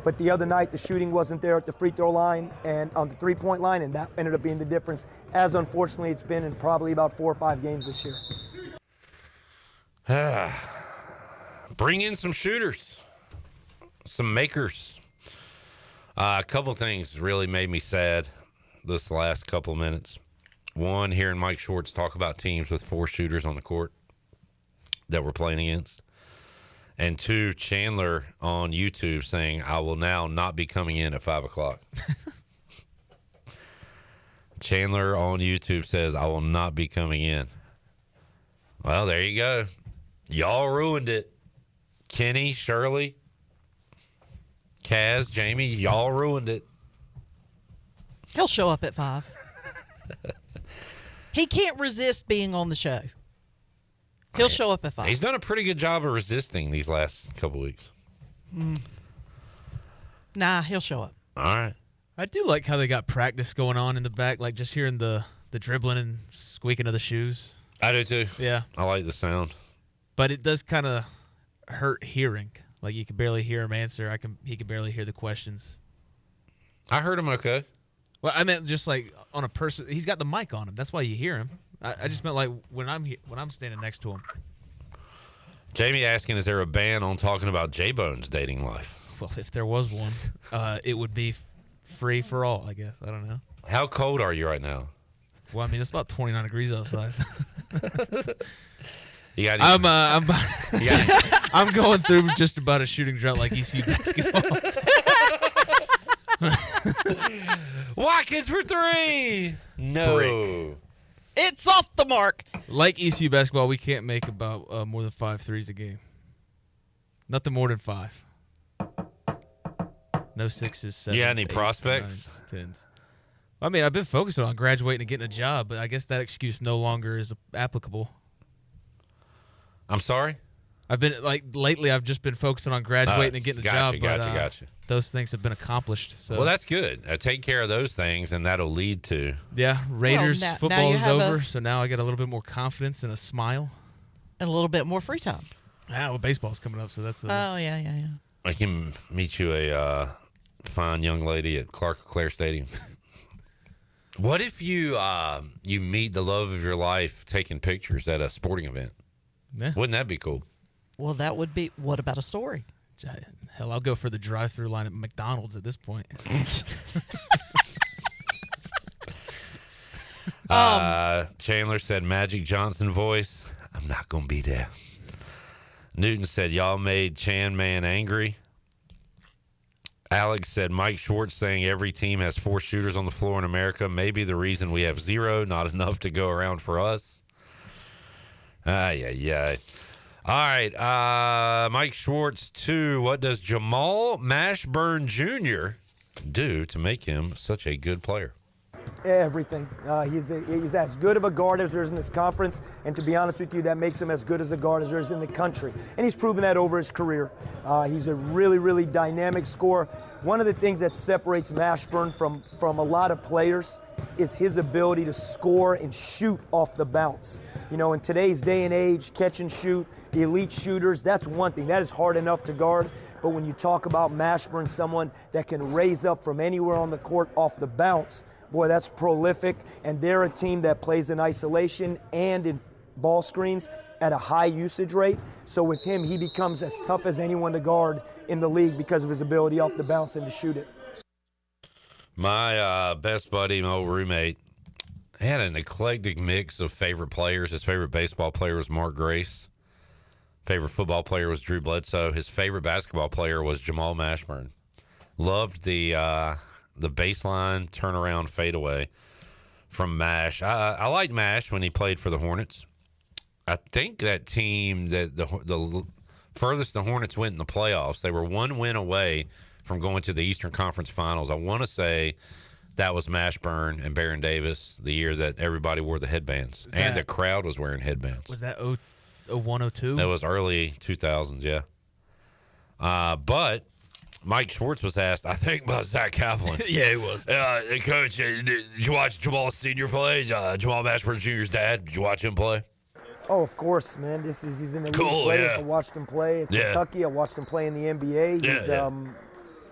But the other night, the shooting wasn't there at the free throw line and on the three-point line, and that ended up being the difference, as unfortunately it's been in probably about 4 or 5 games this year. Bring in some shooters, some makers. A couple things really made me sad this last couple of minutes. One, hearing Mike Schwarz talk about teams with 4 shooters on the court that we're playing against. And 2, Chandler on YouTube saying, I will now not be coming in at 5 o'clock. Chandler on YouTube says, I will not be coming in. Well, there you go. Y'all ruined it. Kenny, Shirley, Kaz, Jamie, y'all ruined it. He'll show up at 5. He can't resist being on the show. He'll show up at 5. He's done a pretty good job of resisting these last couple weeks. Nah, he'll show up. All right. I do like how they got practice going on in the back, like just hearing the dribbling and squeaking of the shoes. I do too. Yeah. I like the sound. But it does kind of hurt hearing. Like you can barely hear him answer. He can barely hear the questions. I heard him okay. Well, I meant just like on a person. He's got the mic on him. That's why you hear him. I just meant like when I'm standing next to him. Jamie asking, is there a ban on talking about J-Bone's dating life? Well, if there was one, it would be free for all, I guess. I don't know. How cold are you right now? Well, I mean, it's about 29 degrees outside. You got I'm going through just about a shooting drought like ECU basketball. Watkins for 3. No. Brick. It's off the mark. Like ECU basketball, we can't make about more than 5 threes a game. Nothing more than 5. No 6s, 7s. You got any 8s, prospects? 9s, 10s. I mean, I've been focusing on graduating and getting a job, but I guess that excuse no longer is applicable. I'm sorry? Lately I've just been focusing on graduating and getting a job. Gotcha. Those things have been accomplished. So. Well, that's good. Take care of those things, and that'll lead to. Yeah, Raiders football is over, so now I get a little bit more confidence and a smile. And a little bit more free time. Yeah, well, baseball's coming up, so that's. Yeah. I can meet you a fine young lady at Clark LeClaire Stadium. What if you meet the love of your life taking pictures at a sporting event? Yeah. Wouldn't that be cool? Well, that would be. What about a story? Hell, I'll go for the drive-through line at McDonald's at this point. Chandler said Magic Johnson voice. I'm not going to be there. Newton said y'all made Chan Man angry. Alex said Mike Schwarz saying every team has 4 shooters on the floor in America. Maybe the reason we have 0, not enough to go around for us. Yeah. All right, Mike Schwarz 2. What does Jamal Mashburn Jr. do to make him such a good player? Everything. He's as good of a guard as there is in this conference, and to be honest with you, that makes him as good as a guard as there is in the country. And he's proven that over his career. He's a really, really dynamic scorer. One of the things that separates Mashburn from a lot of players is his ability to score and shoot off the bounce. You know, in today's day and age, catch and shoot, the elite shooters, that's one thing. That is hard enough to guard. But when you talk about Mashburn, someone that can raise up from anywhere on the court off the bounce, boy, that's prolific. And they're a team that plays in isolation and in ball screens at a high usage rate. So with him, he becomes as tough as anyone to guard in the league because of his ability off the bounce and to shoot it. My best buddy, my old roommate, had an eclectic mix of favorite players. His favorite baseball player was Mark Grace. Favorite football player was Drew Bledsoe. His favorite basketball player was Jamal Mashburn. Loved the baseline turnaround fadeaway from Mash. I liked Mash when he played for the Hornets. I think that team, that the furthest the Hornets went in the playoffs, they were one win away from going to the Eastern Conference Finals. I want to say that was Mashburn and Baron Davis the year that everybody wore the headbands. And the crowd was wearing headbands. Was that 01, 02? That was early 2000s, yeah. But Mike Schwarz was asked, I think, about Zach Kaplan. Yeah, he was. Coach, did you watch Jamal Sr. play? Jamal Mashburn Jr.'s dad. Did you watch him play? Oh, of course, man. He's an elite Cool, player. yeah. I watched him play at Kentucky. I watched him play in the NBA.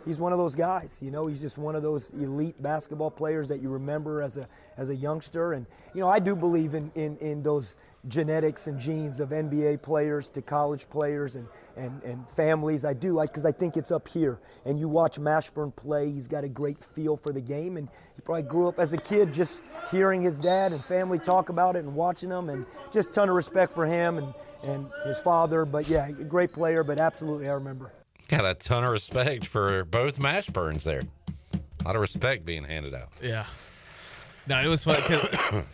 He's one of those guys, you know. He's just one of those elite basketball players that you remember as a youngster. And, you know, I do believe in those genetics and genes of NBA players to college players and families. I do, because I think it's up here. And you watch Mashburn play, he's got a great feel for the game. And he probably grew up as a kid just hearing his dad and family talk about it and watching them. And just a ton of respect for him and his father. But, yeah, a great player, but absolutely I remember. Got a ton of respect for both Mashburns there. A lot of respect being handed out. Yeah. No, it was fun.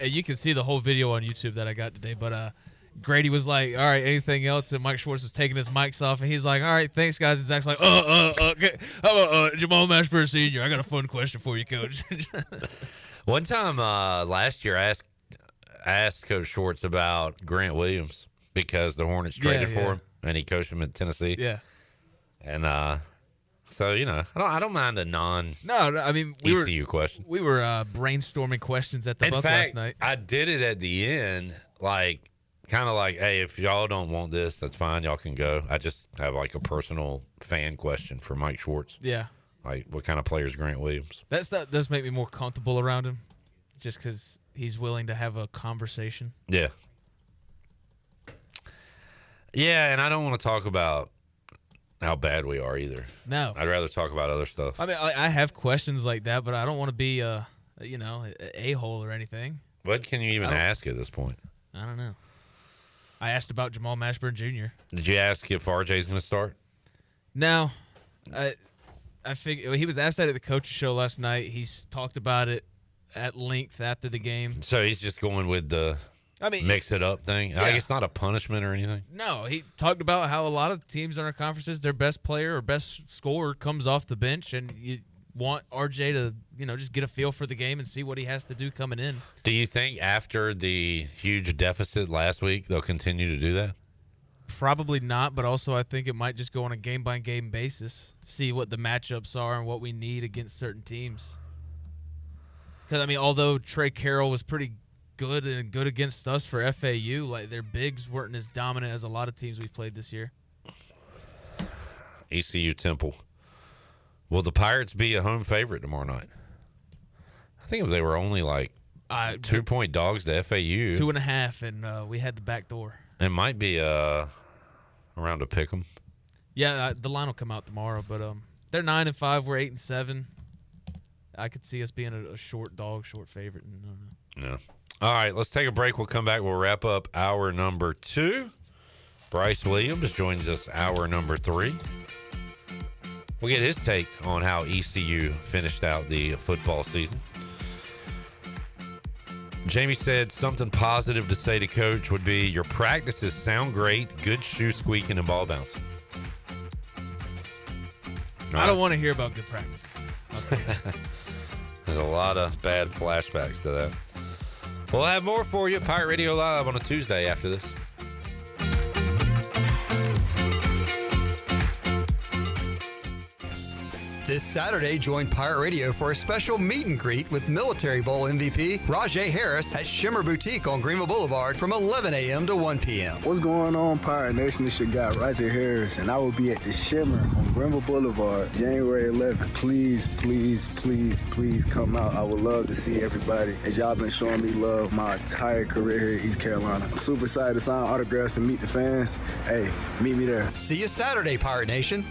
You can see the whole video on YouTube that I got today. But Grady was like, all right, anything else? And Mike Schwarz was taking his mics off. And he's like, all right, thanks, guys. And Zach's like, okay. How about Jamal Mashburn Sr.? I got a fun question for you, Coach. One time last year, I asked Coach Schwarz about Grant Williams because the Hornets traded for him. And he coached him at Tennessee. Yeah. And so, you know, I don't mind a I mean, ECU question. We were brainstorming questions at the Buck last night. I did it at the end, like, kind of like, hey, if y'all don't want this, that's fine. Y'all can go. I just have, like, a personal fan question for Mike Schwarz. Yeah. Like, what kind of player is Grant Williams? That does make me more comfortable around him, just because he's willing to have a conversation. Yeah. Yeah, and I don't want to talk about how bad we are either. No. I'd rather talk about other stuff. I mean, I have questions like that, but I don't want to be, an a-hole or anything. What can you even ask at this point? I don't know. I asked about Jamal Mashburn Jr. Did you ask if RJ's going to start? No. I figured he was asked that at the coach's show last night. He's talked about it at length after the game. So he's just going with the mix it up thing? Yeah. Like, it's not a punishment or anything? No, he talked about how a lot of teams in our conferences, their best player or best scorer comes off the bench, and you want RJ to, just get a feel for the game and see what he has to do coming in. Do you think after the huge deficit last week, they'll continue to do that? Probably not, but also I think it might just go on a game-by-game basis, see what the matchups are and what we need against certain teams. Because, although Trey Carroll was pretty good against us for FAU, like their bigs weren't as dominant as a lot of teams we've played this year. ECU Temple. Will the Pirates be a home favorite tomorrow night? I think if they were only 2-point dogs to FAU. 2.5, and we had the back door. It might be around to pick them. Yeah, the line will come out tomorrow, but they're 9-5. We're 8-7. I could see us being a short favorite. Yeah. All right, let's take a break. We'll come back. We'll wrap up hour number 2. Bryce Williams joins us hour number 3. We'll get his take on how ECU finished out the football season. Jamie said something positive to say to Coach would be, your practices sound great, good shoe squeaking and ball bouncing. I don't want to hear about good practices. There's a lot of bad flashbacks to that. We'll have more for you at Pirate Radio Live on a Tuesday after this. This Saturday, join Pirate Radio for a special meet and greet with Military Bowl MVP Raj Harris at Shimmer Boutique on Greenville Boulevard from 11 a.m. to 1 p.m. What's going on, Pirate Nation? This your guy, Raj Harris, and I will be at the Shimmer on Greenville Boulevard, January 11th. Please, please, please, please come out. I would love to see everybody, as y'all been showing me love my entire career here in East Carolina. I'm super excited to sign autographs and meet the fans. Hey, meet me there. See you Saturday, Pirate Nation.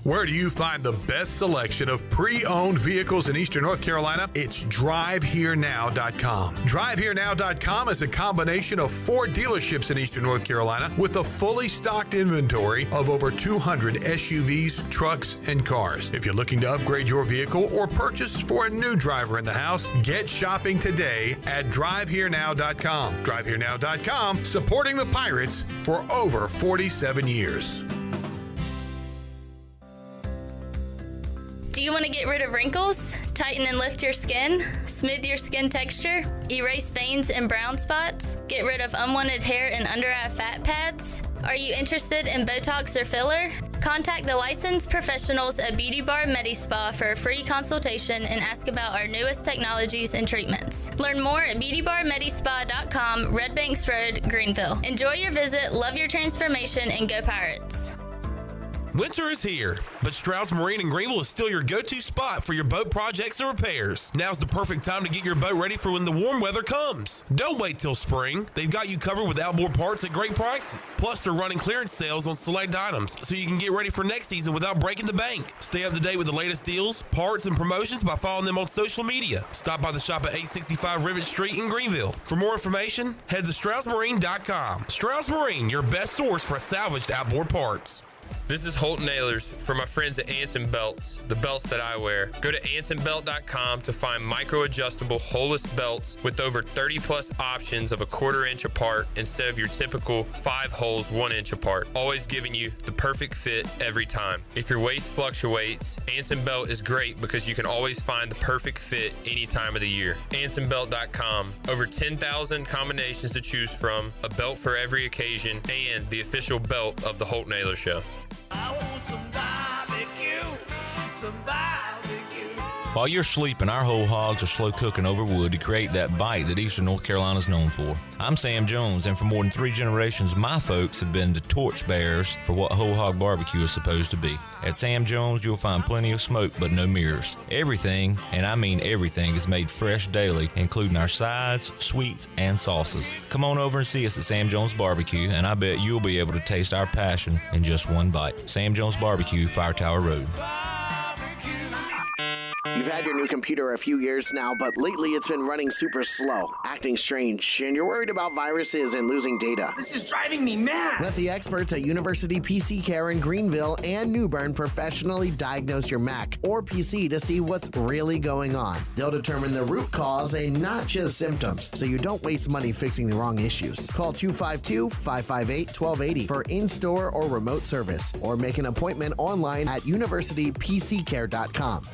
Where do you find the best selection of pre-owned vehicles in Eastern North Carolina? It's DriveHereNow.com. DriveHereNow.com is a combination of 4 dealerships in Eastern North Carolina with a fully stocked inventory of over 200 SUVs, trucks, and cars. If you're looking to upgrade your vehicle or purchase for a new driver in the house, get shopping today at DriveHereNow.com. DriveHereNow.com, supporting the Pirates for over 47 years. Do you want to get rid of wrinkles, tighten and lift your skin, smooth your skin texture, erase veins and brown spots, get rid of unwanted hair and under-eye fat pads? Are you interested in Botox or filler? Contact the licensed professionals at Beauty Bar MediSpa for a free consultation and ask about our newest technologies and treatments. Learn more at beautybarmedispa.com, Red Banks Road, Greenville. Enjoy your visit, love your transformation, and go Pirates. Winter is here, but Stroud's Marine in Greenville is still your go-to spot for your boat projects and repairs. Now's the perfect time to get your boat ready for when the warm weather comes. Don't wait till spring. They've got you covered with outboard parts at great prices. Plus, they're running clearance sales on select items, so you can get ready for next season without breaking the bank. Stay up to date with the latest deals, parts, and promotions by following them on social media. Stop by the shop at 865 Rivet Street in Greenville. For more information, head to StroudsMarine.com. Stroud's Marine, your best source for salvaged outboard parts. This is Holt Nailers for my friends at Anson Belts, the belts that I wear. Go to AnsonBelt.com to find micro-adjustable holeless belts with over 30 plus options of a 1/4 inch apart instead of your typical 5 holes 1 inch apart, always giving you the perfect fit every time. If your waist fluctuates, Anson Belt is great because you can always find the perfect fit any time of the year. AnsonBelt.com, over 10,000 combinations to choose from, a belt for every occasion, and the official belt of the Holt Nailers Show. While you're sleeping, our whole hogs are slow cooking over wood to create that bite that Eastern North Carolina is known for. I'm Sam Jones, and for more than 3 generations, my folks have been the torchbearers for what whole hog barbecue is supposed to be. At Sam Jones, you'll find plenty of smoke, but no mirrors. Everything, and I mean everything, is made fresh daily, including our sides, sweets, and sauces. Come on over and see us at Sam Jones Barbecue, and I bet you'll be able to taste our passion in just one bite. Sam Jones Barbecue, Fire Tower Road. You've had your new computer a few years now, but lately it's been running super slow, acting strange, and you're worried about viruses and losing data. This is driving me mad! Let the experts at University PC Care in Greenville and New Bern professionally diagnose your Mac or PC to see what's really going on. They'll determine the root cause and not just symptoms, so you don't waste money fixing the wrong issues. Call 252-558-1280 for in-store or remote service, or make an appointment online at universitypccare.com.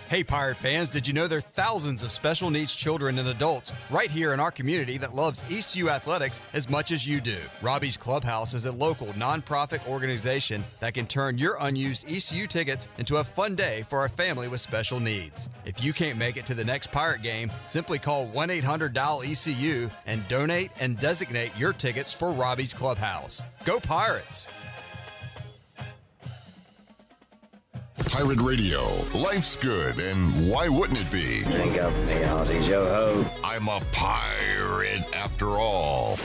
Hey Pirate fans, did you know there are thousands of special needs children and adults right here in our community that loves ECU athletics as much as you do? Robbie's Clubhouse is a local nonprofit organization that can turn your unused ECU tickets into a fun day for a family with special needs. If you can't make it to the next Pirate game, simply call 1-800-DIAL-ECU and donate and designate your tickets for Robbie's Clubhouse. Go Pirates! Pirate Radio. Life's good, and why wouldn't it be? Drink up, me hearties, yo ho. I'm a pirate after all.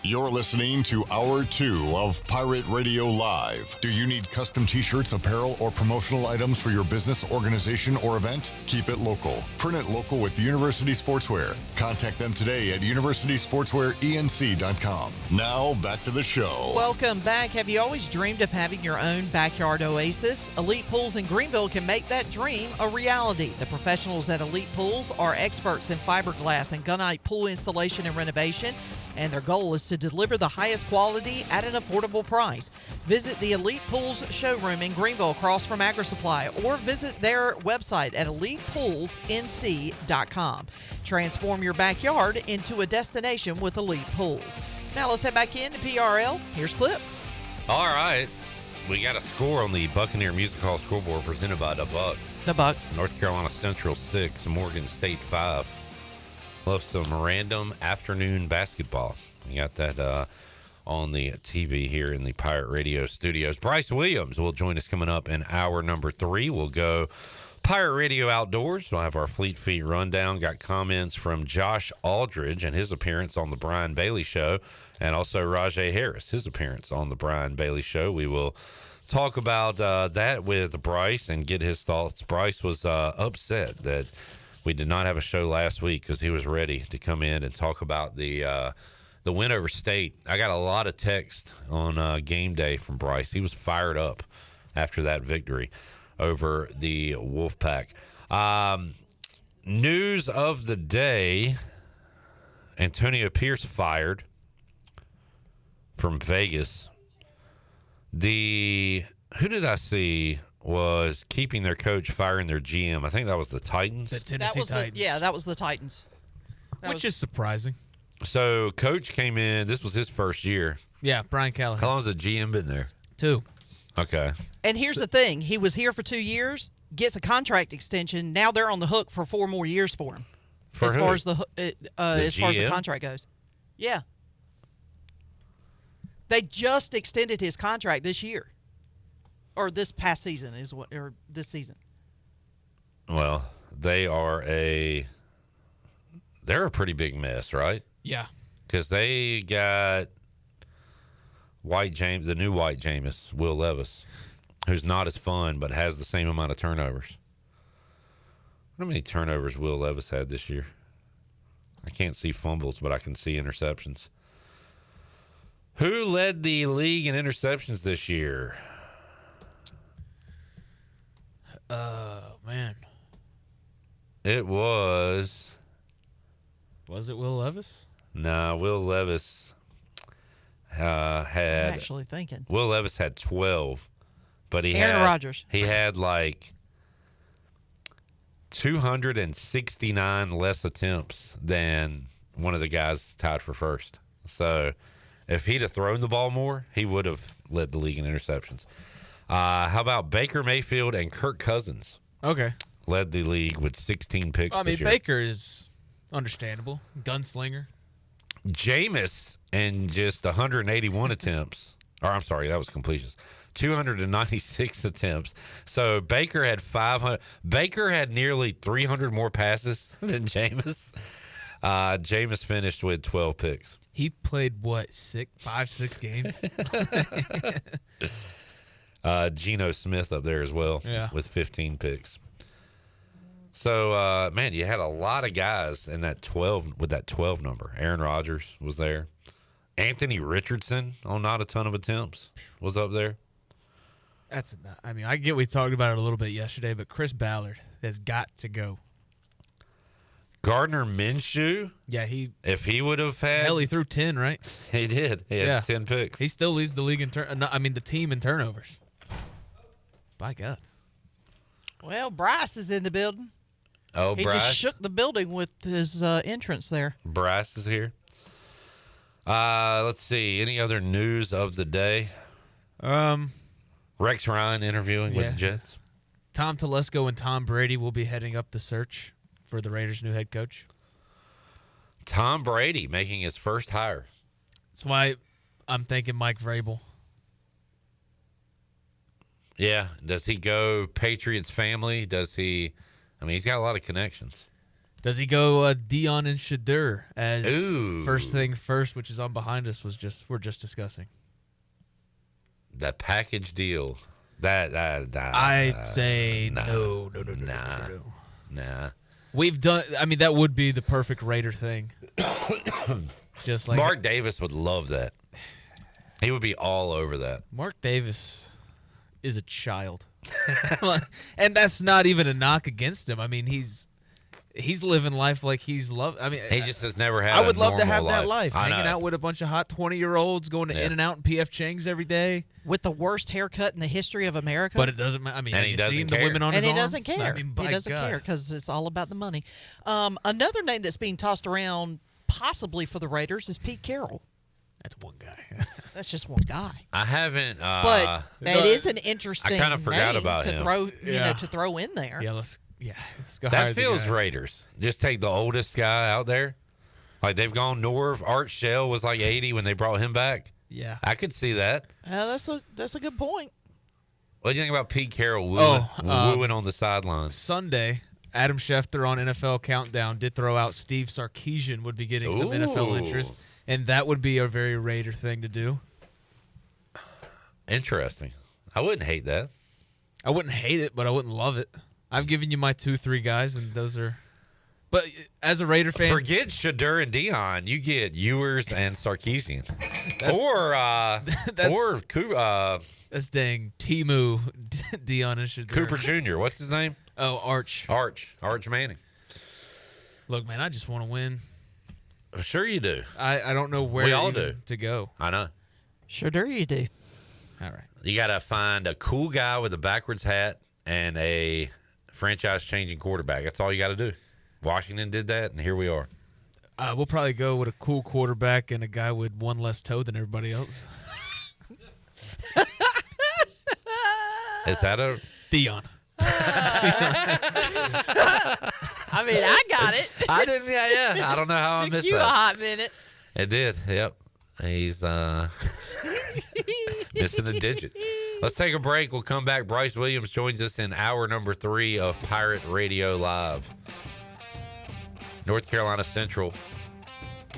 You're listening to Hour 2 of Pirate Radio Live. Do you need custom t-shirts, apparel, or promotional items for your business, organization, or event? Keep it local. Print it local with University Sportswear. Contact them today at universitysportswearenc.com. Now, back to the show. Welcome back. Have you always dreamed of having your own backyard oasis? Elite Pools in Greenville can make that dream a reality. The professionals at Elite Pools are experts in fiberglass and gunite pool installation and renovation. and their goal is to deliver the highest quality at an affordable price. Visit the Elite Pools showroom in Greenville across from AgriSupply, or visit their website at elitepoolsnc.com. Transform your backyard into a destination with Elite Pools. Now let's head back into PRL. Here's Clip. All right. We got a score on the Buccaneer Music Hall scoreboard presented by The Buck. The Buck. North Carolina Central 6, Morgan State 5. Love some random afternoon basketball. We got that on the TV here in the Pirate Radio studios. Bryce Williams will join us coming up in hour number 3. We'll go Pirate Radio Outdoors. We'll have our Fleet Feet rundown. Got comments from Josh Aldridge and his appearance on the Brian Bailey Show, and also Raj Harris, his appearance on the Brian Bailey Show. We will talk about that with Bryce and get his thoughts. Bryce was upset that we did not have a show last week because he was ready to come in and talk about the win over State. I got a lot of text on game day from Bryce. He was fired up after that victory over the Wolfpack. News of the day: Antonio Pierce fired from Vegas. Who did I see was keeping their coach, firing their GM? I think that was the Titans. The Tennessee Titans. That was the Titans. Which is surprising. So coach came in. This was his first year. Yeah, Brian Callahan. How long has the GM been there? 2. Okay. And here's the thing. He was here for 2 years, gets a contract extension. Now they're on the hook for 4 more years for him. For as who? far as the as far as the GM? contract goes. Yeah. They just extended his contract this year. Or this past season or this season. Well, they're a pretty big mess, right? Yeah. Because they got the new White Jameis, Will Levis, who's not as fun but has the same amount of turnovers. How many turnovers Will Levis had this year? I can't see fumbles, but I can see interceptions. Who led the league in interceptions this year? Man. It was... Was it Will Levis? Nah, Will Levis had... I'm actually thinking. Will Levis had 12, but Aaron Rodgers. He had like 269 less attempts than one of the guys tied for first. So if he'd have thrown the ball more, he would have led the league in interceptions. How about Baker Mayfield and Kirk Cousins? Okay. Led the league with 16 picks I mean, this year. Baker is understandable. Gunslinger. Jameis and just 181 attempts. Or I'm sorry, that was completions. 296 attempts. So Baker had 500. Baker had nearly 300 more passes than Jameis. Jameis finished with 12 picks. He played what, 5-6 games? Geno Smith up there as well, with 15 picks. So, man, you had a lot of guys in that 12 with that 12 number. Aaron Rodgers was there. Anthony Richardson on not a ton of attempts was up there. I get we talked about it a little bit yesterday, but Chris Ballard has got to go. Gardner Minshew? Yeah, if he would have had... Hell, he threw 10, right? He did. He had 10 picks. He still leads the league in the team in turnovers. By God. Well, Bryce is in the building. Oh, he Bryce. just shook the building with his entrance there. Bryce is here. Let's see. Any other news of the day? Rex Ryan interviewing with the Jets. Tom Telesco and Tom Brady will be heading up the search for the Raiders' new head coach. Tom Brady making his first hire. That's why I'm thinking Mike Vrabel. Yeah. Does he go Patriots family? Does he? I mean, he's got a lot of connections. Does he go Dion and Shadur as Ooh. first thing first, which is on behind us? We're just discussing that package deal. I'd say no. Nah. We've done. I mean, that would be the perfect Raider thing. Just like Mark Davis would love that. He would be all over that. Mark Davis is a child, and that's not even a knock against him. I mean, He's living life like he's loved. I mean, He just has never had. I would love to have normal that life. I Hanging know. out with a bunch of hot 20-year-olds, going to In-N-Out and P.F. Chang's every day. With the worst haircut in the history of America. But it doesn't matter. I mean, And have he you doesn't seen care. the women on And his he arm? doesn't care. I mean, He by doesn't God. care because it's all about the money. Another name that's being tossed around possibly for the Raiders is Pete Carroll. That's one guy. That's just one guy. I haven't. But it is an interesting I kind of forgot name about to him. throw, to throw in there. Yeah, let's go hire That the feels guy. Raiders. Just take the oldest guy out there. Like they've gone north. Art Shell was like 80 when they brought him back. Yeah, I could see that. That's a good point. What do you think about Pete Carroll wooing on the sidelines? Sunday, Adam Schefter on NFL Countdown did throw out Steve Sarkisian would be getting some NFL interest, and that would be a very Raider thing to do. Interesting. I wouldn't hate that. I wouldn't hate it, but I wouldn't love it. I've given you my 2-3 guys, and those are. But as a Raider fan, Forget Shadur and Dion. You get Ewers and Sarkisian, that's dang Timu, Dion and Shadur. Cooper Jr. What's his name? Oh, Arch Manning. Look, man, I just want to win. Sure you do. I don't know where We all even do. to go. I know. Sure do you do. All right. You got to find a cool guy with a backwards hat and a franchise-changing quarterback. That's all you got to do. Washington did that, and here we are. We'll probably go with a cool quarterback and a guy with one less toe than everybody else. Is that a Dion? I mean, I got it. I didn't. Yeah. I don't know how I Took missed you that. a hot minute. It did. Yep. He's missing a digit. Let's take a break. We'll come back. Bryce Williams joins us in hour number 3 of Pirate Radio Live. North Carolina Central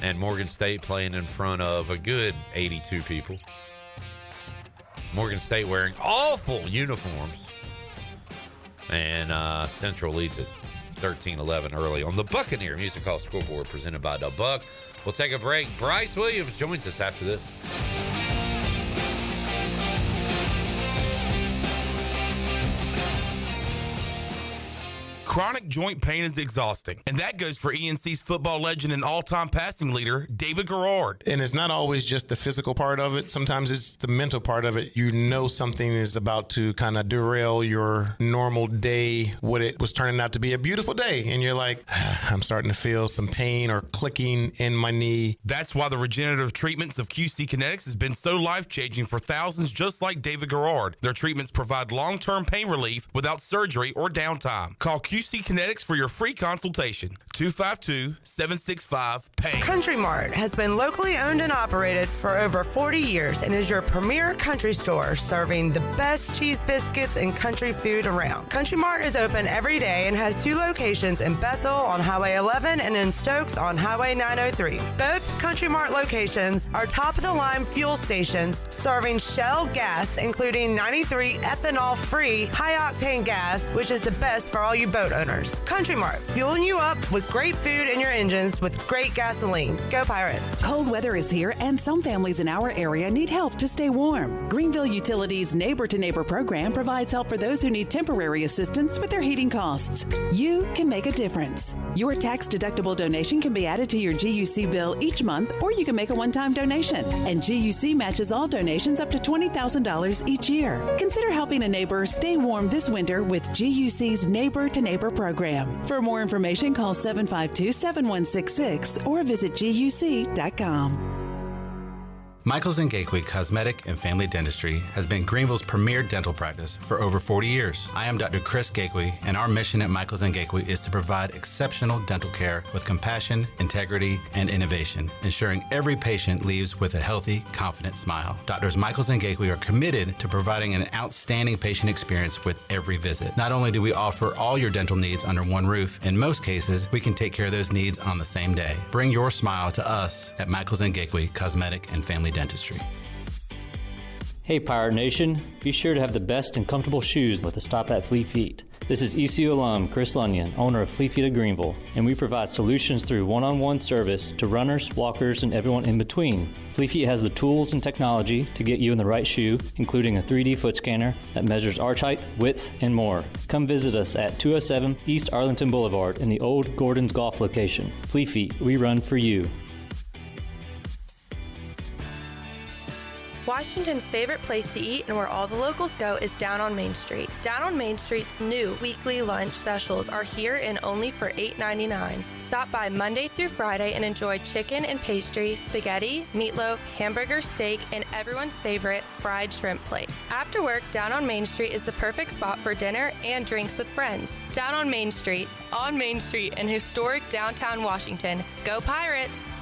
and Morgan State playing in front of a good 82 people. Morgan State wearing awful uniforms. And Central leads it 13-11 early on the Buccaneer Music Hall scoreboard presented by the Buck. We'll take a break. Bryce Williams joins us after this. Chronic joint pain is exhausting, and that goes for ENC's football legend and all-time passing leader, David Garrard. And it's not always just the physical part of it. Sometimes it's the mental part of it. You know something is about to kind of derail your normal day, what it was turning out to be a beautiful day. And you're like, I'm starting to feel some pain or clicking in my knee. That's why the regenerative treatments of QC Kinetics has been so life-changing for thousands just like David Garrard. Their treatments provide long-term pain relief without surgery or downtime. Call QC Kinetics for your free consultation. 252-765-PAIN. Country Mart has been locally owned and operated for over 40 years and is your premier country store serving the best cheese biscuits and country food around. Country Mart is open every day and has 2 locations in Bethel on Highway 11 and in Stokes on Highway 903. Both Country Mart locations are top-of-the-line fuel stations serving Shell gas, including 93 ethanol-free high-octane gas, which is the best for all you boat owners. Country Mart, fueling you up with great food in your engines with great gasoline. Go Pirates. Cold weather is here, and some families in our area need help to stay warm. Greenville Utilities' Neighbor to Neighbor program provides help for those who need temporary assistance with their heating costs. You can make a difference. Your tax-deductible donation can be added to your GUC bill each month, or you can make a one-time donation. And GUC matches all donations up to $20,000 each year. Consider helping a neighbor stay warm this winter with GUC's Neighbor to Neighbor program. For more information, call 752-7166 or visit GUC.com. Michaels & Gateway Cosmetic and Family Dentistry has been Greenville's premier dental practice for over 40 years. I am Dr. Chris Gateway, and our mission at Michaels & Gateway is to provide exceptional dental care with compassion, integrity, and innovation, ensuring every patient leaves with a healthy, confident smile. Doctors Michaels & Gateway are committed to providing an outstanding patient experience with every visit. Not only do we offer all your dental needs under one roof, in most cases, we can take care of those needs on the same day. Bring your smile to us at Michaels & Gateway Cosmetic and Family Dentistry. Hey Pirate Nation, be sure to have the best and comfortable shoes with a stop at Fleet Feet. This is ECU alum Chris Lunyon, owner of Fleet Feet of Greenville, and we provide solutions through one-on-one service to runners, walkers, and everyone in between. Fleet Feet has the tools and technology to get you in the right shoe, including a 3D foot scanner that measures arch height, width, and more. Come visit us at 207 East Arlington Boulevard in the old Gordon's Golf location. Fleet Feet, we run for you. Washington's favorite place to eat and where all the locals go is Down on Main Street. Down on Main Street's new weekly lunch specials are here and only for $8.99. Stop by Monday through Friday and enjoy chicken and pastry, spaghetti, meatloaf, hamburger, steak, and everyone's favorite fried shrimp plate. After work, Down on Main Street is the perfect spot for dinner and drinks with friends. Down on Main Street in historic downtown Washington. Go Pirates!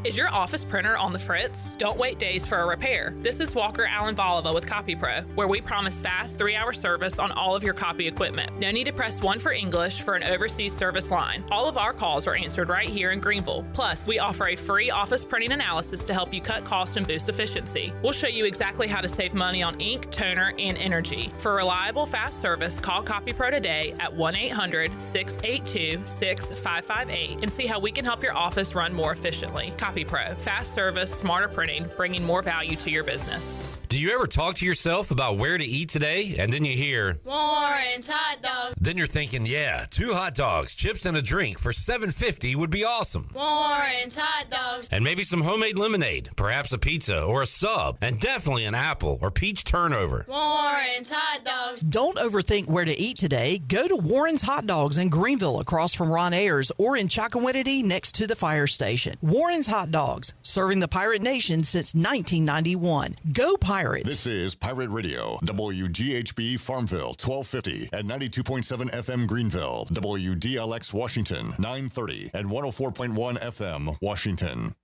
Is your office printer on the fritz? Don't wait days for a repair. This is Walker Allen Volova with CopyPro, where we promise fast 3-hour service on all of your copy equipment. No need to press 1 for English for an overseas service line. All of our calls are answered right here in Greenville. Plus, we offer a free office printing analysis to help you cut cost and boost efficiency. We'll show you exactly how to save money on ink, toner, and energy. For reliable, fast service, call CopyPro today at 1-800-682-6558 and see how we can help your office run more efficiently. CopyPro, fast service, smarter printing, bringing more value to your business. Do you ever talk to yourself about where to eat today, and then you hear Warren's hot dogs. Then you're thinking, yeah, 2 hot dogs, chips, and a drink for $7.50 would be awesome. Warren's hot dogs. And maybe some homemade lemonade, perhaps a pizza or a sub, and definitely an apple or peach turnover. Warren's hot dogs. Don't overthink where to eat today. Go to Warren's Hot Dogs in Greenville across from Ron Ayers or in Chocowinity next to the fire station. Warren's Hot Dogs, serving the Pirate Nation since 1991. Go Pirates! This is Pirate Radio, WGHB Farmville, 1250 at 92.7 FM Greenville, WDLX Washington, 930 and 104.1 FM Washington.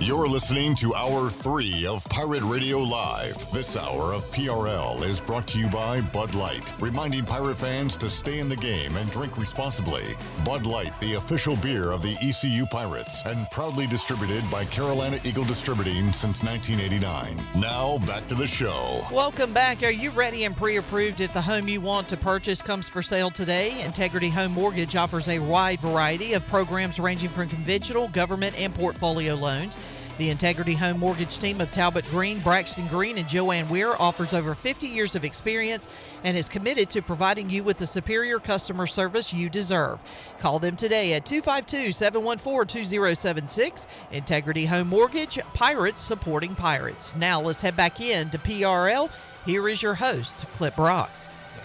You're listening to Hour 3 of Pirate Radio Live. This hour of PRL is brought to you by Bud Light, reminding Pirate fans to stay in the game and drink responsibly. Bud Light, the official beer of the ECU Pirates, and proudly distributed by Carolina Eagle Distributing since 1989. Now, back to the show. Welcome back. Are you ready and pre-approved if the home you want to purchase comes for sale today? Integrity Home Mortgage offers a wide variety of programs ranging from conventional, government, and portfolio loans. The Integrity Home Mortgage team of Talbot Green, Braxton Green, and Joanne Weir offers over 50 years of experience and is committed to providing you with the superior customer service you deserve. Call them today at 252-714-2076. Integrity Home Mortgage, Pirates supporting Pirates. Now let's head back in to PRL. Here is your host, Clip Brock.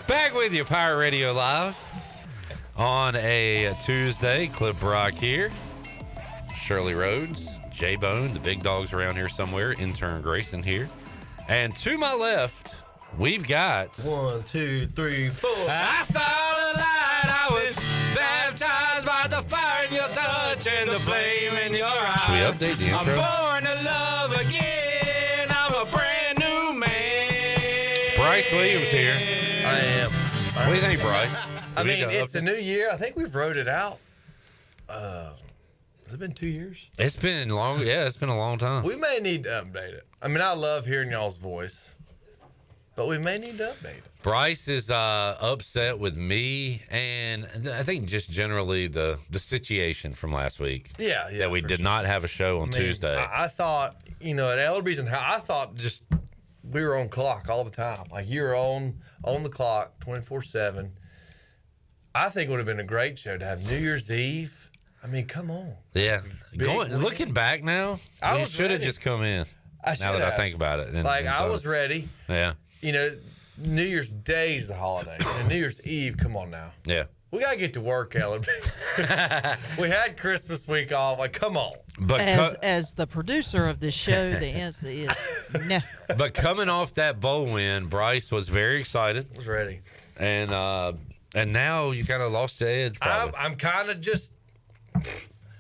Back with you, Pirate Radio Live on a Tuesday. Clip Brock here. Shirley Rhodes. J-Bone, the big dog's around here somewhere. Intern Grayson here. And to my left, we've got 1, 2, 3, 4. I saw the light. I was baptized by the fire in your touch and the flame in your eyes. Should we update the intro? I'm born to love again. I'm a brand new man. Bryce Williams here. I am. What do you think, Bryce? I mean, it's a new year. I think we've wrote it out. Has it been 2 years? It's been long. Yeah, it's been a long time. We may need to update it. I mean, I love hearing y'all's voice, but we may need to update it. Bryce is upset with me, and I think just generally the situation from last week. Yeah, that we did not have a show on Tuesday. I thought, at Ellerby's and I thought just we were on clock all the time. Like you were on the clock 24/7. I think it would have been a great show to have New Year's Eve. I mean, come on. Yeah. Looking back now, we should have just come in. Now that I think about it. I was ready. Yeah. New Year's Day is the holiday. And New Year's Eve, come on now. Yeah. We got to get to work, Ellerby. We had Christmas week off. Like, come on. But as the producer of this show, the answer is no. But coming off that bowl win, Bryce was very excited. Was ready. And now you kind of lost your edge, probably. I'm kind of just...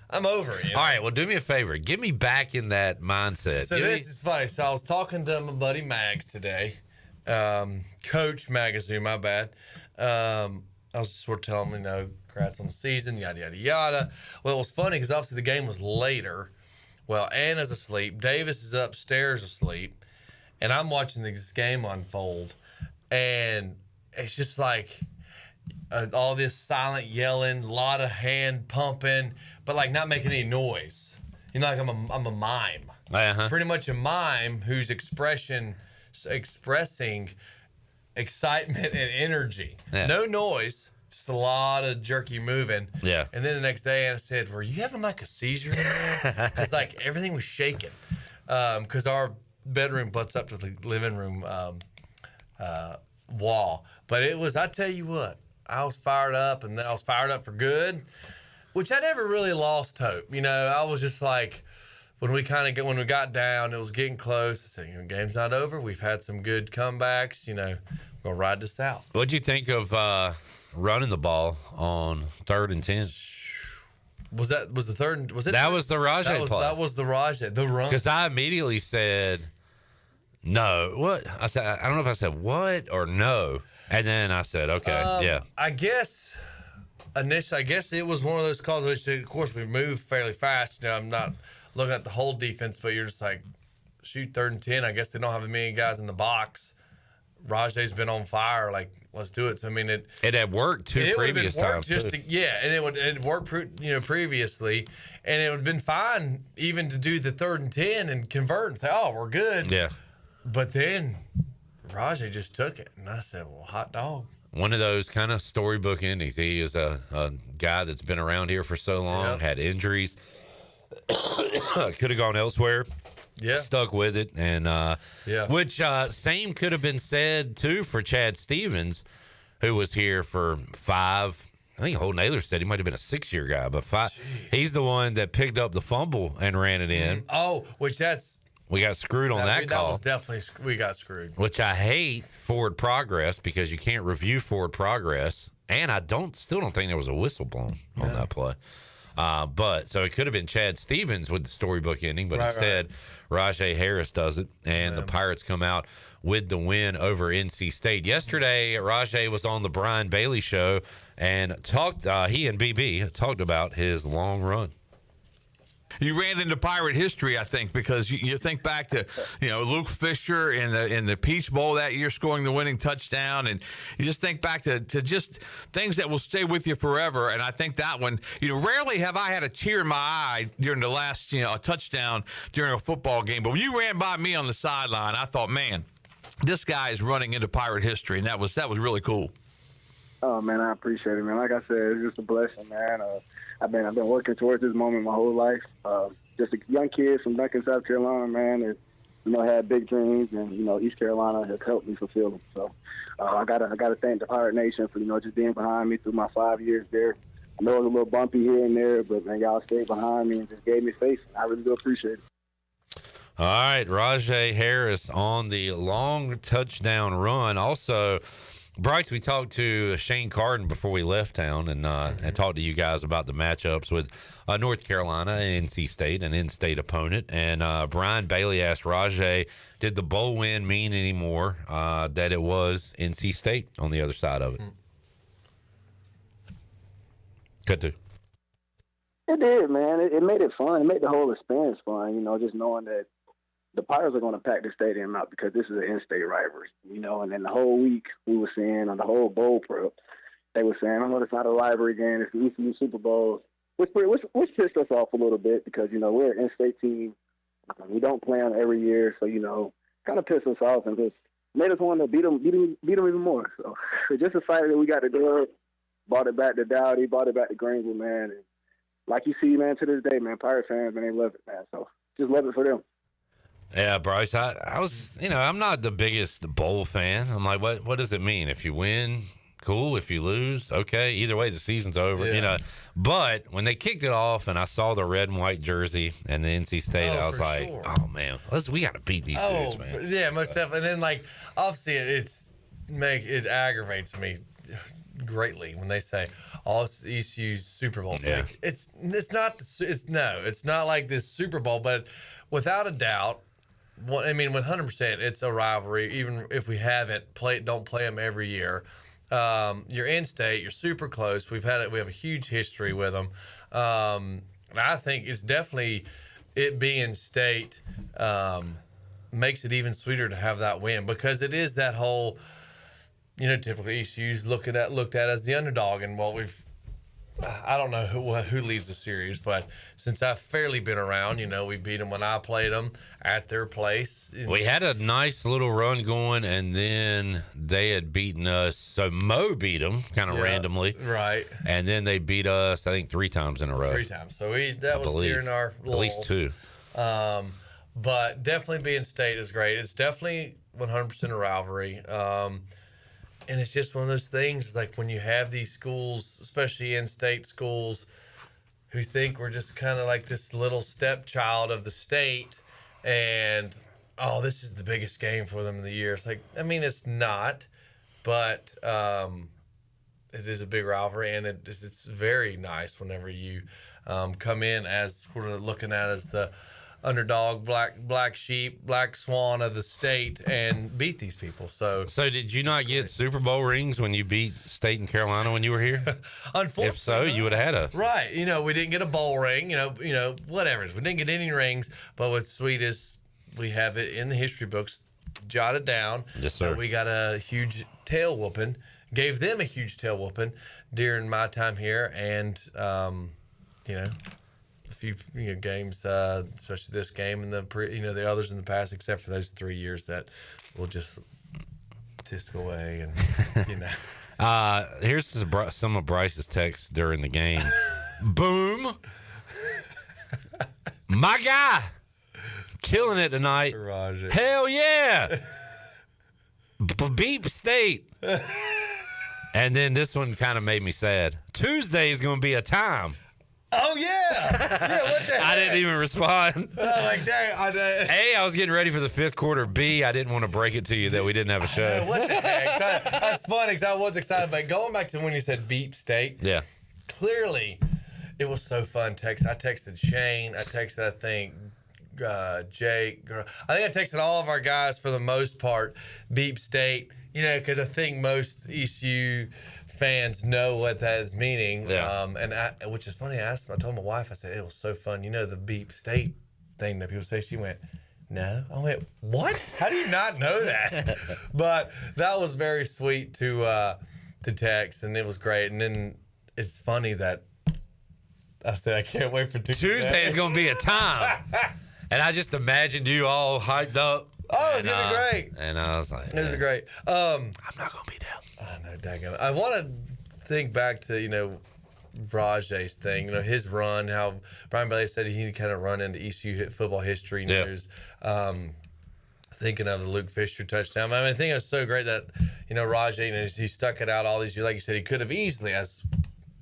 I'm over it. All right, well, do me a favor. Get me back in that mindset. So this is funny. So I was talking to my buddy Mags today. Coach Mack, my bad. I was just sort of telling them, congrats on the season, yada, yada, yada. Well, it was funny because obviously the game was later. Well, Anna's asleep. Davis is upstairs asleep. And I'm watching this game unfold. And it's just like all this silent yelling, a lot of hand pumping, but like not making any noise. Like I'm a mime. Pretty much a mime who's expressing excitement and energy. Yeah. No noise, just a lot of jerky moving. Yeah. And then the next day, Anna said, "Were you having like a seizure in there?" Because like everything was shaking. Because our bedroom butts up to the living room wall. But it was, I tell you what, I was fired up, and then I was fired up for good, which I never really lost hope. I was just like, when we got down, it was getting close. I said, game's not over. We've had some good comebacks. We're going to ride this out. What'd you think of running the ball on 3rd and 10? Was the third? Was it? That was the Rajay play. That was the Rajay, the run. Because I immediately said, no. What? I said, I don't know if I said what or no. And then I said, okay, yeah. I guess initially, it was one of those calls which, of course, we moved fairly fast. I'm not looking at the whole defense, but you're just like, shoot 3rd and 10. I guess they don't have as many guys in the box. Rajay's been on fire. Like, let's do it. So, I mean, it had worked two previous times. And it worked previously, and it would have been fine even to do the 3rd and 10 and convert and say, oh, we're good. Yeah. But then Rajay just took it, and I said, well, hot dog. One of those kind of storybook endings. He is a guy that's been around here for so long, had injuries, could have gone elsewhere. Yeah. Stuck with it. And which same could have been said too for Chad Stevens, who was here for 5. I think Holden Naylor said he might have been a 6-year guy, but 5. Jeez. He's the one that picked up the fumble and ran it in. We got screwed on that call. That was definitely, we got screwed. Which I hate forward progress because you can't review forward progress. And I still don't think there was a whistle blown on that play. So it could have been Chad Stevens with the storybook ending, but instead Rajay Harris does it, and the Pirates come out with the win over NC State. Yesterday, Rajay was on the Brian Bailey show and he and BB talked about his long run. You ran into Pirate history, I think, because you think back to, Luke Fisher in the Peach Bowl that year scoring the winning touchdown, and you just think back to just things that will stay with you forever. And I think that one, rarely have I had a tear in my eye during the last, a touchdown during a football game. But when you ran by me on the sideline, I thought, man, this guy is running into Pirate history, and that was really cool. Oh, man, I appreciate it, man. Like I said, it's just a blessing, man. I've been working towards this moment my whole life. Just a young kid from Duncan, South Carolina, man, and, had big dreams, and, East Carolina has helped me fulfill them. So I gotta thank the Pirate Nation for, just being behind me through my 5 years there. I know it was a little bumpy here and there, but, man, y'all stayed behind me and just gave me faith. I really do appreciate it. All right, Rajay Harris on the long touchdown run. Also, Bryce, we talked to Shane Carden before we left town and talked to you guys about the matchups with North Carolina and NC State, an in-state opponent. And Brian Bailey asked Rajay, did the bowl win mean anymore that it was NC State on the other side of it? Good to. It did, man. It made it fun. It made the whole experience fun, just knowing that the Pirates are going to pack the stadium out because this is an in-state rivalry, and then the whole week we were saying on the whole bowl prep, they were saying, I know it's not a rivalry game, it's the ECU Super Bowl, which pissed us off a little bit because, we're an in-state team. We don't play them every year, so, kind of pissed us off and just made us want to beat them even more. So we're just excited that we got to do it, brought it back to Dowdy, brought it back to Greenville, man. And like you see, man, to this day, man, Pirate fans, man, they love it, man. So just love it for them. Yeah, Bryce, I was, I'm not the biggest bowl fan. I'm like, what does it mean? If you win, cool. If you lose, okay. Either way, the season's over, But when they kicked it off and I saw the red and white jersey and the NC State, I was like, oh, man, we got to beat these dudes, man. Yeah, most definitely. And then, obviously, it aggravates me greatly when they say, it's ECU's Super Bowl. Yeah. It's not like this Super Bowl, but without a doubt, 100%, it's a rivalry. Even if we don't play them every year, You're in state. You're super close. We have a huge history with them. And I think it's definitely it being state makes it even sweeter to have that win because it is that whole, typically ECU's looked at as the underdog. And I don't know who leads the series, but since I've fairly been around, we beat them when I played them at their place. We had a nice little run going, and then they had beaten us. So Mo beat them kind of randomly. Right. And then they beat us, I think, 3 times in a row. 3 times. So that was tearing our lull. At least 2. But definitely being state is great. It's definitely 100% a rivalry. And it's just one of those things, like when you have these schools, especially in-state schools, who think we're just kind of like this little stepchild of the state, and, this is the biggest game for them in the year. It's like, it's not, but it is a big rivalry, and it's very nice whenever you come in as we're looking at as the underdog, black sheep, black swan of the state, and beat these people. So did you not get Super Bowl rings when you beat State and Carolina when you were here? Unfortunately, if so, you would have had a right. We didn't get a bowl ring. Whatever. We didn't get any rings. But what's sweet is we have it in the history books, jotted down. Yes, sir. We got a huge tail whooping. Gave them a huge tail whooping during my time here, and a few games, especially this game and the others in the past, except for those 3 years that will just tisk away, and here's some of Bryce's texts during the game. Boom, my guy, killing it tonight. Raj. Hell yeah, beep state. And then this one kind of made me sad. Tuesday is going to be a time. Oh, yeah. What the heck? I didn't even respond. Like, dang. A, I was getting ready for the 5th quarter. B, I didn't want to break it to you that we didn't have a show. What the heck? That's funny because I was excited. But going back to when you said beep state, yeah, clearly it was so fun. I texted Shane. I texted, I think, Jake. I think I texted all of our guys for the most part, beep state, because I think most ECU fans know what that is meaning. Yeah. Which is funny. I told my wife, I said, it was so fun. The beep state thing that people say. She went, no. I went, what? How do you not know that? But that was very sweet to text, and it was great. And then it's funny that I said, I can't wait for Tuesday is going to be a time. And I just imagined you all hyped up. Oh, it's going to be great. And I was like, it was great. I'm not going to be down. I know, daggone. I want to think back to, Raj's thing, his run, how Brian Bailey said he kind of run into ECU football history. There's thinking of the Luke Fisher touchdown. I think it was so great that, Raj, he stuck it out all these years. Like you said, he could have easily, as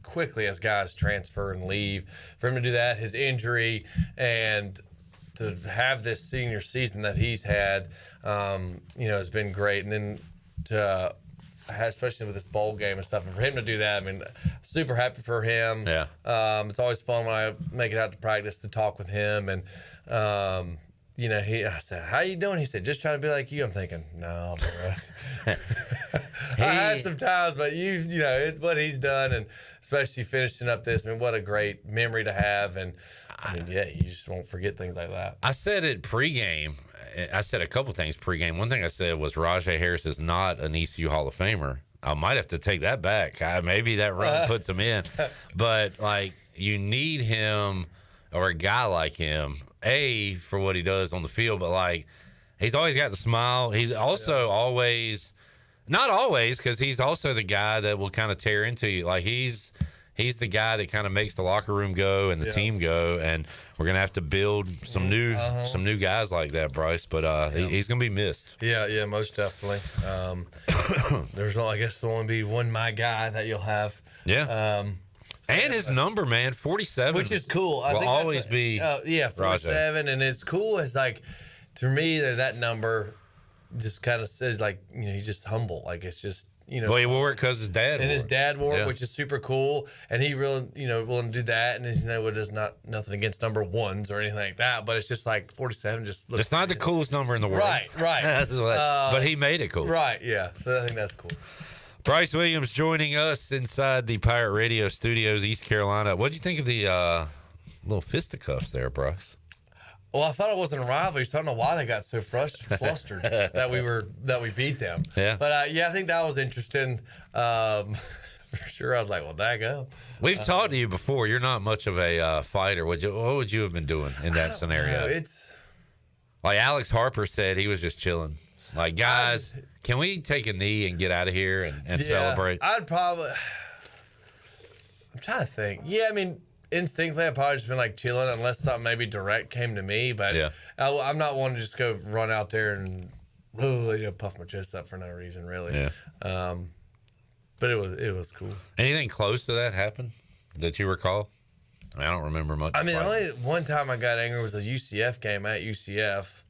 quickly as guys transfer and leave. For him to do that, his injury, and to have this senior season that he's had, has been great. And then to, especially with this bowl game and stuff, and for him to do that, super happy for him. Yeah. It's always fun when I make it out to practice to talk with him. And, I said, how you doing? He said, just trying to be like you. I'm thinking, no, bro. I had some times, but it's what he's done, and especially finishing up this. What a great memory to have. And you just won't forget things like that. I said it pregame. I said a couple things pregame. One thing I said was Raj Harris is not an ECU Hall of Famer. I might have to take that back. Maybe that run puts him in. But, you need him or a guy like him, for what he does on the field, but, he's always got the smile. He's also always – not always, because he's also the guy that will kind of tear into you. He's the guy that kind of makes the locker room go and the team go, and we're gonna have to build some new guys like that, Bryce. But he's gonna be missed. Yeah, most definitely. I guess there'll only be one my guy that you'll have. Yeah. And his number, man, 47, which is cool. I think always be 47, and it's cool. It's to me that number just kind of says he's just humble. It's just. Well, he wore it because his dad wore it. And his dad wore it, which is super cool. And he really, willing to do that. And, there's nothing against number ones or anything like that. But it's just 47 just looks. It's not the coolest number in the world. Right. But he made it cool. Right, yeah. So I think that's cool. Bryce Williams joining us inside the Pirate Radio Studios, East Carolina. What did you think of the little fisticuffs there, Bryce? Well, I thought it wasn't a rivalry, so I don't know why they got so flustered that we beat them. Yeah. But I think that was interesting. For sure, I was like, well, daggum. We've talked to you before. You're not much of a fighter. What would you have been doing in that scenario? It's like Alex Harper said, he was just chilling. Like, guys, can we take a knee and get out of here and celebrate? I'm trying to think. Yeah, I mean, instinctively, I'd probably just been like chilling unless something maybe direct came to me. But I'm not one to just go run out there and puff my chest up for no reason, really. Yeah. But it was cool. Anything close to that happened that you recall? I don't remember much. I mean, only one time I got angry was a UCF game at UCF,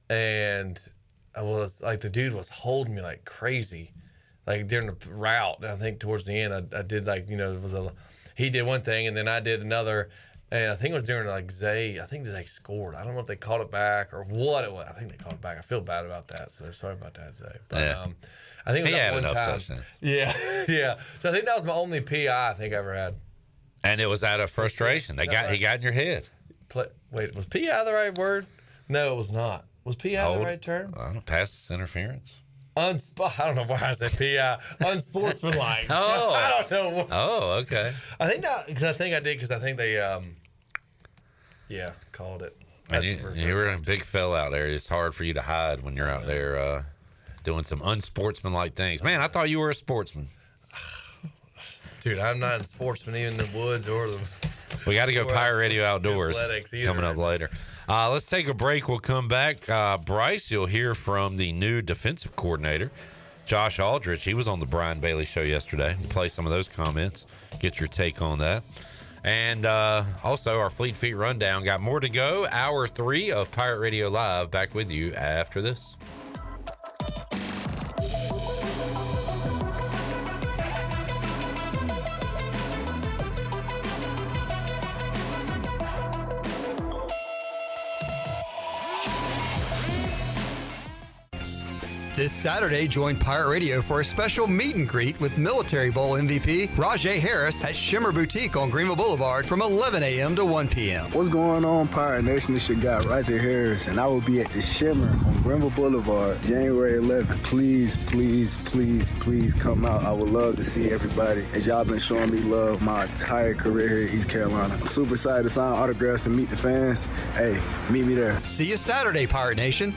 and I was like, the dude was holding me like crazy, like during the route. And I think towards the end, I did like, he did one thing and then I did another, and I think it was during like Zay. I think Zay scored. I don't know if they called it back or what it was. I think they called it back. I feel bad about that, so sorry about that, Zay. But I think it was that one time. Touchdowns. Yeah. So I think that was my only PI I think I ever had. And it was out of frustration. He got in your head. Wait, was PI the right word? No, it was not. Was PI the right term? I don't know, pass interference. I don't know why I said PI. Unsportsmanlike. Oh. I don't know. Oh, okay. I think that because I think they called it. And you were in a big fell out there. It's hard for you to hide when you're out there doing some unsportsmanlike things. Man, I thought you were a sportsman. Dude, I'm not a sportsman even in the woods or the. We got to go Pirate Radio Outdoors coming up later. Let's take a break. We'll come back. Bryce, you'll hear from the new defensive coordinator, Josh Aldrich. He was on the Brian Bailey Show yesterday. We'll play some of those comments, get your take on that. And also our Fleet Feet Rundown. Got more to go. Hour 3 of Pirate Radio Live. Back with you after this. This Saturday, join Pirate Radio for a special meet and greet with Military Bowl MVP Raj Harris at Shimmer Boutique on Greenville Boulevard from 11 a.m. to 1 p.m. What's going on, Pirate Nation? This your guy, Raj Harris, and I will be at the Shimmer on Greenville Boulevard, January 11th. Please, please, please, please come out. I would love to see everybody, as y'all been showing me love my entire career here in East Carolina. I'm super excited to sign autographs and meet the fans. Hey, meet me there. See you Saturday, Pirate Nation.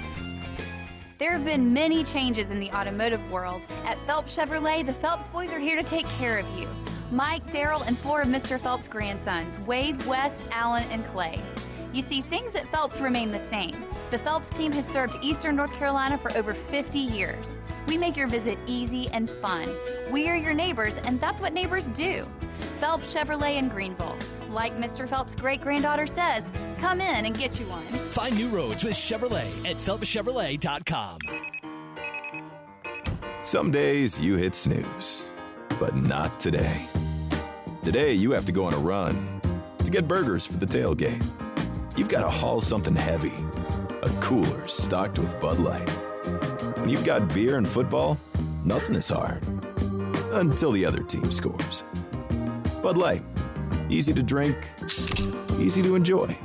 There have been many changes in the automotive world. At Phelps Chevrolet, the Phelps boys are here to take care of you. Mike, Daryl, and 4 of Mr. Phelps' grandsons, Wade, West, Allen, and Clay. You see, things at Phelps remain the same. The Phelps team has served Eastern North Carolina for over 50 years. We make your visit easy and fun. We are your neighbors, and that's what neighbors do. Phelps Chevrolet in Greenville. Like Mr. Phelps' great-granddaughter says, come in and get you one. Find new roads with Chevrolet at PhelpsChevrolet.com. Some days you hit snooze, but not today. Today you have to go on a run to get burgers for the tailgate. You've got to haul something heavy, a cooler stocked with Bud Light. When you've got beer and football, nothing is hard. Until the other team scores. Bud Light. Easy to drink, easy to enjoy.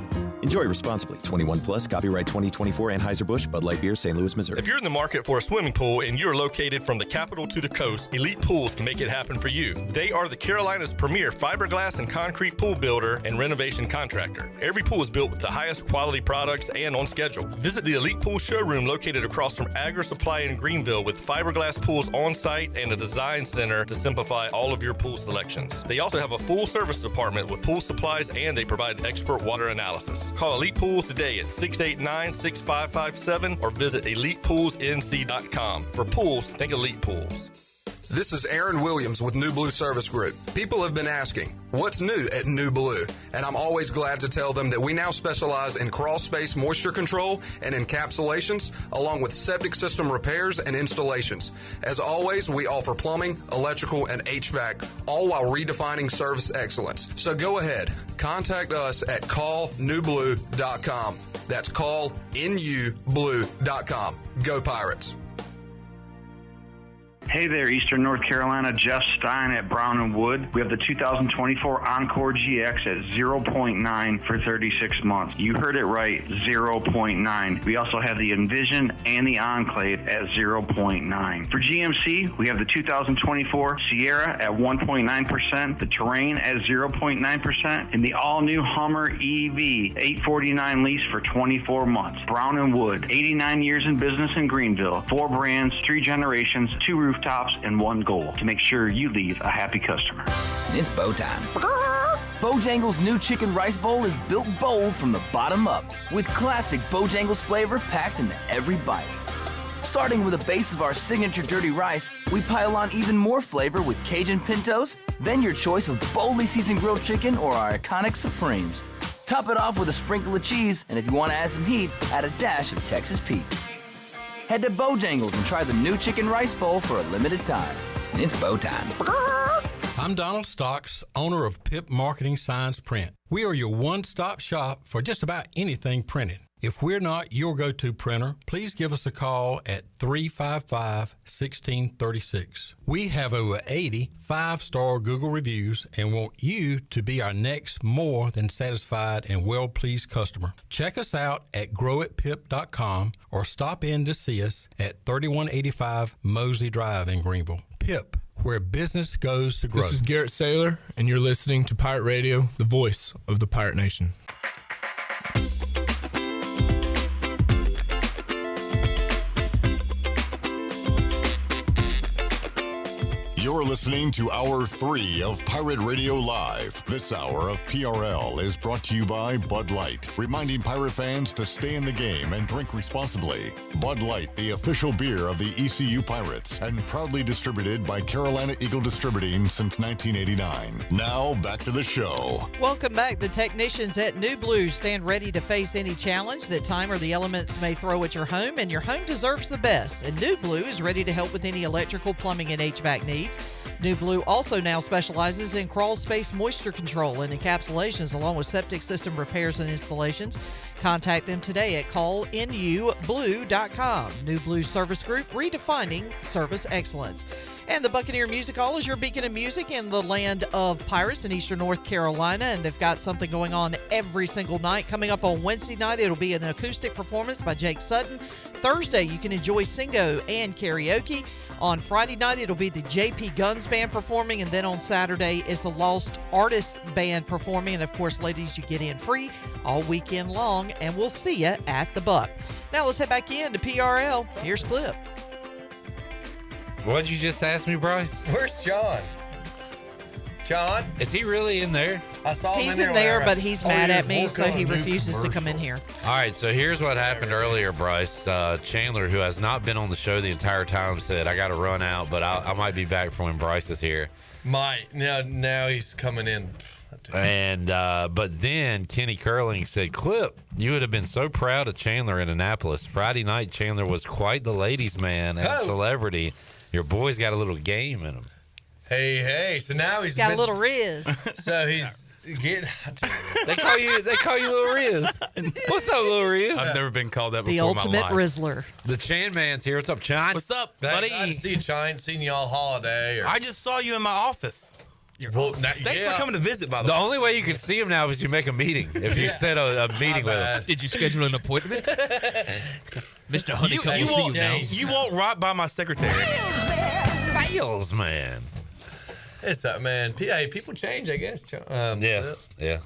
Enjoy responsibly. 21 plus. Copyright 2024 Anheuser-Busch, Bud Light Beer, St. Louis, Missouri. If you're in the market for a swimming pool and you're located from the capital to the coast, Elite Pools can make it happen for you. They are the Carolina's premier fiberglass and concrete pool builder and renovation contractor. Every pool is built with the highest quality products and on schedule. Visit the Elite Pool showroom located across from Agri Supply in Greenville with fiberglass pools on site and a design center to simplify all of your pool selections. They also have a full service department with pool supplies and they provide expert water analysis. Call Elite Pools today at 689-6557 or visit elitepoolsnc.com. For pools, think Elite Pools. This is Aaron Williams with New Blue Service Group. People have been asking, what's new at New Blue? And I'm always glad to tell them that we now specialize in crawl space moisture control and encapsulations, along with septic system repairs and installations. As always, we offer plumbing, electrical, and HVAC, all while redefining service excellence. So go ahead, contact us at callnewblue.com. That's callnublue.com. Go Pirates. Hey there, Eastern North Carolina. Jeff Stein at Brown & Wood. We have the 2024 Encore GX at 0.9 for 36 months. You heard it right, 0.9. We also have the Envision and the Enclave at 0.9. For GMC, we have the 2024 Sierra at 1.9%, the Terrain at 0.9%, and the all-new Hummer EV 849 lease for 24 months. Brown & Wood, 89 years in business in Greenville. 4 brands, 3 generations, 2 rooftops, and 1 goal: to make sure you leave a happy customer. It's bow time. Bojangles' new chicken rice bowl is built bold from the bottom up, with classic Bojangles flavor packed into every bite. Starting with a base of our signature dirty rice, we pile on even more flavor with Cajun pintos, then your choice of boldly seasoned grilled chicken or our iconic Supremes. Top it off with a sprinkle of cheese, and if you want to add some heat, add a dash of Texas Pete. Head to Bojangles and try the new chicken rice bowl for a limited time. It's bow time. I'm Donald Stocks, owner of Pip Marketing Signs Print. We are your one-stop shop for just about anything printed. If we're not your go-to printer, please give us a call at 355-1636. We have over 80 5-star Google reviews and want you to be our next more than satisfied and well-pleased customer. Check us out at growatpip.com or stop in to see us at 3185 Mosley Drive in Greenville. Pip, where business goes to grow. This is Garrett Saylor, and you're listening to Pirate Radio, the voice of the Pirate Nation. You're listening to Hour 3 of Pirate Radio Live. This hour of PRL is brought to you by Bud Light, reminding Pirate fans to stay in the game and drink responsibly. Bud Light, the official beer of the ECU Pirates, and proudly distributed by Carolina Eagle Distributing since 1989. Now, back to the show. Welcome back. The technicians at New Blue stand ready to face any challenge that time or the elements may throw at your home, and your home deserves the best. And New Blue is ready to help with any electrical, plumbing, and HVAC needs. New Blue also now specializes in crawl space moisture control and encapsulations, along with septic system repairs and installations. Contact them today at callnublue.com. New Blue Service Group, redefining service excellence. And the Buccaneer Music Hall is your beacon of music in the land of pirates in Eastern North Carolina, and they've got something going on every single night. Coming up on Wednesday night, it'll be an acoustic performance by Jake Sutton. Thursday, you can enjoy Singo and karaoke. On Friday night, it'll be the JP Guns Band performing, and then on Saturday is the Lost Artists Band performing. And of course, ladies, you get in free all weekend long, and we'll see you at the Buck. Now let's head back in to PRL. Here's Clip. What'd you just ask me, Bryce? Where's John? John? Is he really in there? I saw him He's in there, but he's mad at me, so he new refuses to come in here. All right, so here's what happened earlier, Bryce. Chandler, who has not been on the show the entire time, said, I got to run out, but I might be back for when Bryce is here. Might. Now he's coming in. And but then Kenny Curling said, Clip, you would have been so proud of Chandler in Annapolis. Friday night, Chandler was quite the ladies' man and celebrity. Your boy's got a little game in him. Hey, so now he's got a little Riz. So he's getting. They call you Little Riz. What's up, Little Riz? I've never been called that The before in my ultimate life. Rizzler. The Chan Man's here. What's up, Chan? What's up, buddy? Glad to see you, Chan. Ain't seen you all holiday. I just saw you in my office. Well, Thanks for coming to visit, by the way. The only way you can see him now is you make a meeting. If you set a meeting with him. Did you schedule an appointment? Mr. Honeycomb will see you now. You walk right by my secretary. Salesman. It's that, man. Hey, people change, I guess. Yeah.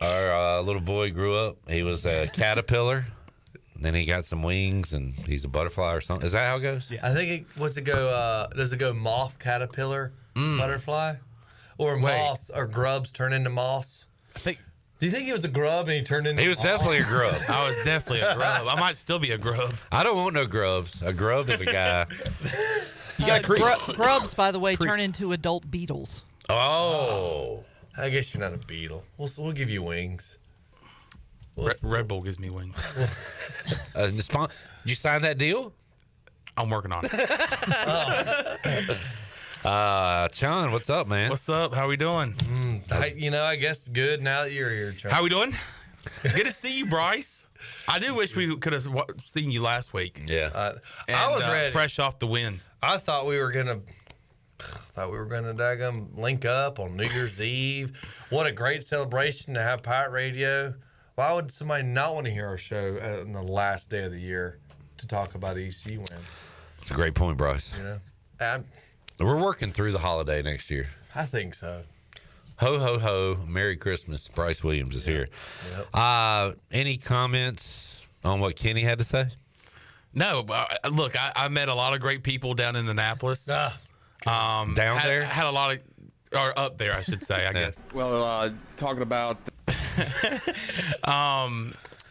Our little boy grew up. He was a caterpillar. Then he got some wings, and he's a butterfly or something. Is that how it goes? I think does it go moth, caterpillar, butterfly? Or moths or grubs turn into moths? Do you think he was a grub and he turned into He was definitely a grub. I was definitely a grub. I might still be a grub. I don't want no grubs. A grub is a guy. Grubs, by the way, turn into adult beetles. Oh. I guess you're not a beetle. We'll give you wings. Red Bull gives me wings. Did you sign that deal? I'm working on it. Sean, what's up, man? What's up? How we doing? I guess good now that you're here, Chuck. How we doing? Good to see you, Bryce. I do wish we could have seen you last week. Yeah. I was ready. Fresh off the win. I thought we were gonna daggum link up on New Year's Eve. What a great celebration to have Pirate Radio. Why would somebody not want to hear our show on the last day of the year to talk about ECU win? It's a great point, Bryce. You know, we're working through the holiday next year. I think so. Ho, ho, ho. Merry Christmas. Bryce Williams is here. Yep. Any comments on what Kenny had to say? No. Look, I met a lot of great people down in Annapolis. Down there? Had a lot of, or up there, I should say, I guess. Well, talking about...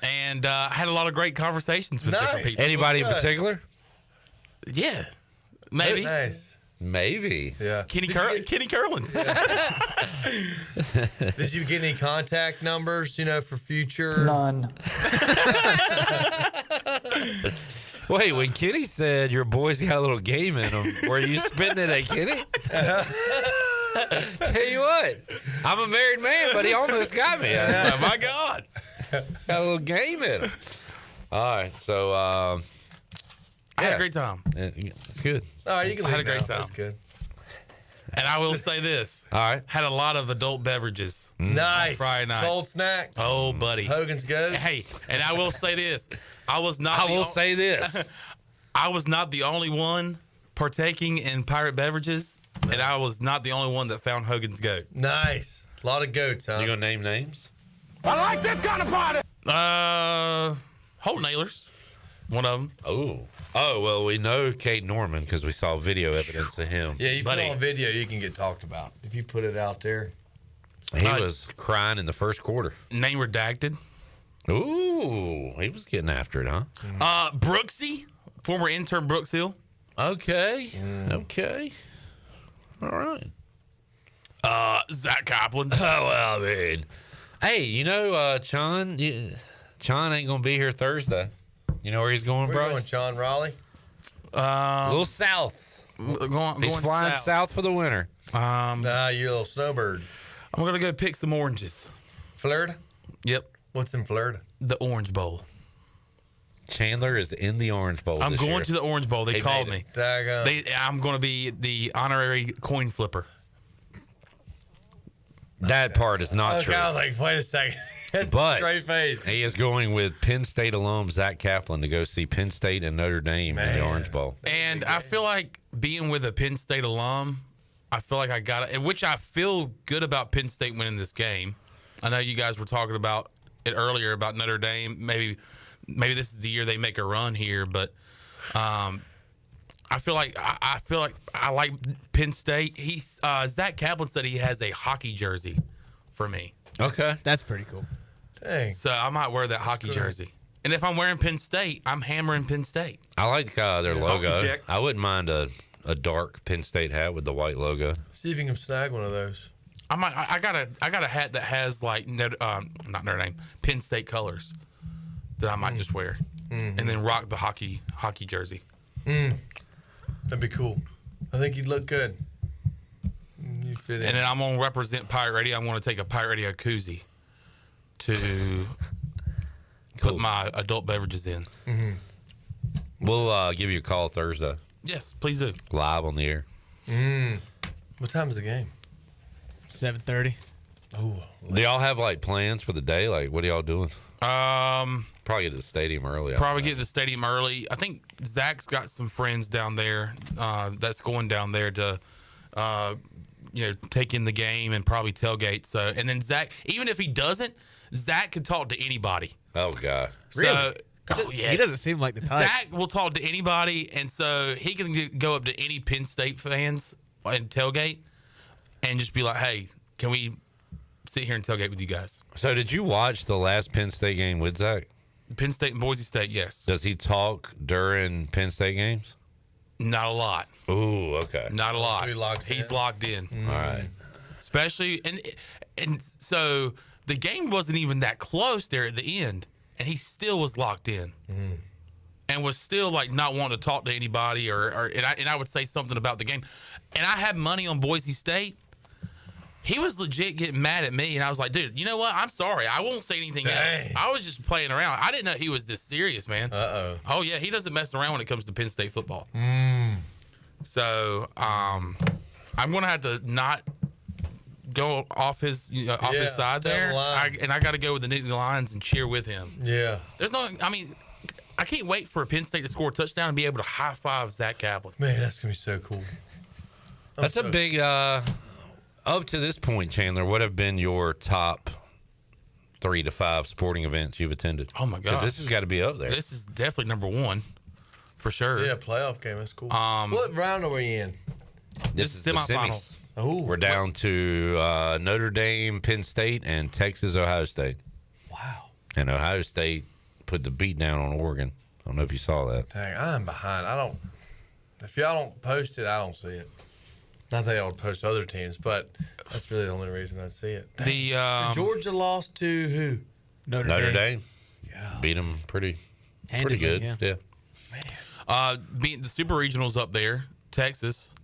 and had a lot of great conversations with different people. Anybody in particular? Yeah. Maybe. Nice. Maybe. Yeah. Kenny Curlins. Did you get any contact numbers, for future? None. Wait, when Kenny said your boys got a little game in them, were you spitting it at Kenny? Tell you what, I'm a married man, but he almost got me. Oh, my God. Got a little game in him. All right, so... I had a great time. It's good. All right, you can leave had a great now. time. That's good. And I will say this. All right. Had a lot of adult beverages. Nice. On Friday night. Cold snack. Oh, buddy. Hogan's Go. Hey, and I will say this. I was not the only one partaking in pirate beverages, and I was not the only one that found Hogan's Go. Nice. A lot of goats, huh? You gonna name names? I like this kind of party. Holt Nailers. One of them. Oh, well, we know Kate Norman because we saw video evidence of him. Yeah, you put it on video, you can get talked about. If you put it out there. He was crying in the first quarter. Name redacted. Ooh, he was getting after it, huh? Brooksy, former intern Brooks Hill. Okay. Okay. All right. Zach Kaplan. Oh, well, I mean. Hey, Chon ain't going to be here Thursday. You know where he's going, Where Bryce? you going, John Raleigh? A little south. He's flying south for the winter. You little snowbird. I'm going to go pick some oranges. Florida? Yep. What's in Florida? The Orange Bowl. Chandler is in the Orange Bowl. I'm going to the Orange Bowl. They called me. I'm going to be the honorary coin flipper. That part is not true. I was like, wait a second. That's but a straight face. He is going with Penn State alum Zach Kaplan to go see Penn State and Notre Dame in the Orange Bowl. And I feel like being with a Penn State alum, I feel like I got it, which I feel good about Penn State winning this game. I know you guys were talking about it earlier about Notre Dame. Maybe this is the year they make a run here, but I feel like I like Penn State. Zach Kaplan said he has a hockey jersey for me. Okay, that's pretty cool. Dang. So I might wear that hockey jersey. And if I'm wearing Penn State, I'm hammering Penn State. I like their logo. I wouldn't mind a dark Penn State hat with the white logo. See if you can snag one of those. I got a hat that has like not Notre Dame, Penn State colors that I might just wear, and then rock the hockey jersey. That'd be cool. I think you'd look good. You'd fit in. And then I'm gonna represent Pirate Radio. I'm gonna take a Pirate Radio koozie to put my adult beverages in. Mm-hmm. We'll give you a call Thursday. Yes, please do. Live on the air. What time is the game? 7:30. Oh, do y'all have like plans for the day? Like, what are y'all doing? Probably get to the stadium early. Get to the stadium early. I think Zach's got some friends down there that's going down there to, take in the game and probably tailgate. So, and then Zach, even if he doesn't, Zach could talk to anybody. Oh God, really? So, yes. He doesn't seem like the type. Zach will talk to anybody, and so he can go up to any Penn State fans and tailgate, and just be like, "Hey, can we sit here and tailgate with you guys?" So, did you watch the last Penn State game with Zach? Penn State and Boise State, yes. Does he talk during Penn State games? Not a lot. Ooh, okay. Not a lot. So He's locked in. All right. Especially, and so the game wasn't even that close there at the end, and he still was locked in, and was still like not wanting to talk to anybody, and I would say something about the game, and I had money on Boise State. he was legit getting mad at me, and I was like, dude, you know what? I'm sorry. I won't say anything else. I was just playing around. I didn't know he was this serious, man. Oh, yeah, he doesn't mess around when it comes to Penn State football. So I'm going to have to not go off his off his side there. And I got to go with the Nittany Lions and cheer with him. Yeah. I can't wait for Penn State to score a touchdown and be able to high-five Zach Kaplan. Man, that's going to be so cool. That's a big up to this point, Chandler, what have been your top 3 to 5 sporting events you've attended? Oh, my God. Because this has got to be up there. This is definitely number 1, for sure. Yeah, playoff game. That's cool. What round are we in? This is semifinals. Oh, we're down to Notre Dame, Penn State, and Texas, Ohio State. Wow. And Ohio State put the beat down on Oregon. I don't know if you saw that. Dang, I'm behind. If y'all don't post it, I don't see it. Not that I would post other teams, but that's really the only reason I see it. Georgia lost to who? Notre Dame. Yeah. Beat them pretty good. Yeah. Beating the Super Regionals up there, Texas.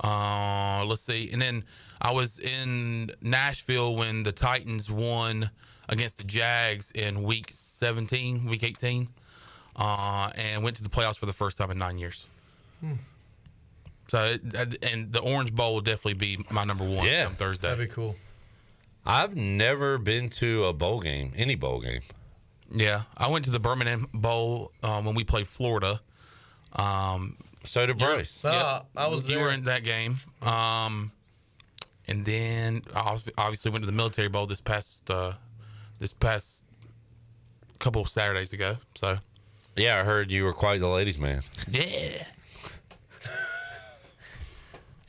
Let's see. And then I was in Nashville when the Titans won against the Jags in week 18, and went to the playoffs for the first time in 9 years. So, and the Orange Bowl will definitely be my number 1 on Thursday. That'd be cool. I've never been to a bowl game, any bowl game. Yeah, I went to the Birmingham Bowl when we played Florida. So did Bryce. I was there. You were in that game. And then I obviously went to the Military Bowl this past couple of Saturdays ago. So, yeah, I heard you were quite the ladies' man. Yeah.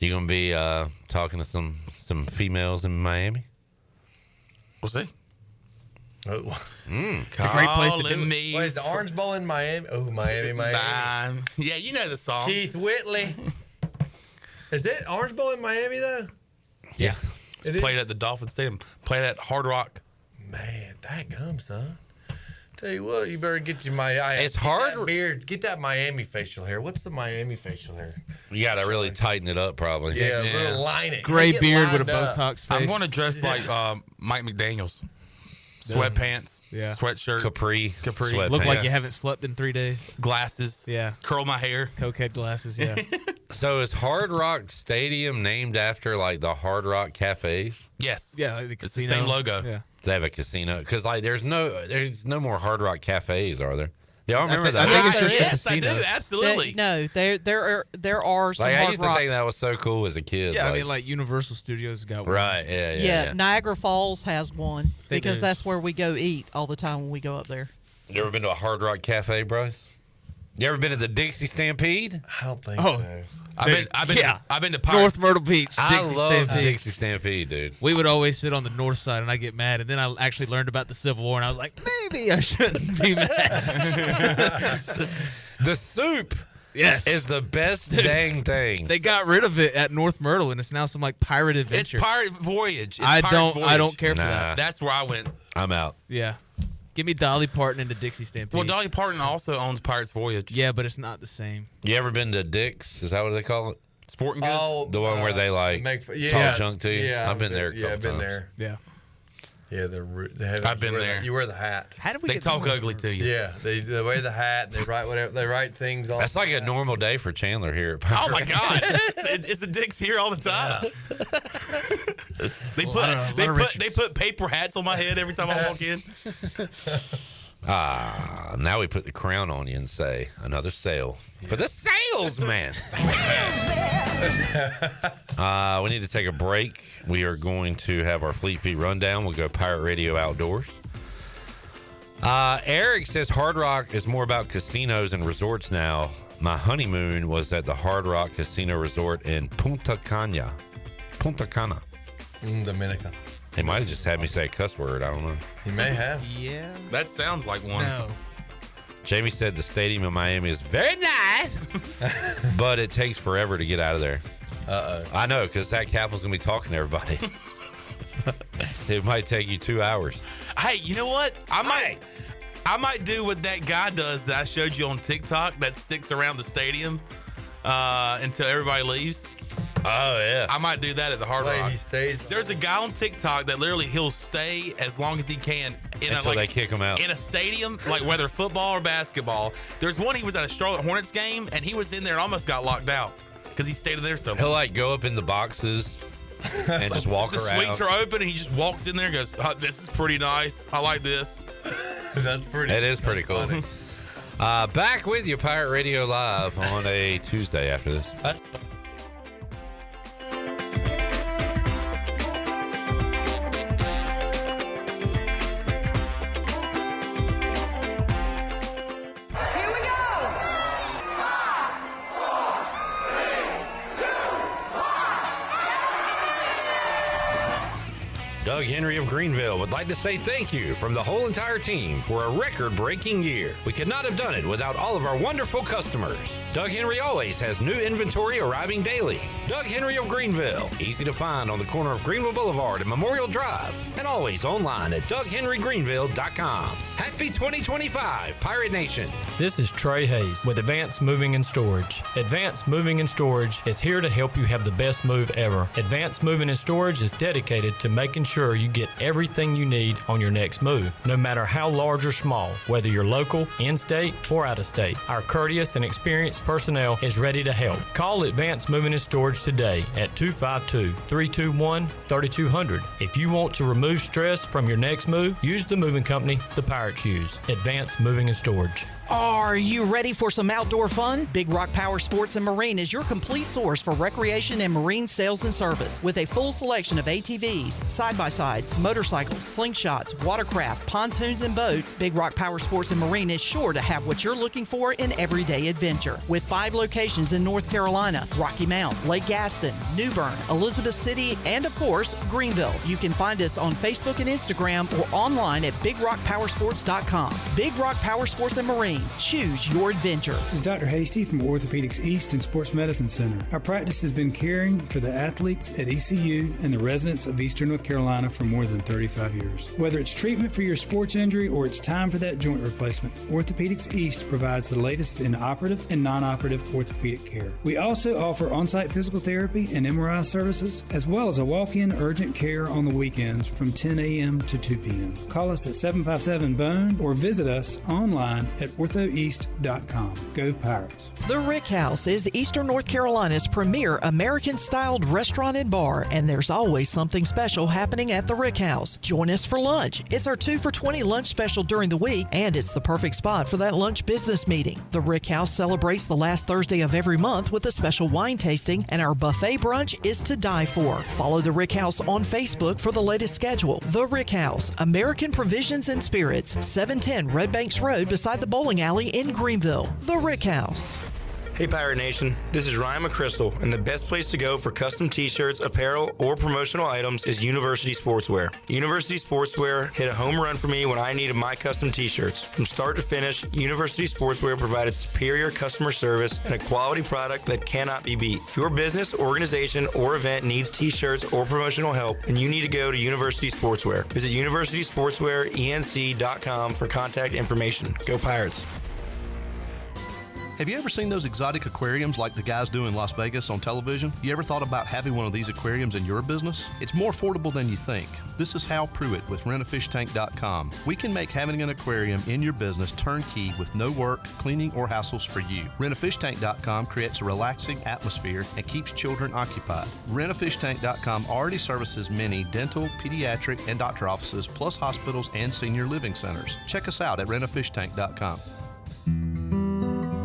You gonna be talking to some females in Miami? We'll see. Oh, it's a great place to do it. Wait, is the Orange Bowl in Miami? Oh, Miami. Yeah, you know the song. Keith Whitley. Is it Orange Bowl in Miami though? Yeah. It's played at the Dolphin Stadium. Played at Hard Rock. Man, dadgum, son. Tell you what, you better get your Miami. It's hard. That beard. Get that Miami facial hair. What's the Miami facial hair? You got to really tighten it up, probably. Yeah, really line it. Gray Get beard with a lined up. Botox face. I'm going to dress like Mike McDaniels. Sweatpants, sweatshirt, capri. Sweatpants. Look like you haven't slept in 3 days. Glasses. Yeah. Curl my hair. Cokehead glasses. Yeah. So is Hard Rock Stadium named after like the Hard Rock cafes? Yes. Yeah, like the it's the casino. same logo. Yeah. They have a casino because like there's no more Hard Rock cafes, are there? Y'all remember that? I think it's just yes, the casinos. I do. Absolutely. No, there are some Like I Hard used to Rock. think that was so cool as a kid. Yeah, like, I mean, like Universal Studios got one. right? Yeah. Niagara Falls has one They because do. that's where we go eat all the time when we go up there. You ever been to a Hard Rock cafe, Bryce? You ever been to the Dixie Stampede? I don't think Oh. so. I've been to Pirates. North Myrtle Beach. I Dixie love Stampede. Dixie Stampede, dude. We would always sit on the north side, and I get mad. And then I actually learned about the Civil War, and I was like, maybe I shouldn't be mad. The soup Yes. is the best dang thing. They got rid of it at North Myrtle, and it's now some like pirate adventure. It's Pirate Voyage. It's I Pirate's Voyage. don't care for that. That's where I went. I'm out. Yeah. Give me Dolly Parton and the Dixie Stampede. Well, Dolly Parton also owns Pirate's Voyage. Yeah, but it's not the same. You ever been to Dick's? Is that what they call it? Sporting Goods. Oh, The one where they like talk junk to you? Yeah, I've been there a couple I've been times. there. Yeah. Yeah, they have. I've been there. You wear the hat. How did we They get talk North ugly to you. Yeah, they wear the hat. And they write whatever. They write things on. That's like a normal day for Chandler here at Oh my God! It's a Dick's here all the time. They put paper hats on my head every time I walk in. Now we put the crown on you and say another sale for the salesman. We need to take a break. We are going to have our Fleet Feet rundown. We'll go Pirate Radio Outdoors. Eric says Hard Rock is more about casinos and resorts now. My honeymoon was at the Hard Rock Casino Resort in Punta Cana. Dominica. He might have just had me say a cuss word. I don't know. He may have. Yeah. That sounds like one. No. Jamie said the stadium in Miami is very nice, but it takes forever to get out of there. Uh-oh. I know, because Zach Kaplan's going to be talking to everybody. It might take you 2 hours. Hey, you know what? I might do what that guy does that I showed you on TikTok that sticks around the stadium until everybody leaves. Oh, yeah. I might do that at the Hard Wait, Rock. he stays. There's a guy on TikTok that literally he'll stay as long as he can Until they kick him out. in a stadium, like whether football or basketball. There's one, he was at a Charlotte Hornets game, and he was in there and almost got locked out because he stayed in there so long. He'll like go up in the boxes and just walk the around. suites are open, and he just walks in there and goes, "This is pretty nice. I like this." That's pretty. It is pretty cool. Back with you, Pirate Radio Live on a Tuesday after this. Doug Henry of Greenville would like to say thank you from the whole entire team for a record-breaking year. We could not have done it without all of our wonderful customers. Doug Henry always has new inventory arriving daily. Doug Henry of Greenville, easy to find on the corner of Greenville Boulevard and Memorial Drive, and always online at DougHenryGreenville.com. Happy 2025, Pirate Nation. This is Trey Hayes with Advanced Moving and Storage. Advanced Moving and Storage is here to help you have the best move ever. Advanced Moving and Storage is dedicated to making sure you get everything you need on your next move, no matter how large or small, whether you're local, in-state, or out-of-state. Our courteous and experienced personnel is ready to help. Call Advanced Moving and Storage today at 252-321-3200. If you want to remove stress from your next move, use the moving company the Pirates use. Advanced Moving and Storage. Are you ready for some outdoor fun? Big Rock Power Sports and Marine is your complete source for recreation and marine sales and service. With a full selection of ATVs, side-by-sides, motorcycles, slingshots, watercraft, pontoons, and boats, Big Rock Power Sports and Marine is sure to have what you're looking for in everyday adventure. With 5 locations in North Carolina, Rocky Mount, Lake Gaston, New Bern, Elizabeth City, and of course, Greenville. You can find us on Facebook and Instagram or online at BigRockPowersports.com. Big Rock Power Sports and Marine. Choose your adventure. This is Dr. Hasty from Orthopedics East and Sports Medicine Center. Our practice has been caring for the athletes at ECU and the residents of Eastern North Carolina for more than 35 years. Whether it's treatment for your sports injury or it's time for that joint replacement, Orthopedics East provides the latest in operative and non-operative orthopedic care. We also offer on-site physical therapy and MRI services, as well as a walk-in urgent care on the weekends from 10 a.m. to 2 p.m. Call us at 757-BONE or visit us online at orthoeast.com. Go Pirates. The Rick House is Eastern North Carolina's premier American-styled restaurant and bar, and there's always something special happening at the Rick House. Join us for lunch. It's our 2 for $20 lunch special during the week, and it's the perfect spot for that lunch business meeting. The Rick House celebrates the last Thursday of every month with a special wine tasting, and our buffet brunch is to die for. Follow the Rick House on Facebook for the latest schedule. The Rick House, American Provisions and Spirits, 710 Red Banks Road beside the bowling alley in Greenville. The Rick House. Hey Pirate Nation, this is Ryan McChrystal, and the best place to go for custom t-shirts, apparel, or promotional items is University Sportswear. University Sportswear hit a home run for me when I needed my custom t-shirts. From start to finish, University Sportswear provided superior customer service and a quality product that cannot be beat. If your business, organization, or event needs t-shirts or promotional help, then you need to go to University Sportswear. Visit universitysportswearenc.com for contact information. Go Pirates! Have you ever seen those exotic aquariums like the guys do in Las Vegas on television? You ever thought about having one of these aquariums in your business? It's more affordable than you think. This is Hal Pruitt with RentAFishTank.com. We can make having an aquarium in your business turnkey with no work, cleaning, or hassles for you. RentAFishTank.com creates a relaxing atmosphere and keeps children occupied. RentAFishTank.com already services many dental, pediatric, and doctor offices, plus hospitals and senior living centers. Check us out at RentAFishTank.com.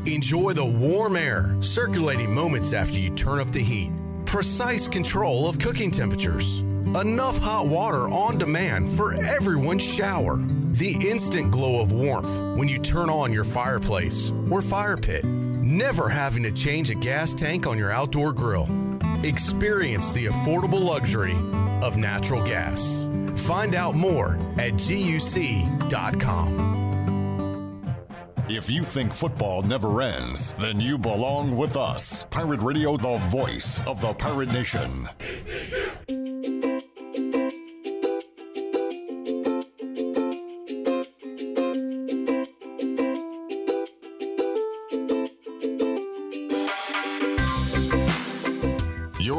Enjoy the warm air circulating moments after you turn up the heat. Precise control of cooking temperatures. Enough hot water on demand for everyone's shower. The instant glow of warmth when you turn on your fireplace or fire pit. Never having to change a gas tank on your outdoor grill. Experience the affordable luxury of natural gas. Find out more at GUC.com. If you think football never ends, then you belong with us. Pirate Radio, the voice of the Pirate Nation.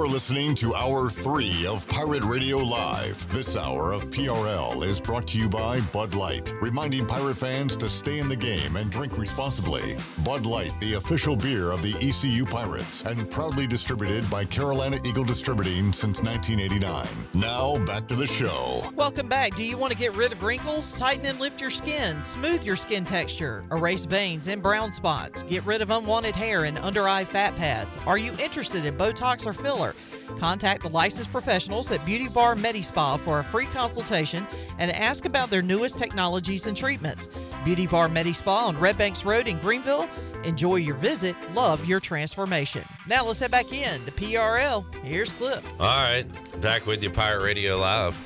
You're listening to Hour 3 of Pirate Radio Live. This hour of PRL is brought to you by Bud Light, reminding Pirate fans to stay in the game and drink responsibly. Bud Light, the official beer of the ECU Pirates, and proudly distributed by Carolina Eagle Distributing since 1989. Now, back to the show. Welcome back. Do you want to get rid of wrinkles, tighten and lift your skin, smooth your skin texture, erase veins and brown spots, get rid of unwanted hair and under-eye fat pads? Are you interested in Botox or filler? Contact the licensed professionals at Beauty Bar MediSpa for a free consultation and ask about their newest technologies and treatments. Beauty Bar MediSpa on Red Banks Road in Greenville. Enjoy your visit. Love your transformation. Now let's head back in to PRL. Here's Clip. All right, back with you, Pirate Radio Live.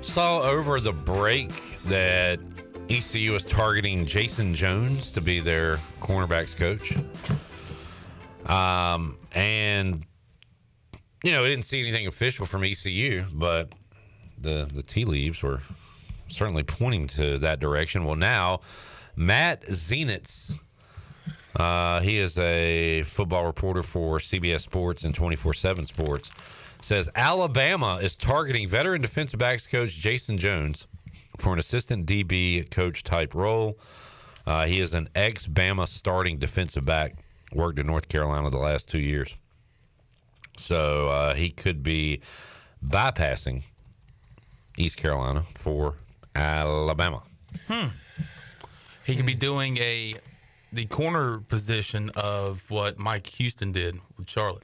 Saw over the break that ECU is targeting Jason Jones to be their cornerbacks coach. And, we didn't see anything official from ECU, but the tea leaves were certainly pointing to that direction. Well, now, Matt Zenitz, he is a football reporter for CBS Sports and 24/7 Sports, says Alabama is targeting veteran defensive backs coach Jason Jones for an assistant DB coach type role. He is an ex-Bama starting defensive back, worked in North Carolina the last 2 years. So he could be bypassing East Carolina for Alabama. He could be doing the corner position of what Mike Houston did with Charlotte.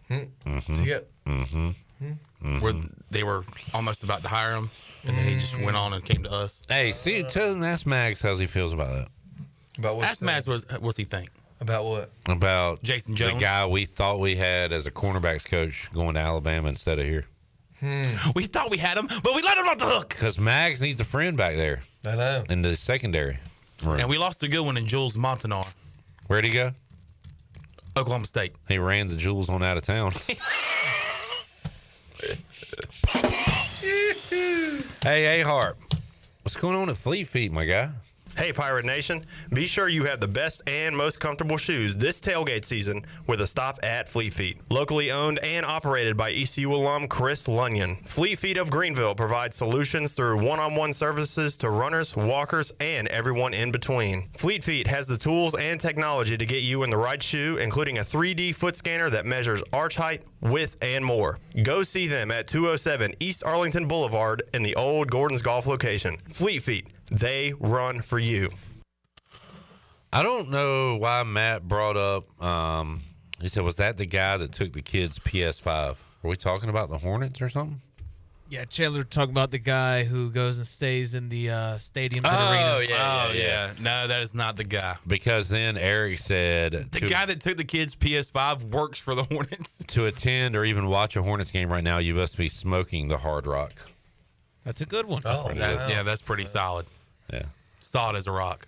Where they were almost about to hire him, and then he just went on and came to us. Hey, ask Mags how he feels about that. About what? Ask Mags what's he think About what? About Jason Jones, the guy we thought we had as a cornerbacks coach, going to Alabama instead of here. We thought we had him, but we let him off the hook. Because Mags needs a friend back there. I know. In the secondary room. And we lost a good one in Jules Montanar. Where'd he go? Oklahoma State. He ran the Jules on out of town. Hey, Harp. What's going on at Fleet Feet, my guy? Hey, Pirate Nation. Be sure you have the best and most comfortable shoes this tailgate season with a stop at Fleet Feet. Locally owned and operated by ECU alum Chris Lunyon. Fleet Feet of Greenville provides solutions through one-on-one services to runners, walkers, and everyone in between. Fleet Feet has the tools and technology to get you in the right shoe, including a 3D foot scanner that measures arch height, width, and more. Go see them at 207 East Arlington Boulevard in the old Gordon's Golf location. Fleet Feet. They run for you. I don't know why Matt brought up, he said, was that the guy that took the kids' PS5? Are we talking about the Hornets or something? Yeah, Chandler talking about the guy who goes and stays in the stadiums and arenas. Yeah. No, that is not the guy. Because then Eric said... The guy that took the kids' PS5 works for the Hornets. To attend or even watch a Hornets game right now, you must be smoking the Hard Rock. That's a good one. Wow. Yeah, that's pretty solid. Yeah. Solid as a rock.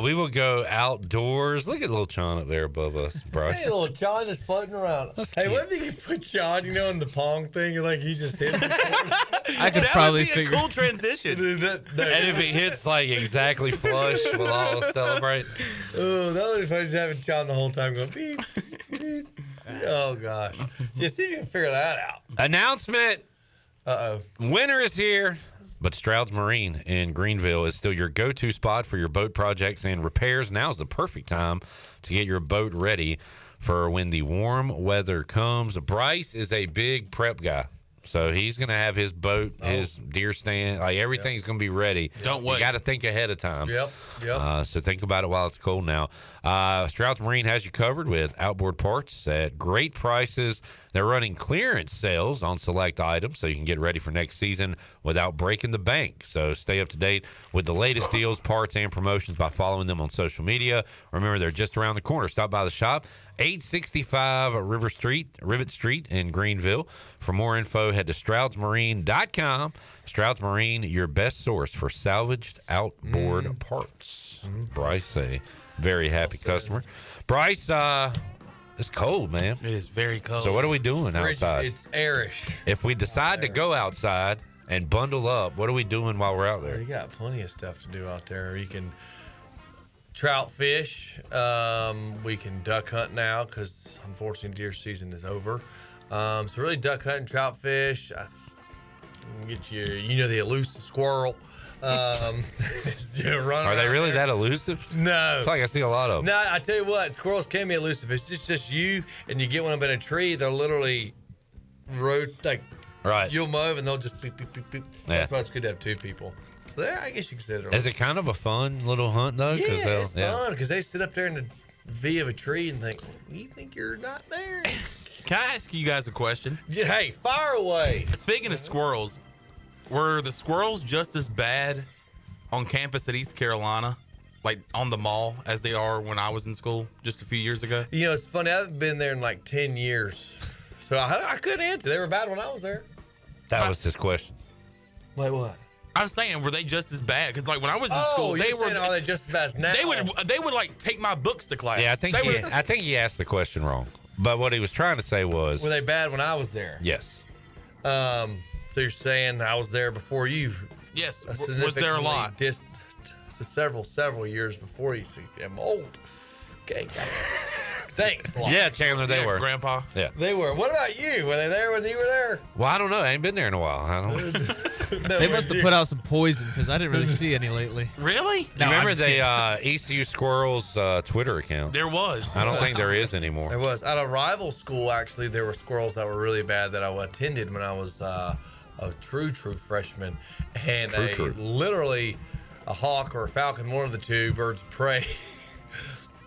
We will go outdoors. Look at little John up there above us, Bryce. Hey, little John just floating around. Hey, what if you could put John, in the Pong thing? You're like, he just hit him. I could probably figure. That would be a cool transition. And if he hits like exactly flush, we'll all celebrate. Oh, that would be funny, just having John the whole time going beep, beep. Oh, gosh. Yeah, see if you can figure that out. Announcement. Uh-oh. Winter is here. But Stroud's Marine in Greenville is still your go-to spot for your boat projects and repairs. Now's the perfect time to get your boat ready for when the warm weather comes. Bryce is a big prep guy. So he's going to have his boat, his deer stand, like everything's going to be ready. Don't wait. You got to think ahead of time. Yep. So think about it while it's cold now. Stroud's Marine has you covered with outboard parts at great prices. They're running clearance sales on select items so you can get ready for next season without breaking the bank. So stay up to date with the latest deals, parts, and promotions by following them on social media. Remember, they're just around the corner. Stop by the shop, 865 Rivet Street in Greenville. For more info, head to StroudsMarine.com. Strouds Marine, your best source for salvaged outboard parts. Bryce, a very happy customer. Bryce, it's cold, man. It is very cold. So what are we doing outside? It's airish. If we decide to go outside and bundle up, what are we doing while we're out there? You got plenty of stuff to do out there. You can trout fish. We can duck hunt now because unfortunately deer season is over. So really duck hunt and trout fish. I can get you, the elusive squirrel. Are they really that elusive? No. I feel like I see a lot of them. No, I tell you what, squirrels can be elusive. If it's just you and you get one up in a tree, they'll literally right. You'll move and they'll just beep, beep, beep, beep. Yeah. That's why it's good to have two people. So there, I guess you consider it. Is it kind of a fun little hunt though? Yeah, it's fun because they sit up there in the V of a tree and think, you think you're not there? Can I ask you guys a question? Yeah, hey, fire away. Speaking of squirrels, were the squirrels just as bad on campus at East Carolina, like on the mall, as they are when I was in school just a few years ago? It's funny. I haven't been there in like 10 years. So I couldn't answer. They were bad when I was there. That was his question. Wait, what? I'm saying, were they just as bad? Because like when I was in school, are they just as bad as now? They would like take my books to class. Yeah, I think he asked the question wrong. But what he was trying to say was, were they bad when I was there? Yes. So you're saying I was there before you? Yes. Was there a lot? So several years before you. So I'm old. Okay. Thanks a lot. Yeah, Chandler, they were. Grandpa? Yeah. They were. What about you? Were they there when you were there? Well, I don't know. I ain't been there in a while. I don't. They must have put out some poison because I didn't really see any lately. Really? No, remember the ECU Squirrels Twitter account? There was. I don't think there is anymore. There was. At a rival school, actually, there were squirrels that were really bad that I attended when I was a true freshman. And literally a hawk or a falcon, one of the two, birds of prey.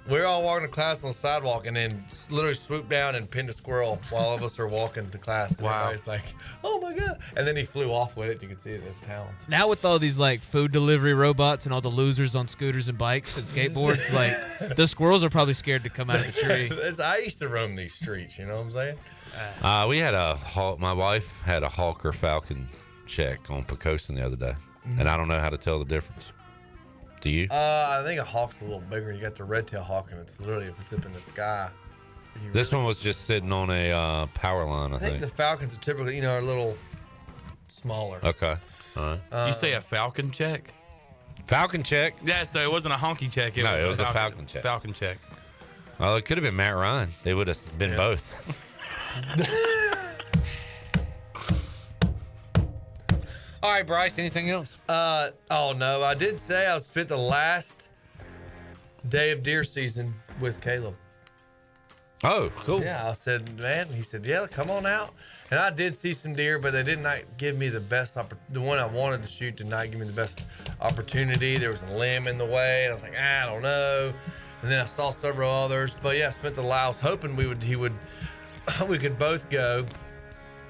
We were all walking to class on the sidewalk and then literally swooped down and pinned a squirrel while all of us are walking to class. And everybody's like, oh my God. And then he flew off with it. You can see it as talons. Now with all these like food delivery robots and all the losers on scooters and bikes and skateboards, like the squirrels are probably scared to come out of the tree. I used to roam these streets, you know what I'm saying? We had my wife had a hawk or falcon check on Pocosin the other day. And I don't know how to tell the difference. Do you? I think a hawk's a little bigger. You got the red-tailed hawk, and it's literally if it's up in the sky. This one was just sitting on a power line, I think. The falcons are typically, a little smaller. Okay. All right. You say a falcon check? Falcon check? Yeah, so it wasn't a honky check. It was a falcon check. Falcon check. Well, it could have been Matt Ryan. It would have been both. All right, Bryce, anything else? Oh, no. I did say I spent the last day of deer season with Caleb. Oh, cool. Yeah, I said, man, he said, yeah, come on out. And I did see some deer, but they did not give me the best the one I wanted to shoot did not give me the best opportunity. There was a limb in the way, and I was like, I don't know. And then I saw several others. But yeah, I spent the last hoping we could both go,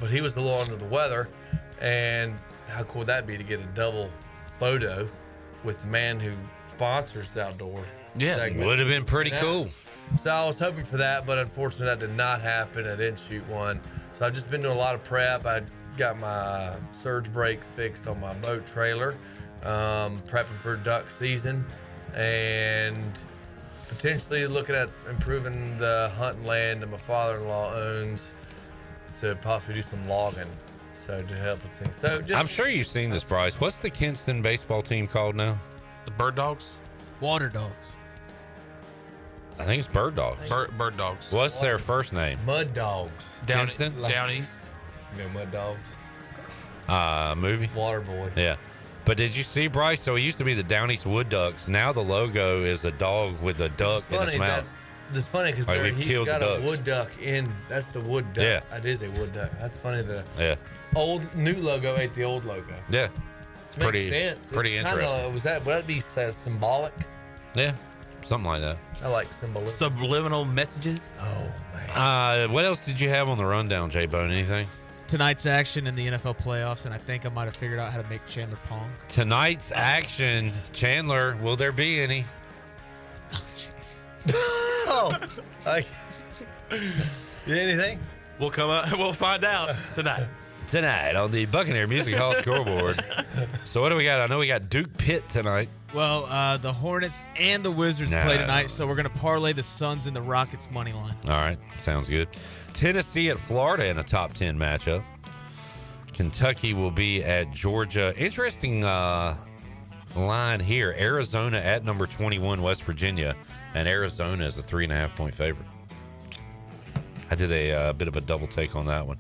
but he was a little under the weather. And how cool would that be to get a double photo with the man who sponsors the outdoor segment? Would have been pretty cool. So I was hoping for that, but unfortunately that did not happen. I didn't shoot one. So I've just been doing a lot of prep. I got my surge brakes fixed on my boat trailer, prepping for duck season, and potentially looking at improving the hunting land that my father-in-law owns to possibly do some logging. So to help with things. So I'm sure you've seen this, Bryce. What's the Kinston baseball team called now? The Bird Dogs? Water Dogs. I think it's Bird Dogs. Bird Dogs. What's their first name? Mud Dogs. Kinston? Down East. Mud Dogs. Movie? Waterboy. Yeah. But did you see, Bryce? So it used to be the Down East Wood Ducks. Now the logo is a dog with a duck in its mouth. It's funny because he's got a wood duck in. That's the wood duck. Yeah. It is a wood duck. That's funny. The new logo ate the old logo. Yeah. It makes sense. Pretty interesting. Would that be symbolic? Yeah. Something like that. I like symbolism. Subliminal messages. Oh, man. What else did you have on the rundown, J-Bone? Anything? Tonight's action in the NFL playoffs, and I think I might have figured out how to make Chandler Pong. Tonight's action. Chandler, will there be any? Oh, jeez. Anything? We'll find out tonight. Tonight on the Buccaneer Music Hall scoreboard. So what do we got? I know we got Duke Pitt tonight. Well, the Hornets and the Wizards play tonight, so we're going to parlay the Suns and the Rockets money line. All right, sounds good. Tennessee at Florida in a top 10 matchup. Kentucky will be at Georgia. Interesting line here. Arizona at number 21, West Virginia, and Arizona is a 3.5-point favorite. I did a bit of a double take on that one.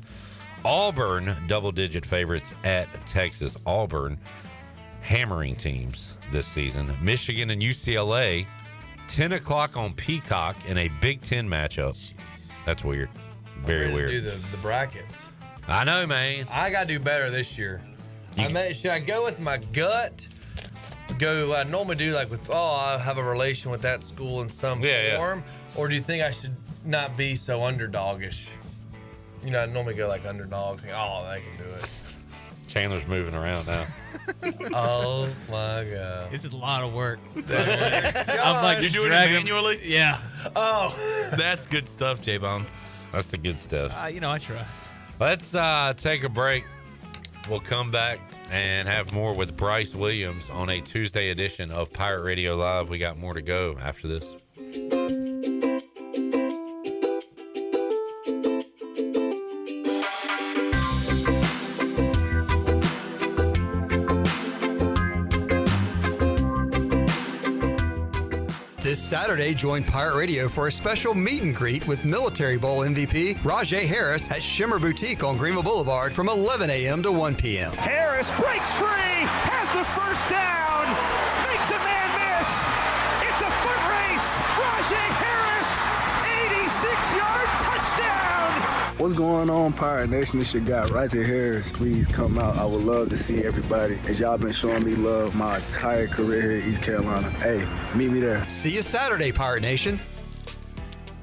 Auburn, double-digit favorites at Texas. Auburn hammering teams this season. Michigan and UCLA, 10 o'clock on Peacock in a Big Ten matchup. That's weird. Very weird. Do the brackets. I know, man. I got to do better this year. Should I go with my gut? Go I normally do like with, I have a relation with that school in some form? Or do you think I should not be so underdogish? You know, I normally go like underdogs. Think, they can do it. Chandler's moving around now. Oh my God. This is a lot of work. I'm like, you're doing it manually? Yeah. Oh. That's good stuff, J-Bomb. That's the good stuff. I try. Let's take a break. We'll come back and have more with Bryce Williams on a Tuesday edition of Pirate Radio Live. We got more to go after this. This Saturday, join Pirate Radio for a special meet and greet with Military Bowl MVP Raj Harris at Shimmer Boutique on Greenville Boulevard from 11 a.m. to 1 p.m. Harris breaks free, has the first down, makes a man miss. It's a foot race. Rajay Harris, 86-yard touchdown. What's going on, Pirate Nation? It's your guy, Raj Harris. Please come out. I would love to see everybody. As y'all been showing me love my entire career here in East Carolina. Hey, meet me there. See you Saturday, Pirate Nation.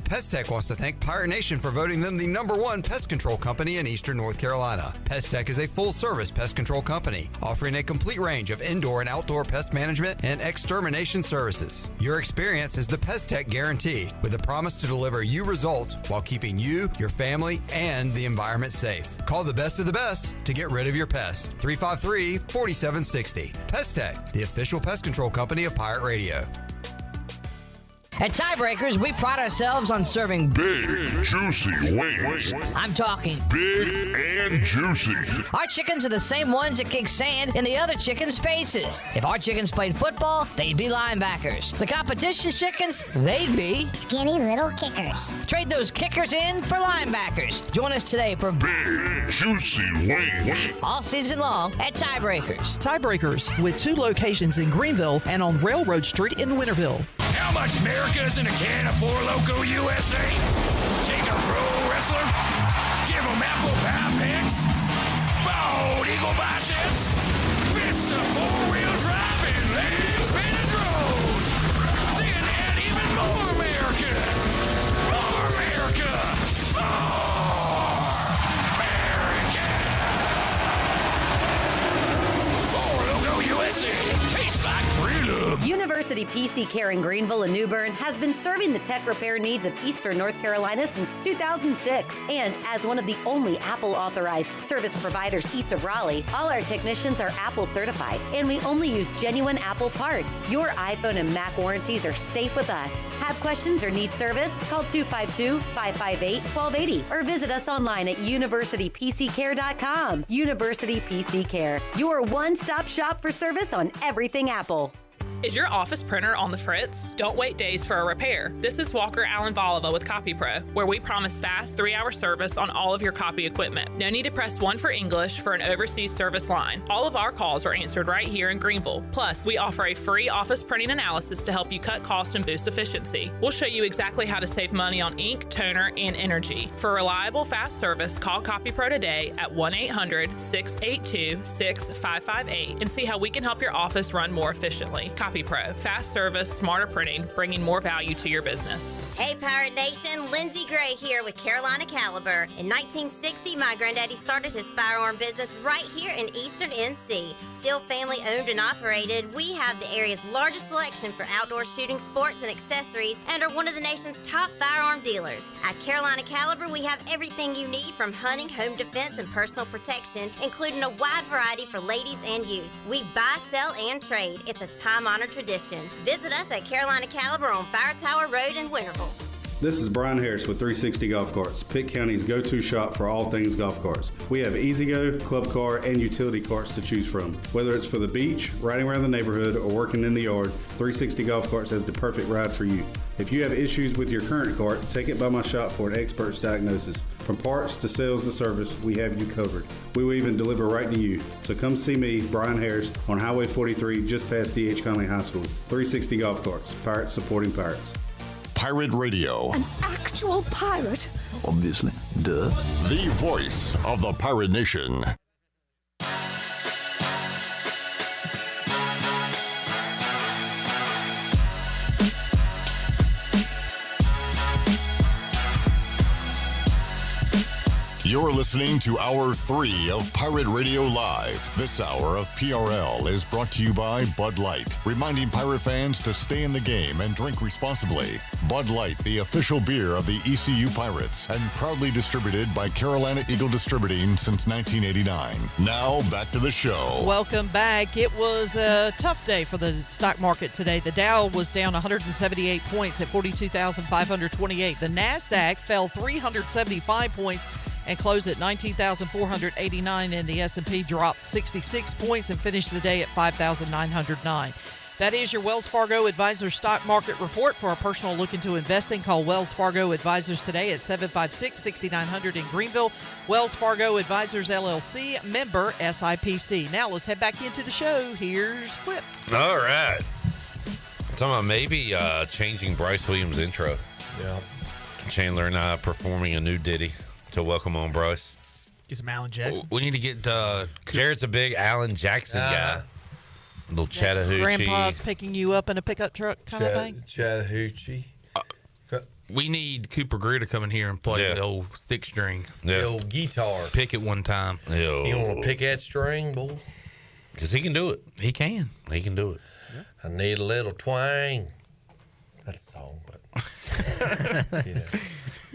PestTech wants to thank Pirate Nation for voting them the #1 pest control company in Eastern North Carolina. PestTech is a full-service pest control company offering a complete range of indoor and outdoor pest management and extermination services. Your experience is the PestTech guarantee, with a promise to deliver you results while keeping you, your family, and the environment safe. Call the best of the best to get rid of your pests. 353-4760. PestTech, the official pest control company of Pirate Radio. At Tiebreakers, we pride ourselves on serving big, juicy wings. I'm talking big and juicy. Our chickens are the same ones that kick sand in the other chickens' faces. If our chickens played football, they'd be linebackers. The competition's chickens, they'd be skinny little kickers. Trade those kickers in for linebackers. Join us today for big, juicy wings. All season long at Tiebreakers. Tiebreakers, with 2 locations in Greenville and on Railroad Street in Winterville. How much America's in a can of 4 Loco USA? Take a pro wrestler, give him apple pie picks, bald eagle biceps, fists of 4-wheel drive and legs spinning drones. Then add even more America. More America. More America. 4 Loco USA. Tastes like freedom. University PC Care in Greenville and New Bern has been serving the tech repair needs of Eastern North Carolina since 2006. And as one of the only Apple-authorized service providers east of Raleigh, all our technicians are Apple certified, and we only use genuine Apple parts. Your iPhone and Mac warranties are safe with us. Have questions or need service? Call 252-558-1280 or visit us online at universitypccare.com. University PC Care, your one-stop shop for service on everything Apple. Is your office printer on the fritz? Don't wait days for a repair. This is Walker Allen Volova with CopyPro, where we promise fast 3-hour service on all of your copy equipment. No need to press 1 for English for an overseas service line. All of our calls are answered right here in Greenville. Plus, we offer a free office printing analysis to help you cut cost and boost efficiency. We'll show you exactly how to save money on ink, toner, and energy. For reliable, fast service, call CopyPro today at 1-800-682-6558 and see how we can help your office run more efficiently. CopyPro, fast service, smarter printing, bringing more value to your business. Hey Pirate Nation, Lindsay Gray here with Carolina Caliber. In 1960, my granddaddy started his firearm business right here in Eastern NC. Still family owned and operated, we have the area's largest selection for outdoor shooting sports and accessories and are one of the nation's top firearm dealers. At Carolina Caliber, we have everything you need from hunting, home defense, and personal protection, including a wide variety for ladies and youth. We buy, sell, and trade. It's a time-honored tradition. Visit us at Carolina Caliber on Fire Tower Road in Winterville. This is Brian Harris with 360 Golf Carts, Pitt County's go-to shop for all things golf carts. We have E-Z-Go, club car, and utility carts to choose from. Whether it's for the beach, riding around the neighborhood, or working in the yard, 360 Golf Carts has the perfect ride for you. If you have issues with your current cart, take it by my shop for an expert's diagnosis. From parts to sales to service, we have you covered. We will even deliver right to you. So come see me, Brian Harris, on Highway 43, just past D.H. Conley High School. 360 Golf Carts, pirates supporting pirates. Pirate Radio. An actual pirate? Obviously. Duh. The voice of the Pirate Nation. You're listening to Hour 3 of Pirate Radio Live. This hour of PRL is brought to you by Bud Light, reminding Pirate fans to stay in the game and drink responsibly. Bud Light, the official beer of the ECU Pirates, and proudly distributed by Carolina Eagle Distributing since 1989. Now, back to the show. Welcome back. It was a tough day for the stock market today. The Dow was down 178 points at 42,528. The NASDAQ fell 375 points and closed at 19,489, and the S&P dropped 66 points and finished the day at 5,909. That is your Wells Fargo Advisors Stock Market Report. For a personal look into investing, call Wells Fargo Advisors today at 756-6900 in Greenville. Wells Fargo Advisors, LLC, member SIPC. Now let's head back into the show. Here's Clip. All right. I'm talking about maybe changing Bryce Williams' intro. Yeah. Chandler and I performing a new ditty to welcome on Bryce. Get some Alan Jackson. We need to get Jared's a big Alan Jackson guy. Little Chattahoochee. Grandpa's picking you up in a pickup truck kind of thing. Chattahoochee. We need Cooper Greer to come in here and play the old 6-string. The old guitar. Pick it one time. You want to pick that string, boy? Because he can do it. He can. He can do it. I need a little twang. That's a song, but you know.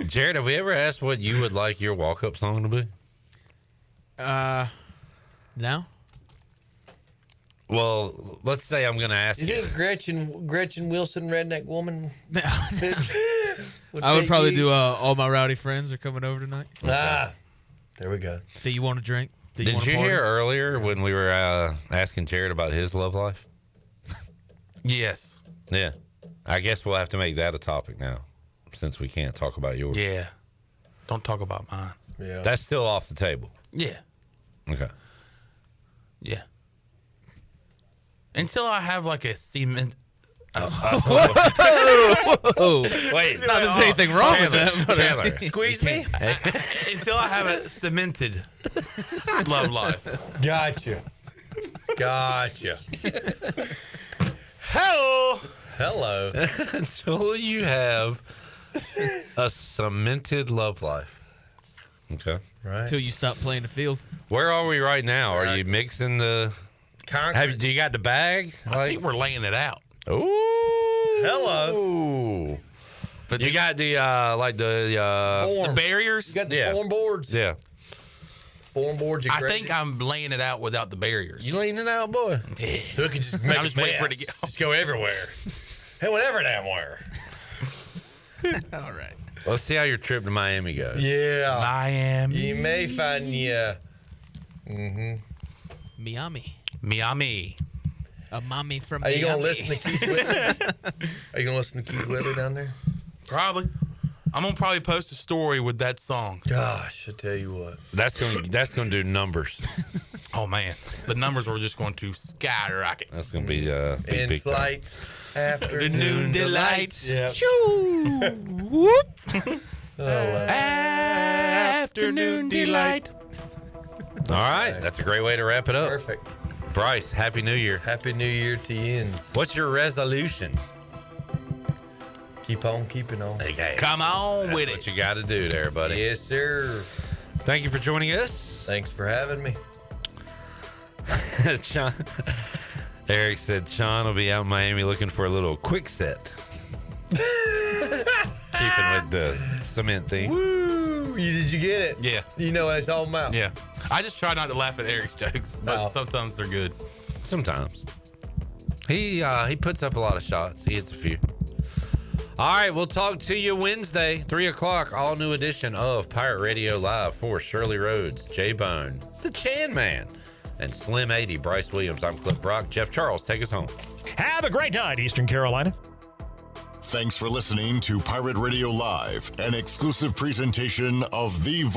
Jared, have we ever asked what you would like your walk-up song to be? No. Well, let's say I'm going to ask you. Is it Gretchen Wilson, Redneck Woman? I would probably do All My Rowdy Friends Are Coming Over Tonight. There we go. Do you want to drink? Did you hear earlier when we were asking Jared about his love life? Yes. Yeah. I guess we'll have to make that a topic now, since we can't talk about yours. Yeah. Don't talk about mine. Yeah. That's still off the table. Yeah. Okay. Yeah. Until I have like a cement. Wait, not there's anything wrong with that. Chandler. Squeeze me. Until I have a cemented love life. Gotcha. Hello. Until you have a cemented love life. Okay. Right. Until you stop playing the field. Where are we right now? Are you mixing the concrete? Do you got the bag? I think we're laying it out. Ooh. Hello. But you got the the barriers. You got the form boards. Yeah. Form boards. I think I'm laying it out without the barriers. You laying it out, boy? Yeah. So it can just make I'm just waiting for it to just go everywhere. Hey, whatever damn where. All right. Let's see how your trip to Miami goes. Yeah. Miami. You may find Miami. A mommy from Are you Miami. gonna listen to Keith Whitley? Are you gonna listen to Keith Whitley down there? Probably. I'm gonna probably post a story with that song. Gosh, I tell you what. That's gonna do numbers. Oh man, the numbers are just going to skyrocket. That's gonna be In big flight. time. Afternoon delight. Yeah. Shoo. Whoop. Afternoon delight. All right, that's a great way to wrap it up. Perfect. Bryce, Happy New Year. Happy New Year to you. What's your resolution? Keep on keeping on. Okay. Come on That's with what it. you got to do there, buddy. Yes, sir. Thank you for joining us. Thanks for having me. Sean, Eric said Sean will be out in Miami looking for a little quick set. Keeping with the cement theme. Woo! Did you get it? Yeah. You know what I'm talking about? Yeah. I just try not to laugh at Eric's jokes, but sometimes they're good. Sometimes. He puts up a lot of shots. He hits a few. All right, we'll talk to you Wednesday, 3 o'clock, all new edition of Pirate Radio Live for Shirley Rhodes, J-Bone, the Chan Man, and Slim 80, Bryce Williams. I'm Cliff Brock. Jeff Charles, take us home. Have a great night, Eastern Carolina. Thanks for listening to Pirate Radio Live, an exclusive presentation of The Voice.